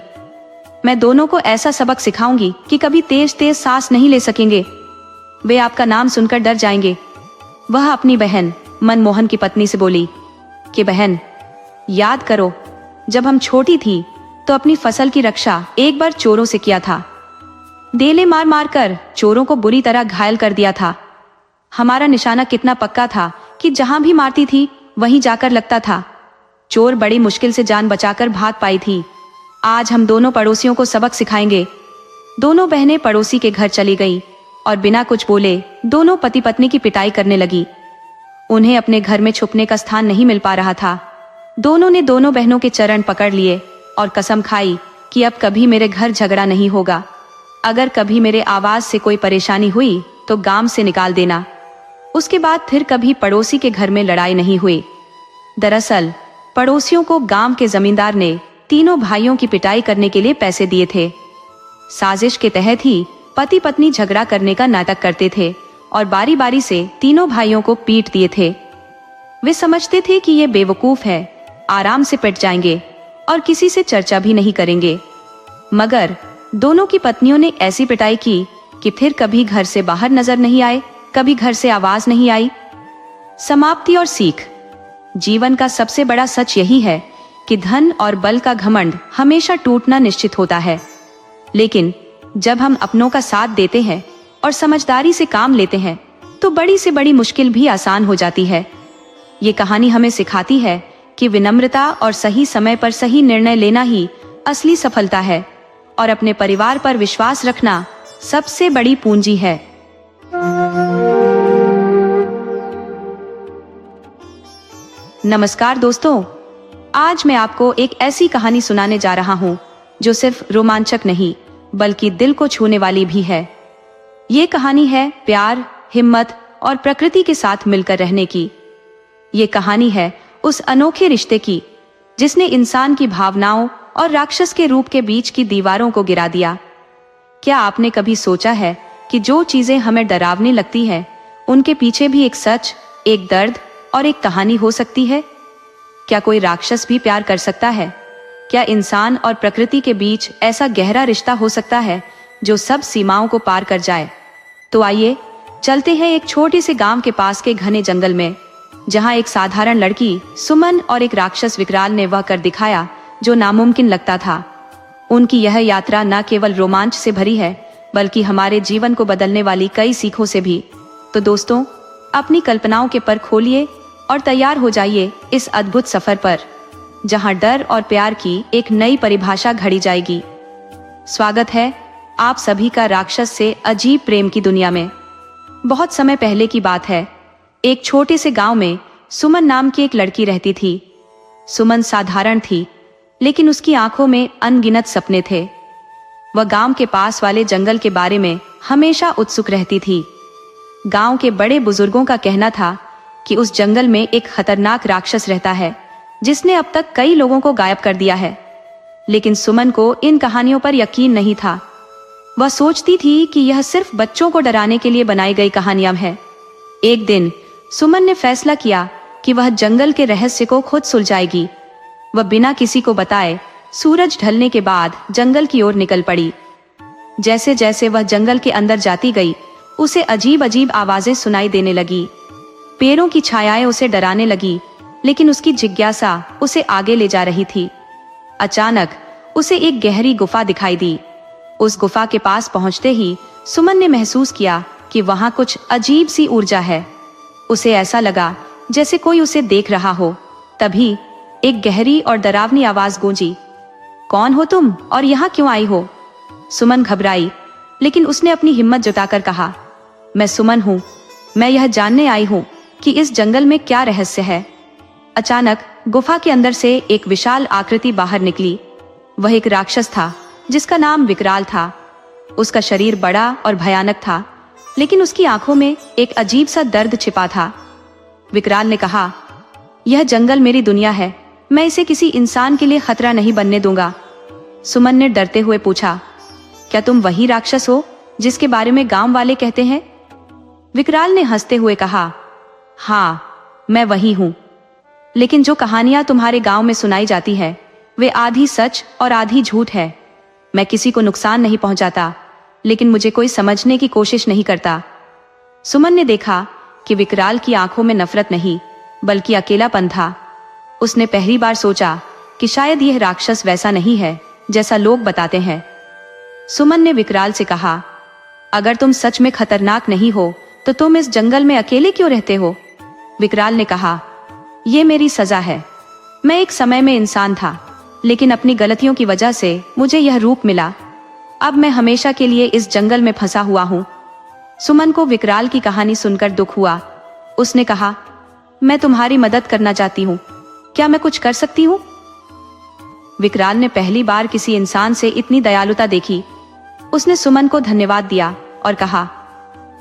मैं दोनों को ऐसा सबक सिखाऊंगी कि कभी तेज तेज सांस नहीं ले सकेंगे। वे आपका नाम सुनकर डर जाएंगे। वह अपनी बहन मनमोहन की पत्नी से बोली कि बहन, याद करो, जब हम छोटी थी तो अपनी फसल की रक्षा एक बार चोरों से किया था। डेले मार मार कर चोरों को बुरी तरह घायल कर दिया था। हमारा निशाना कितना पक्का था कि जहां भी मारती थी वहीं जाकर लगता था। चोर बड़ी मुश्किल से जान बचाकर भाग पाई थी। आज हम दोनों पड़ोसियों को सबक सिखाएंगे। दोनों बहनें पड़ोसी के घर चली गईं और बिना कुछ बोले दोनों पति पत्नी की पिटाई करने लगी। उन्हें अपने घर में छुपने का स्थान नहीं मिल पा रहा था। दोनों ने दोनों बहनों के चरण पकड़ लिए और कसम खाई कि अब कभी मेरे घर झगड़ा नहीं होगा। अगर कभी मेरे आवाज से कोई परेशानी हुई तो गांव से निकाल देना। उसके बाद फिर कभी पड़ोसी के घर में लड़ाई नहीं हुई। दरअसल पड़ोसियों को गांव के जमींदार ने तीनों भाइयों की पिटाई करने के लिए पैसे दिए थे। साजिश के तहत ही पति पत्नी झगड़ा करने का नाटक करते थे और बारी बारी से तीनों भाइयों को पीट दिए थे। वे समझते थे कि ये बेवकूफ है, आराम से पिट जाएंगे और किसी से चर्चा भी नहीं करेंगे। मगर दोनों की पत्नियों ने ऐसी पिटाई की कि फिर कभी घर से बाहर नजर नहीं आए, कभी घर से आवाज नहीं आई। समाप्ति और सीख। जीवन का सबसे बड़ा सच यही है कि धन और बल का घमंड हमेशा टूटना निश्चित होता है, लेकिन जब हम अपनों का साथ देते हैं और समझदारी से काम लेते हैं तो बड़ी से बड़ी मुश्किल भी आसान हो जाती है। ये कहानी हमें सिखाती है कि विनम्रता और सही समय पर सही निर्णय लेना ही असली सफलता है और अपने परिवार पर विश्वास रखना सबसे बड़ी पूंजी है। नमस्कार दोस्तों, आज मैं आपको एक ऐसी कहानी सुनाने जा रहा हूँ जो सिर्फ रोमांचक नहीं बल्कि दिल को छूने वाली भी है। ये कहानी है प्यार, हिम्मत और प्रकृति के साथ मिलकर रहने की। ये कहानी है उस अनोखे रिश्ते की जिसने इंसान की भावनाओं और राक्षस के रूप के बीच की दीवारों को गिरा दिया। क्या आपने कभी सोचा है कि जो चीजें हमें डरावनी लगती है उनके पीछे भी एक सच, एक दर्द और एक कहानी हो सकती है? क्या कोई राक्षस भी प्यार कर सकता है? क्या इंसान और प्रकृति के बीच ऐसा गहरा रिश्ता हो सकता है जो सब सीमाओं को पार कर जाए? तो आइए चलते हैं एक छोटे से गांव के पास के घने जंगल में, जहां एक साधारण लड़की सुमन और एक राक्षस विकराल ने वह कर दिखाया जो नामुमकिन लगता था। उनकी यह यात्रा न केवल रोमांच से भरी है बल्कि हमारे जीवन को बदलने वाली कई सीखों से भी। तो दोस्तों, अपनी कल्पनाओं के पर खोलिए और तैयार हो जाइए इस अद्भुत सफर पर, जहां डर और प्यार की एक नई परिभाषा घड़ी जाएगी। स्वागत है आप सभी का राक्षस से अजीब प्रेम की दुनिया में। बहुत समय पहले की बात है। एक छोटे से गांव में सुमन नाम की एक लड़की रहती थी। सुमन साधारण थी, लेकिन उसकी आंखों में अनगिनत सपने थे। वह गांव के पास वाले जंगल के बारे में हमेशा उत्सुक रहती थी। गांव के बड़े बुजुर्गों का कहना था कि उस जंगल में एक खतरनाक राक्षस रहता है जिसने अब तक कई लोगों को गायब कर दिया है। लेकिन सुमन को इन कहानियों पर यकीन नहीं था। वह सोचती थी कि यह सिर्फ बच्चों को डराने के लिए बनाई गई कहानियां हैं। एक दिन सुमन ने फैसला किया कि वह जंगल के रहस्य को खुद सुलझाएगी। वह बिना किसी को बताए सूरज ढलने के बाद जंगल की ओर निकल पड़ी। जैसे जैसे वह जंगल के अंदर जाती गई, उसे अजीब अजीब आवाजें सुनाई देने लगी। पेड़ों की छायाएं उसे डराने लगी, लेकिन उसकी जिज्ञासा उसे आगे ले जा रही थी। अचानक उसे एक गहरी गुफा दिखाई दी। उस गुफा के पास पहुंचते ही सुमन ने महसूस किया कि वहां कुछ अजीब सी ऊर्जा है। उसे ऐसा लगा जैसे कोई उसे देख रहा हो। तभी एक गहरी और डरावनी आवाज गूंजी, कौन हो तुम और यहाँ क्यों आई हो? सुमन घबराई, लेकिन उसने अपनी हिम्मत जुटाकर कहा, मैं सुमन हूँ। मैं यह जानने आई हूँ कि इस जंगल में क्या रहस्य है। अचानक गुफा के अंदर से एक विशाल आकृति बाहर निकली। वह एक राक्षस था जिसका नाम विकराल था। उसका शरीर बड़ा और भयानक था लेकिन उसकी आंखों में एक अजीब सा दर्द छिपा था। विकराल ने कहा, यह जंगल मेरी दुनिया है, मैं इसे किसी इंसान के लिए खतरा नहीं बनने दूंगा। सुमन ने डरते हुए पूछा, क्या तुम वही राक्षस हो जिसके बारे में गांव वाले कहते हैं? विकराल ने हंसते हुए कहा, हाँ, मैं वही हूं। लेकिन जो कहानियां तुम्हारे गांव में सुनाई जाती है वे आधी सच और आधी झूठ है। मैं किसी को नुकसान नहीं पहुंचाता, लेकिन मुझे कोई समझने की कोशिश नहीं करता। सुमन ने देखा कि विकराल की आंखों में नफरत नहीं बल्कि अकेलापन था। उसने पहली बार सोचा कि शायद यह राक्षस वैसा नहीं है जैसा लोग बताते हैं। सुमन ने विकराल से कहा, अगर तुम सच में खतरनाक नहीं हो तो तुम इस जंगल में अकेले क्यों रहते हो? विकराल ने कहा, यह मेरी सजा है। मैं एक समय में इंसान था, लेकिन अपनी गलतियों की वजह से मुझे यह रूप मिला। अब मैं हमेशा के लिए इस जंगल में फंसा हुआ हूं। सुमन को विकराल की कहानी सुनकर दुख हुआ। उसने कहा, मैं तुम्हारी मदद करना चाहती हूँ, क्या मैं कुछ कर सकती हूँ? विकराल ने पहली बार किसी इंसान से इतनी दयालुता देखी। उसने सुमन को धन्यवाद दिया और कहा,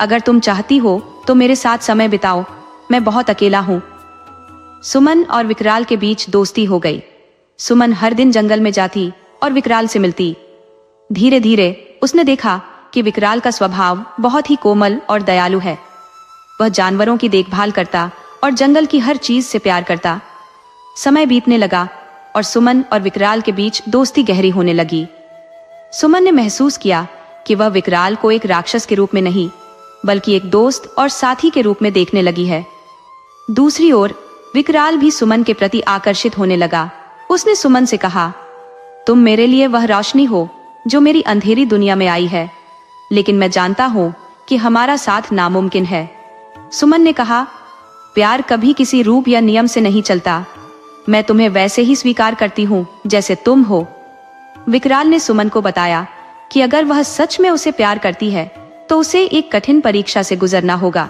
अगर तुम चाहती हो तो मेरे साथ समय बिताओ, मैं बहुत अकेला हूँ। सुमन और विकराल के बीच दोस्ती हो गई। सुमन हर दिन जंगल में जाती और विकराल से मिलती। धीरे धीरे उसने देखा कि विकराल का स्वभाव बहुत ही कोमल और दयालु है। वह जानवरों की देखभाल करता और जंगल की हर चीज से प्यार करता। समय बीतने लगा और सुमन और विकराल के बीच दोस्ती गहरी होने लगी। सुमन ने महसूस किया कि वह विकराल को एक राक्षस के रूप में नहीं बल्कि एक दोस्त और साथी के रूप में देखने लगी है। दूसरी ओर विकराल भी सुमन के प्रति आकर्षित होने लगा। उसने सुमन से कहा, तुम मेरे लिए वह रोशनी हो जो मेरी अंधेरी दुनिया में आई है, लेकिन मैं जानता हूं कि हमारा साथ नामुमकिन है। सुमन ने कहा, प्यार कभी किसी रूप या नियम से नहीं चलता। मैं तुम्हें वैसे ही स्वीकार करती हूँ जैसे तुम हो। विकराल ने सुमन को बताया कि अगर वह सच में उसे प्यार करती है तो उसे एक कठिन परीक्षा से गुजरना होगा।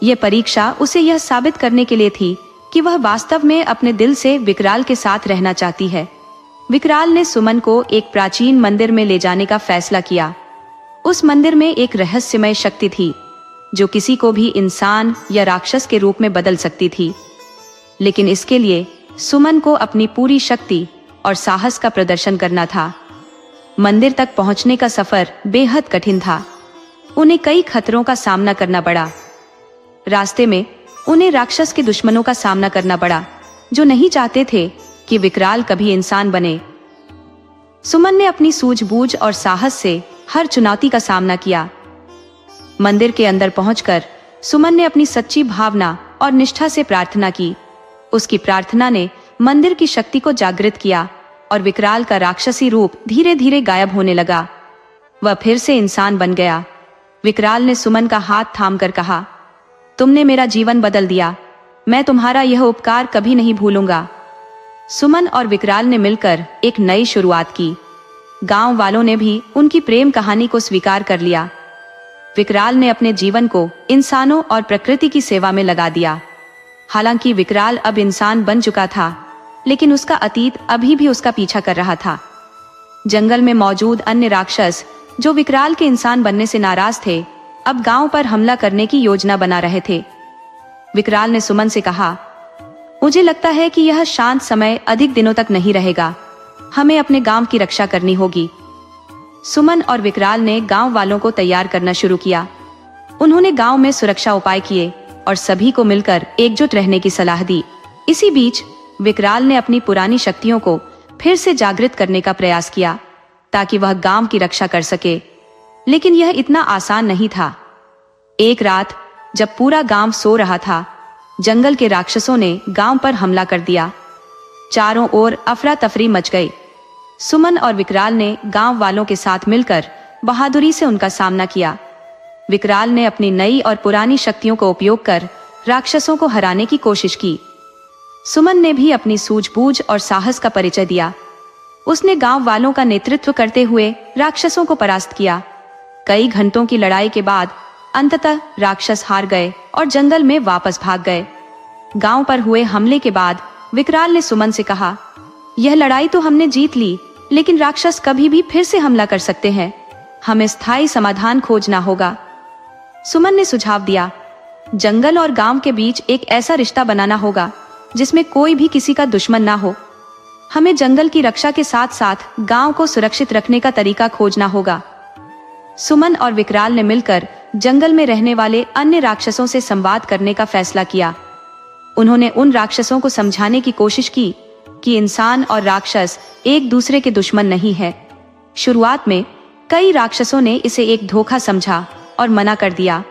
यह परीक्षा उसे यह साबित करने के लिए थी कि वह वास्तव में अपने दिल से विकराल के साथ रहना चाहती है। विकराल ने सुमन को एक प्राचीन मंदिर में ले जाने का फैसला किया। उस मंदिर में एक रहस्यमय शक्ति थी जो किसी को भी इंसान या राक्षस के रूप में बदल सकती थी। लेकिन इसके लिए सुमन को अपनी पूरी शक्ति और साहस का प्रदर्शन करना था। मंदिर तक पहुंचने का सफर बेहद कठिन था। उन्हें कई खतरों का सामना करना पड़ा। रास्ते में उन्हें राक्षस के दुश्मनों का सामना करना पड़ा जो नहीं चाहते थे कि विकराल कभी इंसान बने। सुमन ने अपनी सूझबूझ और साहस से हर चुनौती का सामना किया। मंदिर के अंदर पहुंचकर सुमन ने अपनी सच्ची भावना और निष्ठा से प्रार्थना की। उसकी प्रार्थना ने मंदिर की शक्ति को जागृत किया और विकराल का राक्षसी रूप धीरे धीरे गायब होने लगा। वह फिर से इंसान बन गया। विकराल ने सुमन का हाथ थामकर कहा, तुमने मेरा जीवन बदल दिया, मैं तुम्हारा यह उपकार कभी नहीं भूलूंगा। सुमन और विकराल ने मिलकर एक नई शुरुआत की। गांव वालों ने भी उनकी प्रेम कहानी को स्वीकार कर लिया। विकराल ने अपने जीवन को इंसानों और प्रकृति की सेवा में लगा दिया। हालांकि विकराल अब इंसान बन चुका था, लेकिन उसका अतीत अभी भी उसका पीछा कर रहा था। जंगल में मौजूद अन्य राक्षस जो विकराल के इंसान बनने से नाराज थे, अब गांव पर हमला करने की योजना बना रहे थे। विकराल ने सुमन से कहा, मुझे लगता है कि यह शांत समय अधिक दिनों तक नहीं रहेगा। हमें अपने गांव की रक्षा करनी होगी। सुमन और विकराल ने गांव वालों को तैयार करना शुरू किया। उन्होंने गांव में सुरक्षा उपाय किए और सभी को मिलकर एकजुट रहने की सलाह दी। इसी बीच विकराल ने अपनी पुरानी शक्तियों को फिर से जागृत करने का प्रयास किया ताकि वह गांव की रक्षा कर सके। लेकिन यह इतना आसान नहीं था। एक रात जब पूरा गांव सो रहा था, जंगल के राक्षसों ने गांव पर हमला कर दिया। चारों ओर अफरा तफरी मच गई। सुमन और विकराल ने गांव वालों के साथ मिलकर बहादुरी से उनका सामना किया। विकराल ने अपनी नई और पुरानी शक्तियों को उपयोग कर राक्षसों को हराने की कोशिश की। सुमन ने भी अपनी सूझबूझ और साहस का परिचय दिया। उसने गांव वालों का नेतृत्व करते हुए राक्षसों को परास्त किया। कई घंटों की लड़ाई के बाद अंततः राक्षस हार गए और जंगल में वापस भाग गए। गांव पर हुए हमले के बाद विकराल ने सुमन से कहा, यह लड़ाई तो हमने जीत ली, लेकिन राक्षस कभी भी फिर से हमला कर सकते हैं। हमें स्थायी समाधान खोजना होगा। सुमन ने सुझाव दिया, जंगल और गांव के बीच एक ऐसा रिश्ता बनाना होगा जिसमें कोई भी किसी का दुश्मन ना हो। हमें जंगल की रक्षा के साथ साथ गांव को सुरक्षित रखने का तरीका खोजना होगा। सुमन और विकराल ने मिलकर जंगल में रहने वाले अन्य राक्षसों से संवाद करने का फैसला किया। उन्होंने उन राक्षसों को समझाने की कोशिश की कि इंसान और राक्षस एक दूसरे के दुश्मन नहीं है। शुरुआत में कई राक्षसों ने इसे एक धोखा समझा और मना कर दिया,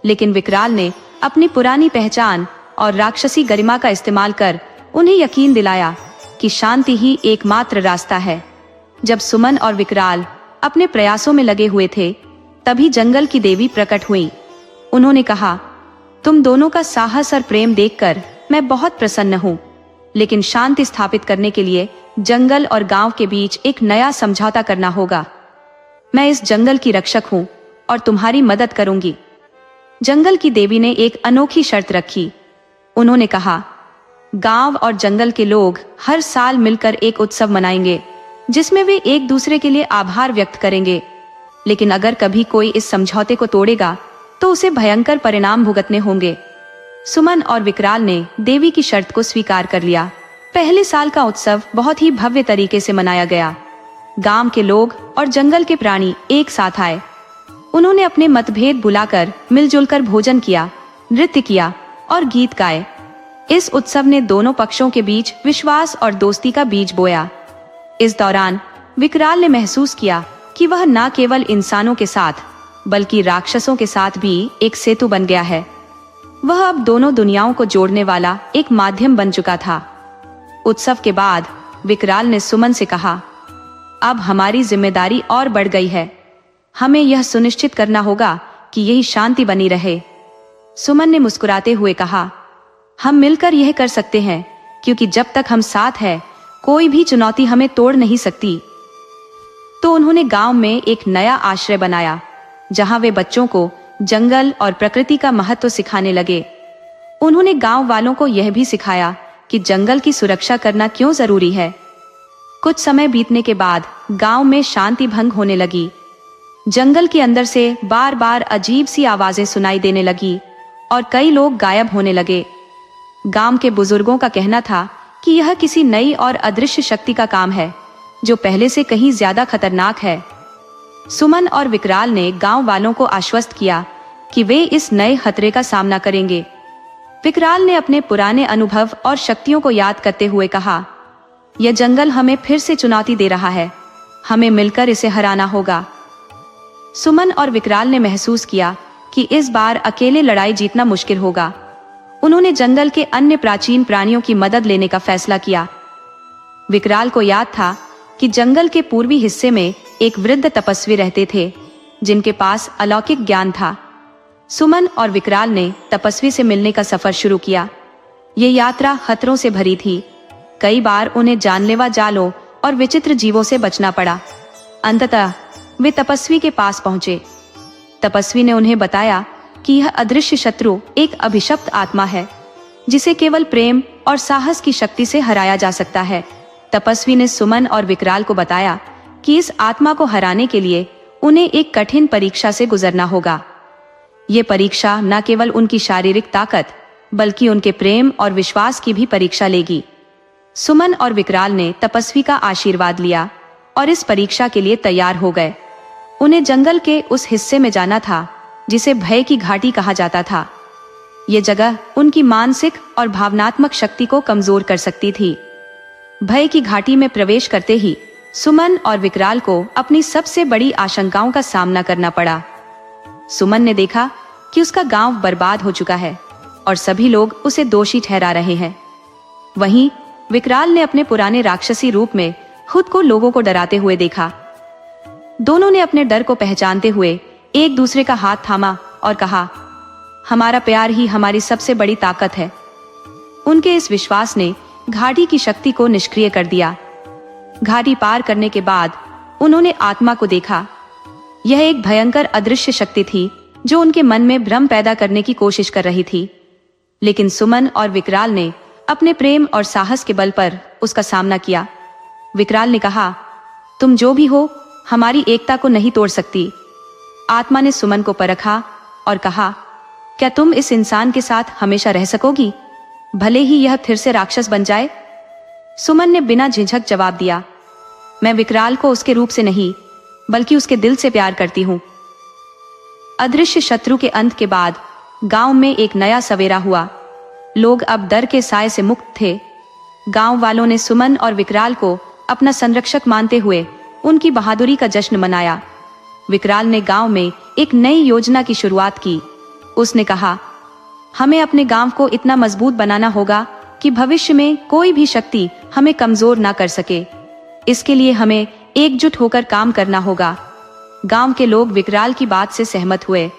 लेकिन विकराल ने अपनी पुरानी पहचान और राक्षसी गरिमा का इस्तेमाल कर उन्हें यकीन दिलाया कि शांति ही एकमात्र रास्ता है। जब सुमन और विकराल अपने प्रयासों में लगे हुए थे, तभी जंगल की देवी प्रकट हुई। उन्होंने कहा, तुम दोनों का साहस और प्रेम देखकर मैं बहुत प्रसन्न हूँ, लेकिन शांति स्थापित करने के लिए जंगल और गांव के बीच एक नया समझौता करना होगा। मैं इस जंगल की रक्षक हूँ और तुम्हारी मदद करूंगी। जंगल की देवी ने एक अनोखी शर्त रखी। उन्होंने कहा, गांव और जंगल के लोग हर साल मिलकर एक उत्सव मनाएंगे जिसमें वे एक दूसरे के लिए आभार व्यक्त करेंगे, लेकिन अगर कभी कोई इस समझौते को तोड़ेगा तो उसे भयंकर परिणाम भुगतने होंगे। सुमन और विकराल ने देवी की शर्त को स्वीकार कर लिया। पहले साल का उत्सव बहुत ही भव्य तरीके से मनाया गया। गांव के लोग और जंगल के प्राणी एक साथ आए। उन्होंने अपने मतभेद भुलाकर मिलजुल कर भोजन किया, नृत्य किया और गीत गाए। इस उत्सव ने दोनों पक्षों के बीच विश्वास और दोस्ती का बीज बोया। इस दौरान विकराल ने महसूस किया कि वह न केवल इंसानों के साथ बल्कि राक्षसों के साथ भी एक सेतु बन गया है। वह अब दोनों दुनियाओं को जोड़ने वाला एक माध्यम बन चुका था। उत्सव के बाद विकराल ने सुमन से कहा, अब हमारी जिम्मेदारी और बढ़ गई है। हमें यह सुनिश्चित करना होगा कि यही शांति बनी रहे। सुमन ने मुस्कुराते हुए कहा, हम मिलकर यह कर सकते हैं, क्योंकि जब तक हम साथ हैं, कोई भी चुनौती हमें तोड़ नहीं सकती। तो उन्होंने गांव में एक नया आश्रय बनाया, जहां वे बच्चों को जंगल और प्रकृति का महत्व सिखाने लगे। उन्होंने गांव वालों को यह भी सिखाया कि जंगल की सुरक्षा करना क्यों जरूरी है। कुछ समय बीतने के बाद गांव में शांति भंग होने लगी। जंगल के अंदर से बार बार अजीब सी आवाजें सुनाई देने लगी और कई लोग गायब होने लगे। गांव के बुजुर्गों का कहना था कि यह किसी नई और अदृश्य शक्ति का काम है, जो पहले से कहीं ज्यादा खतरनाक है। सुमन और विकराल ने गांव वालों को आश्वस्त किया कि वे इस नए खतरे का सामना करेंगे। विकराल ने अपने पुराने अनुभव और शक्तियों को याद करते हुए कहा, यह जंगल हमें फिर से चुनौती दे रहा है, हमें मिलकर इसे हराना होगा। सुमन और विकराल ने महसूस किया कि इस बार अकेले लड़ाई जीतना मुश्किल होगा। उन्होंने जंगल के अन्य प्राचीन प्राणियों की मदद लेने का फैसला किया। विकराल को याद था कि जंगल के पूर्वी हिस्से में एक वृद्ध तपस्वी रहते थे, जिनके पास अलौकिक ज्ञान था। सुमन और विकराल ने तपस्वी से मिलने का सफर शुरू किया। ये यात्रा खतरों से भरी थी। कई बार उन्हें जानलेवा जालों और विचित्र जीवों से बचना पड़ा। अंततः वे तपस्वी के पास पहुंचे। तपस्वी ने उन्हें बताया कि यह अदृश्य शत्रु एक अभिशप्त आत्मा है, जिसे केवल प्रेम और साहस की शक्ति से हराया जा सकता है। तपस्वी ने सुमन और विकराल को बताया कि इस आत्मा को हराने के लिए उन्हें एक कठिन परीक्षा से गुजरना होगा। ये परीक्षा न केवल उनकी शारीरिक ताकत बल्कि उनके प्रेम और विश्वास की भी परीक्षा लेगी। सुमन और विकराल ने तपस्वी का आशीर्वाद लिया और इस परीक्षा के लिए तैयार हो गए। उन्हें जंगल के उस हिस्से में जाना था जिसे भय की घाटी कहा जाता था। ये जगह उनकी मानसिक और भावनात्मक शक्ति को कमजोर कर सकती थी। भय की घाटी में प्रवेश करते ही सुमन और विकराल को अपनी सबसे बड़ी आशंकाओं का सामना करना पड़ा। सुमन ने देखा कि उसका गांव बर्बाद हो चुका है और सभी लोग उसे दोषी ठहरा रहे हैं। वहीं विकराल ने अपने पुराने राक्षसी रूप में खुद को लोगों को डराते हुए देखा। दोनों ने अपने डर को पहचानते हुए एक दूसरे का हाथ थामा और कहा, हमारा प्यार ही हमारी सबसे बड़ी ताकत है। उनके इस विश्वास ने घाटी की शक्ति को निष्क्रिय कर दिया। घाटी पार करने के बाद उन्होंने आत्मा को देखा। यह एक भयंकर अदृश्य शक्ति थी जो उनके मन में भ्रम पैदा करने की कोशिश कर रही थी। लेकिन सुमन और विकराल ने अपने प्रेम और साहस के बल पर उसका सामना किया। विकराल ने कहा, तुम जो भी हो, हमारी एकता को नहीं तोड़ सकती। आत्मा ने सुमन को परखा और कहा, क्या तुम इस इंसान के साथ हमेशा रह सकोगी, भले ही यह फिर से राक्षस बन जाए? सुमन ने बिना झिझक जवाब दिया, मैं विकराल को उसके रूप से नहीं बल्कि उसके दिल से प्यार करती हूँ। अदृश्य शत्रु के अंत के बाद गांव में एक नया सवेरा हुआ। लोग अब डर के साए से मुक्त थे। गांव वालों ने सुमन और विकराल को अपना संरक्षक मानते हुए उनकी बहादुरी का जश्न मनाया। विकराल ने गांव में एक नई योजना की शुरुआत की। उसने कहा, हमें अपने गांव को इतना मजबूत बनाना होगा कि भविष्य में कोई भी शक्ति हमें कमजोर ना कर सके। इसके लिए हमें एकजुट होकर काम करना होगा। गांव के लोग विकराल की बात से सहमत हुए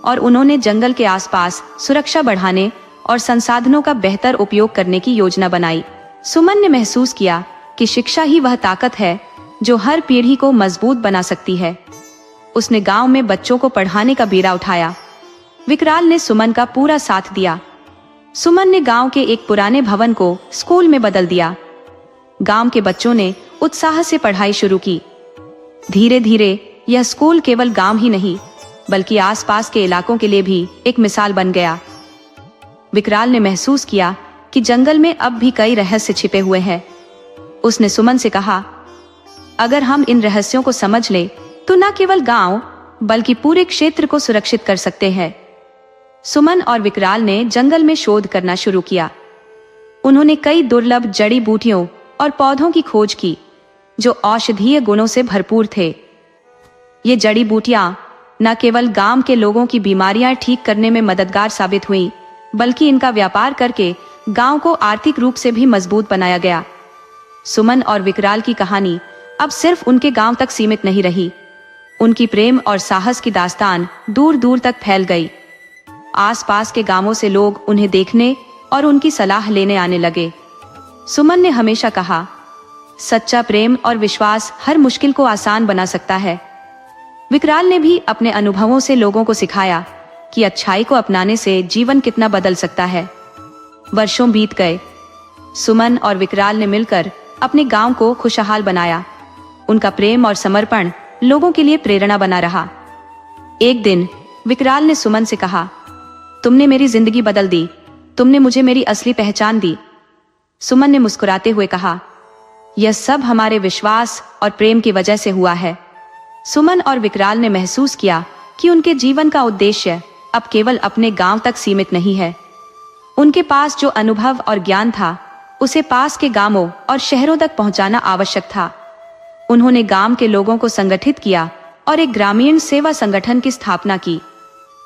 और उन्होंने जंगल के आसपास सुरक्षा बढ़ाने और संसाधनों का बेहतर उपयोग करने की योजना बनाई। सुमन ने महसूस किया कि शिक्षा ही वह ताकत है जो हर पीढ़ी को मजबूत बना सकती है। उसने गांव में बच्चों को पढ़ाने का बीड़ा उठाया। विकराल ने सुमन का पूरा साथ दिया। सुमन ने गांव के एक पुराने भवन को स्कूल में बदल दिया। गांव के बच्चों ने उत्साह से पढ़ाई शुरू की। धीरे धीरे यह स्कूल केवल गांव ही नहीं बल्कि आसपास के इलाकों के लिए भी एक मिसाल बन गया। विकराल ने महसूस किया कि जंगल में अब भी कई रहस्य छिपे हुए हैं। उसने सुमन से कहा, अगर हम इन रहस्यों को समझ लें तो न केवल गांव बल्कि पूरे क्षेत्र को सुरक्षित कर सकते हैं। सुमन और विकराल ने जंगल में शोध करना शुरू किया। उन्होंने कई दुर्लभ जड़ी बूटियों और पौधों की खोज की जो औषधीय गुणों से भरपूर थे। ये जड़ी बूटियां न केवल गांव के लोगों की बीमारियां ठीक करने में मददगार साबित हुईं, बल्कि इनका व्यापार करके गांव को आर्थिक रूप से भी मजबूत बनाया गया। सुमन और विकराल की कहानी अब सिर्फ उनके गांव तक सीमित नहीं रही। उनकी प्रेम और साहस की दास्तान दूर दूर तक फैल गई। आसपास के गांवों से लोग उन्हें देखने और उनकी सलाह लेने आने लगे। सुमन ने हमेशा कहा, सच्चा प्रेम और विश्वास हर मुश्किल को आसान बना सकता है। विकराल ने भी अपने अनुभवों से लोगों को सिखाया कि अच्छाई को अपनाने से जीवन कितना बदल सकता है। वर्षों बीत गए। सुमन और विकराल ने मिलकर अपने गांव को खुशहाल बनाया। उनका प्रेम और समर्पण लोगों के लिए प्रेरणा बना रहा। एक दिन विकराल ने सुमन से कहा, तुमने मेरी जिंदगी बदल दी, तुमने मुझे मेरी असली पहचान दी। सुमन ने मुस्कुराते हुए कहा, यह सब हमारे विश्वास और प्रेम की वजह से हुआ है। सुमन और विकराल ने महसूस किया कि उनके जीवन का उद्देश्य अब केवल अपने गांव तक सीमित नहीं है। उनके पास जो अनुभव और ज्ञान था उसे पास के गांवों और शहरों तक पहुंचाना आवश्यक था। उन्होंने गांव के लोगों को संगठित किया और एक ग्रामीण सेवा संगठन की स्थापना की।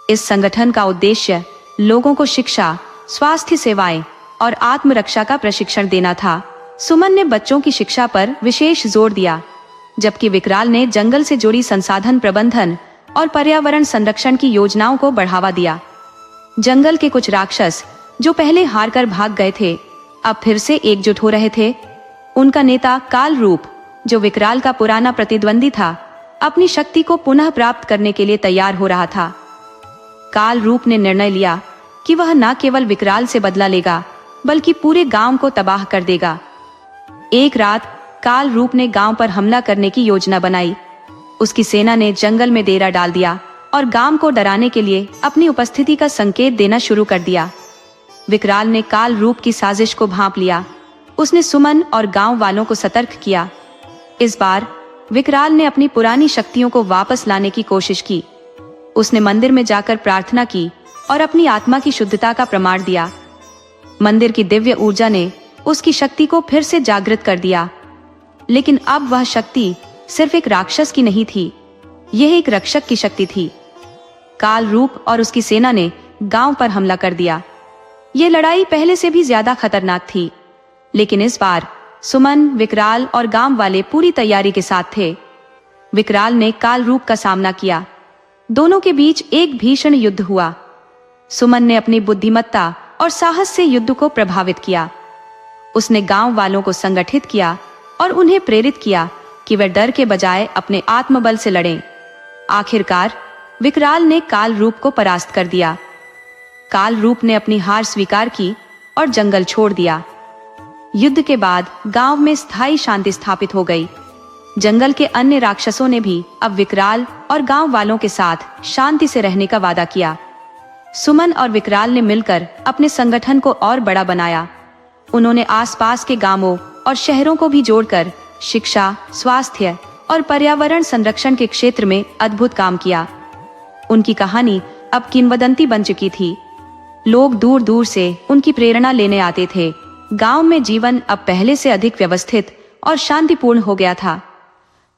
इस संगठन का उद्देश्य लोगों को शिक्षा, स्वास्थ्य सेवाएं और आत्मरक्षा का प्रशिक्षण देना था। सुमन ने बच्चों की शिक्षा पर विशेष जोर दिया, जबकि विकराल ने जंगल से जुड़ी संसाधन प्रबंधन और पर्यावरण संरक्षण की योजनाओं को बढ़ावा दिया। जंगल के कुछ राक्षस जो पहले हार कर भाग गए थे, अब फिर से एकजुट हो रहे थे। उनका नेता काल रूप, जो विकराल का पुराना प्रतिद्वंदी था, अपनी शक्ति को पुनः प्राप्त करने के लिए तैयार हो रहा था। काल रूप ने निर्णय लिया कि वह न केवल विकराल से बदला लेगा बल्कि पूरे गांव को तबाह कर देगा। एक रात काल रूप ने गांव पर हमला करने की योजना बनाई। उसकी सेना ने जंगल में डेरा डाल दिया और गांव को डराने के लिए अपनी उपस्थिति का संकेत देना शुरू कर दिया। विकराल ने काल रूप की साजिश को भांप लिया। उसने सुमन और गांव वालों को सतर्क किया। इस बार विकराल ने अपनी पुरानी शक्तियों को वापस लाने की कोशिश की। उसने मंदिर में जाकर प्रार्थना की और अपनी आत्मा की शुद्धता का प्रमाण दिया। मंदिर की दिव्य ऊर्जा ने उसकी शक्ति को फिर से जागृत कर दिया। लेकिन अब वह शक्ति सिर्फ एक राक्षस की नहीं थी, यह एक रक्षक की शक्ति थी। काल रूप और उसकी सेना ने गांव पर हमला कर दिया। यह लड़ाई पहले से भी ज्यादा खतरनाक थी, लेकिन इस बार सुमन, विकराल और गांव वाले पूरी तैयारी के साथ थे। विकराल ने काल रूप का सामना किया। दोनों के बीच एक भीषण युद्ध हुआ। सुमन ने अपनी बुद्धिमत्ता और साहस से युद्ध को प्रभावित किया। उसने गांव वालों को संगठित किया और उन्हें प्रेरित किया कि वे डर के बजाय अपने आत्मबल से लड़ें। आखिरकार विकराल ने काल रूप को परास्त कर दिया। काल रूप ने अपनी हार स्वीकार की और जंगल छोड़ दिया। युद्ध के बाद गांव में स्थायी शांति स्थापित हो गई। जंगल के अन्य राक्षसों ने भी अब विकराल और गांव वालों के साथ शांति से रहने का वादा किया। सुमन और विकराल ने मिलकर अपने संगठन को और बड़ा बनाया। उन्होंने आसपास के गांवों और शहरों को भी जोड़कर शिक्षा, स्वास्थ्य और पर्यावरण संरक्षण के क्षेत्र में अद्भुत काम किया। उनकी कहानी अब किंवदंती बन चुकी थी। लोग दूर दूर से उनकी प्रेरणा लेने आते थे। गांव में जीवन अब पहले से अधिक व्यवस्थित और शांतिपूर्ण हो गया था।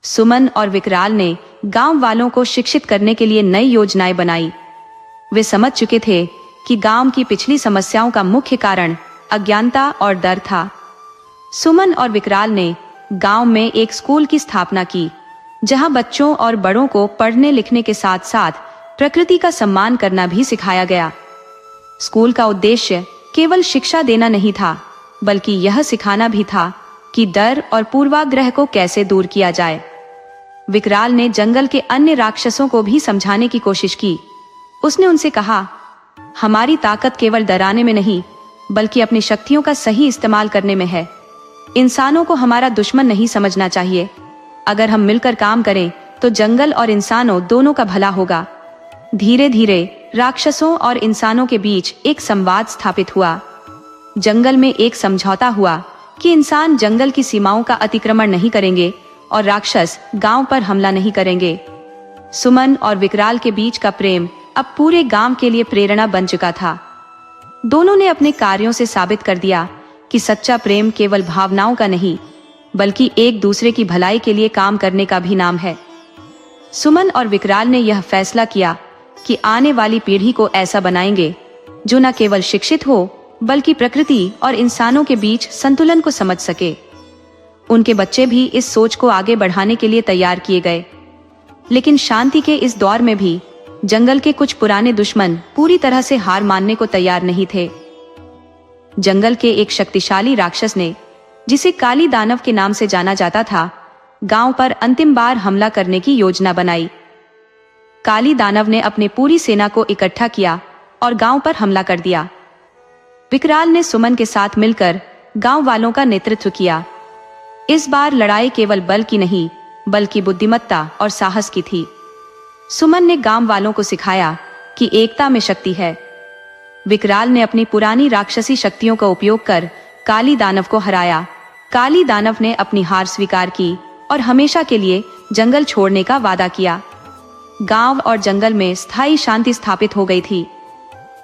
सुमन और विकराल ने गांव वालों को शिक्षित करने के लिए नई योजनाएं बनाई। वे समझ चुके थे कि गांव की पिछली समस्याओं का मुख्य कारण अज्ञानता और डर था। सुमन और विकराल ने गांव में एक स्कूल की स्थापना की, जहां बच्चों और बड़ों को पढ़ने लिखने के साथ साथ प्रकृति का सम्मान करना भी सिखाया गया। स्कूल का उद्देश्य केवल शिक्षा देना नहीं था, बल्कि यह सिखाना भी था कि डर और पूर्वाग्रह को कैसे दूर किया जाए। विकराल ने जंगल के अन्य राक्षसों को भी समझाने की कोशिश की। उसने उनसे कहा, हमारी ताकत केवल डराने में नहीं, बल्कि अपनी शक्तियों का सही इस्तेमाल करने में है। इंसानों को हमारा दुश्मन नहीं समझना चाहिए। अगर हम मिलकर काम करें तो जंगल और इंसानों दोनों का भला होगा। धीरे धीरे राक्षसों और इंसानों के बीच एक संवाद स्थापित हुआ। जंगल में एक समझौता हुआ कि इंसान जंगल की सीमाओं का अतिक्रमण नहीं करेंगे और राक्षस गांव पर हमला नहीं करेंगे। सुमन और विकराल के बीच का प्रेम अब पूरे गांव के लिए प्रेरणा बन चुका था। दोनों ने अपने कार्यों से साबित कर दिया कि सच्चा प्रेम केवल भावनाओं का नहीं, बल्कि एक दूसरे की भलाई के लिए काम करने का भी नाम है। सुमन और विकराल ने यह फैसला किया कि आने वाली पीढ़ी को ऐसा बनाएंगे जो न केवल शिक्षित हो, बल्कि प्रकृति और इंसानों के बीच संतुलन को समझ सके। उनके बच्चे भी इस सोच को आगे बढ़ाने के लिए तैयार किए गए। लेकिन शांति के इस दौर में भी जंगल के कुछ पुराने दुश्मन पूरी तरह से हार मानने को तैयार नहीं थे। जंगल के एक शक्तिशाली राक्षस ने, जिसे काली दानव के नाम से जाना जाता था, गांव पर अंतिम बार हमला करने की योजना बनाई। काली दानव ने अपनी पूरी सेना को इकट्ठा किया और गांव पर हमला कर दिया। विकराल ने सुमन के साथ मिलकर गांव वालों का नेतृत्व किया। इस बार लड़ाई केवल बल की नहीं, बल्कि बुद्धिमत्ता और साहस की थी। सुमन ने गांव वालों को सिखाया कि एकता में शक्ति है। विकराल ने अपनी पुरानी राक्षसी शक्तियों का उपयोग कर काली दानव को हराया। काली दानव ने अपनी हार स्वीकार की और हमेशा के लिए जंगल छोड़ने का वादा किया। गांव और जंगल में स्थायी शांति स्थापित हो गई थी।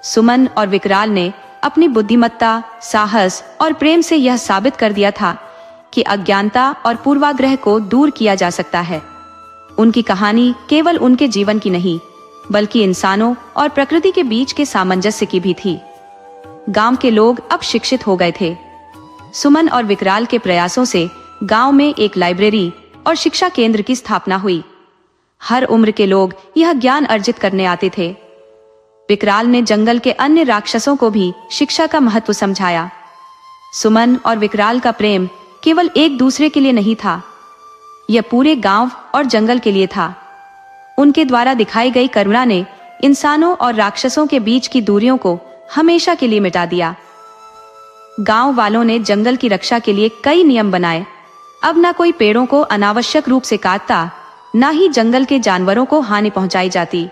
सुमन और विकराल ने अपनी बुद्धिमत्ता, साहस और प्रेम से यह साबित कर दिया था कि अज्ञानता और पूर्वाग्रह को दूर किया जा सकता है। उनकी कहानी केवल उनके जीवन की नहीं, बल्कि इंसानों और प्रकृति के बीच के सामंजस्य की भी थी। गांव के लोग अब शिक्षित हो गए थे। सुमन और विकराल के प्रयासों से गांव में एक लाइब्रेरी और शिक्षा केंद्र की स्थापना हुई। हर उम्र के लोग यह ज्ञान अर्जित करने आते थे। विकराल ने जंगल के अन्य राक्षसों को भी शिक्षा का महत्व समझाया। सुमन और विकराल का प्रेम केवल एक दूसरे के लिए नहीं था, यह पूरे गांव और जंगल के लिए था। उनके द्वारा दिखाई गई करुणा ने इंसानों और राक्षसों के बीच की दूरियों को हमेशा के लिए मिटा दिया। गांव वालों ने जंगल की रक्षा के लिए कई नियम बनाए। अब ना कोई पेड़ों को अनावश्यक रूप से काटता, ना ही जंगल के जानवरों को हानि पहुंचाई जाती।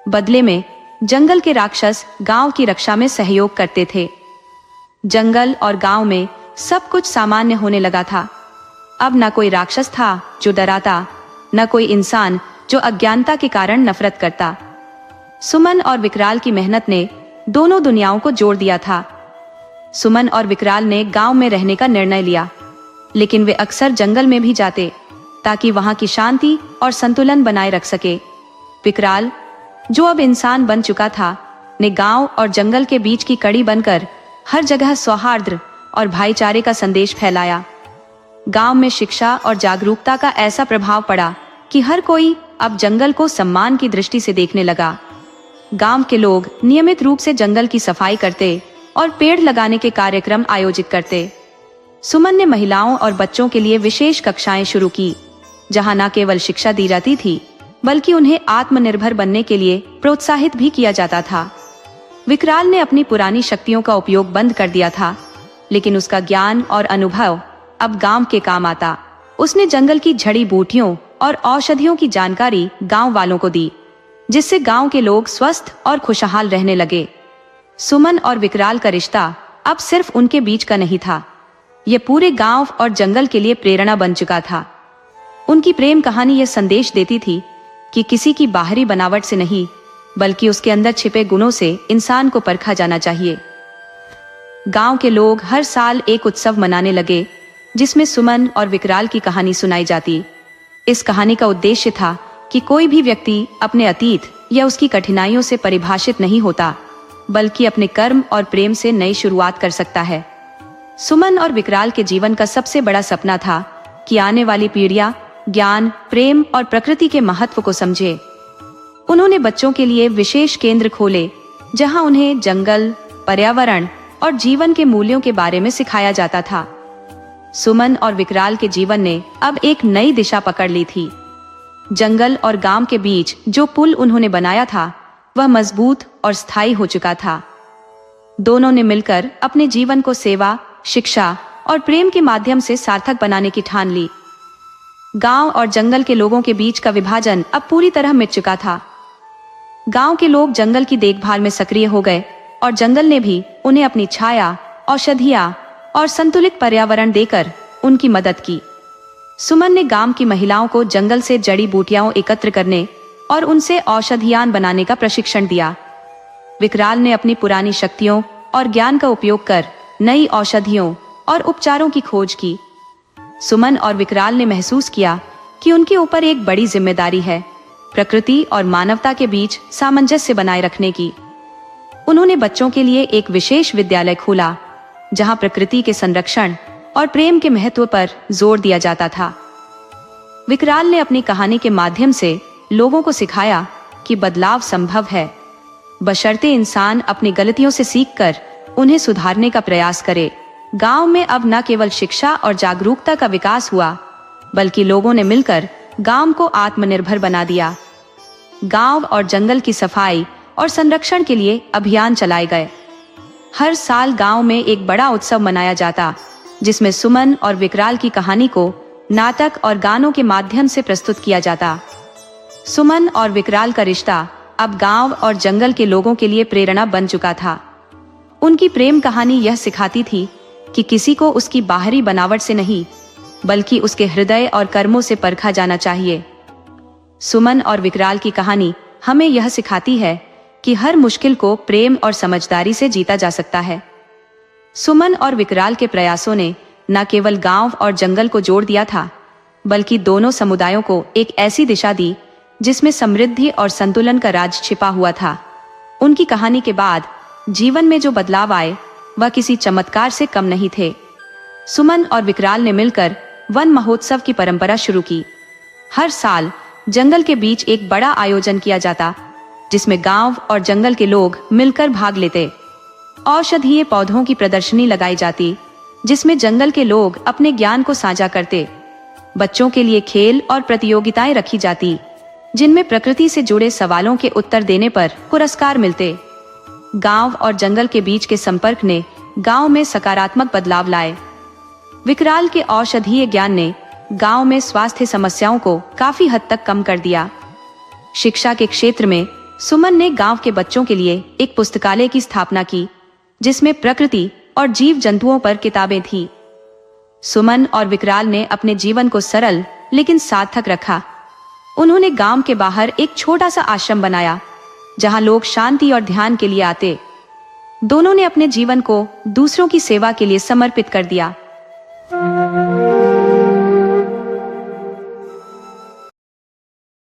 बदले में जंगल के राक्षस गांव की रक्षा में सहयोग करते थे। जंगल और गांव में सब कुछ सामान्य होने लगा था। अब ना कोई राक्षस था जो डराता, न कोई इंसान जो अज्ञानता के कारण नफरत करता। सुमन और विकराल की मेहनत ने दोनों दुनियाओं को जोड़ दिया था। सुमन और विकराल ने गांव में रहने का निर्णय लिया, लेकिन वे अक्सर जंगल में भी जाते ताकि वहां की शांति और संतुलन बनाए रख सके। विकराल, जो अब इंसान बन चुका था, ने गांव और जंगल के बीच की कड़ी बनकर हर जगह सौहार्द और भाईचारे का संदेश फैलाया। गांव में शिक्षा और जागरूकता का ऐसा प्रभाव पड़ा कि हर कोई अब जंगल को सम्मान की दृष्टि से देखने लगा। गांव के लोग नियमित रूप से जंगल की सफाई करते और पेड़ लगाने के कार्यक्रम आयोजित करते। सुमन ने महिलाओं और बच्चों के लिए विशेष कक्षाएं शुरू की, जहां न केवल शिक्षा दी जाती थी, बल्कि उन्हें आत्मनिर्भर बनने के लिए प्रोत्साहित भी किया जाता था। विकराल ने अपनी पुरानी शक्तियों का उपयोग बंद कर दिया था, लेकिन उसका ज्ञान और अनुभव अब गांव के काम आता। उसने जंगल की जड़ी बूटियों और औषधियों की जानकारी गांव वालों को दी, जिससे गांव के लोग स्वस्थ और खुशहाल रहने लगे। सुमन और विकराल का रिश्ता अब सिर्फ उनके बीच का नहीं था, यह पूरे गांव और जंगल के लिए प्रेरणा बन चुका था। उनकी प्रेम कहानी यह संदेश देती थी कि किसी की बाहरी बनावट से नहीं, बल्कि उसके अंदर छिपे गुणों से इंसान को परखा जाना चाहिए। गांव के लोग हर साल एक उत्सव मनाने लगे, जिसमें सुमन और विकराल की कहानी सुनाई जाती। इस कहानी का उद्देश्य था कि कोई भी व्यक्ति अपने अतीत या उसकी कठिनाइयों से परिभाषित नहीं होता, बल्कि अपने कर्म और प्रेम से नई शुरुआत कर सकता है। सुमन और विकराल के जीवन का सबसे बड़ा सपना था कि आने वाली पीढ़ियां ज्ञान, प्रेम और प्रकृति के महत्व को समझे। उन्होंने बच्चों के लिए विशेष केंद्र खोले, जहां उन्हें जंगल, पर्यावरण और जीवन के मूल्यों के बारे में सिखाया जाता था। सुमन और विकराल के जीवन ने अब एक नई दिशा पकड़ ली थी। जंगल और गांव के बीच जो पुल उन्होंने बनाया था, वह मजबूत और स्थायी हो चुका था। दोनों ने मिलकर अपने जीवन को सेवा, शिक्षा और प्रेम के माध्यम से सार्थक बनाने की ठान ली। गांव और जंगल के लोगों के बीच का विभाजन अब पूरी तरह मिट चुका था। गांव के लोग जंगल की देखभाल में सक्रिय हो गए और जंगल ने भी उन्हें अपनी छाया, औषधियां और संतुलित पर्यावरण देकर उनकी मदद की। सुमन ने गांव की महिलाओं को जंगल से जड़ी बूटियां एकत्र करने और उनसे औषधियां बनाने का प्रशिक्षण दिया। विकराल ने अपनी पुरानी शक्तियों और ज्ञान का उपयोग कर नई औषधियों और उपचारों की खोज की। सुमन और विकराल ने महसूस किया कि उनके ऊपर एक बड़ी जिम्मेदारी है, प्रकृति और मानवता के बीच सामंजस्य बनाए रखने की। उन्होंने बच्चों के लिए एक विशेष विद्यालय खोला, जहां प्रकृति के संरक्षण और प्रेम के महत्व पर जोर दिया जाता था। विकराल ने अपनी कहानी के माध्यम से लोगों को सिखाया कि बदलाव संभव है, बशर्ते इंसान अपनी गलतियों से सीखकर उन्हें सुधारने का प्रयास करे। गांव में अब न केवल शिक्षा और जागरूकता का विकास हुआ, बल्कि लोगों ने मिलकर गांव को आत्मनिर्भर बना दिया। गांव और जंगल की सफाई और संरक्षण के लिए अभियान चलाए गए। हर साल गांव में एक बड़ा उत्सव मनाया जाता, जिसमें सुमन और विकराल की कहानी को नाटक और गानों के माध्यम से प्रस्तुत किया जाता। सुमन और विकराल का रिश्ता अब गांव और जंगल के लोगों के लिए प्रेरणा बन चुका था। उनकी प्रेम कहानी यह सिखाती थी कि किसी को उसकी बाहरी बनावट से नहीं, बल्कि उसके हृदय और कर्मों से परखा जाना चाहिए। सुमन और विकराल की कहानी हमें यह सिखाती है कि हर मुश्किल को प्रेम और समझदारी से जीता जा सकता है। सुमन और विकराल के प्रयासों ने न केवल गांव और जंगल को जोड़ दिया था, बल्कि दोनों समुदायों को एक ऐसी दिशा दी जिसमें समृद्धि और संतुलन का राज छिपा हुआ था। उनकी कहानी के बाद जीवन में जो बदलाव आए, वह किसी चमत्कार से कम नहीं थे। सुमन और विकराल ने मिलकर वन महोत्सव की परंपरा शुरू की। हर साल जंगल के बीच एक बड़ा आयोजन किया जाता, जिसमें गांव और जंगल के लोग मिलकर भाग लेते। औषधीय पौधों की प्रदर्शनी लगाई जाती, जिसमें जंगल के लोग अपने ज्ञान को साझा करते। बच्चों के लिए खेल और प्रतियोगिताएं रखी जाती, जिनमें प्रकृति से जुड़े सवालों के उत्तर देने पर पुरस्कार मिलते। गांव और जंगल के बीच के संपर्क ने गांव में सकारात्मक बदलाव लाए। विकराल के औषधीय ज्ञान ने गांव में स्वास्थ्य समस्याओं को काफी हद तक कम कर दिया। शिक्षा के क्षेत्र में सुमन ने गांव के बच्चों के लिए एक पुस्तकालय की स्थापना की, जिसमें प्रकृति और जीव जंतुओं पर किताबें थीं। सुमन और विकराल ने अपने जीवन को सरल लेकिन सार्थक रखा। उन्होंने गांव के बाहर एक छोटा सा आश्रम बनाया, जहां लोग शांति और ध्यान के लिए आते। दोनों ने अपने जीवन को दूसरों की सेवा के लिए समर्पित कर दिया।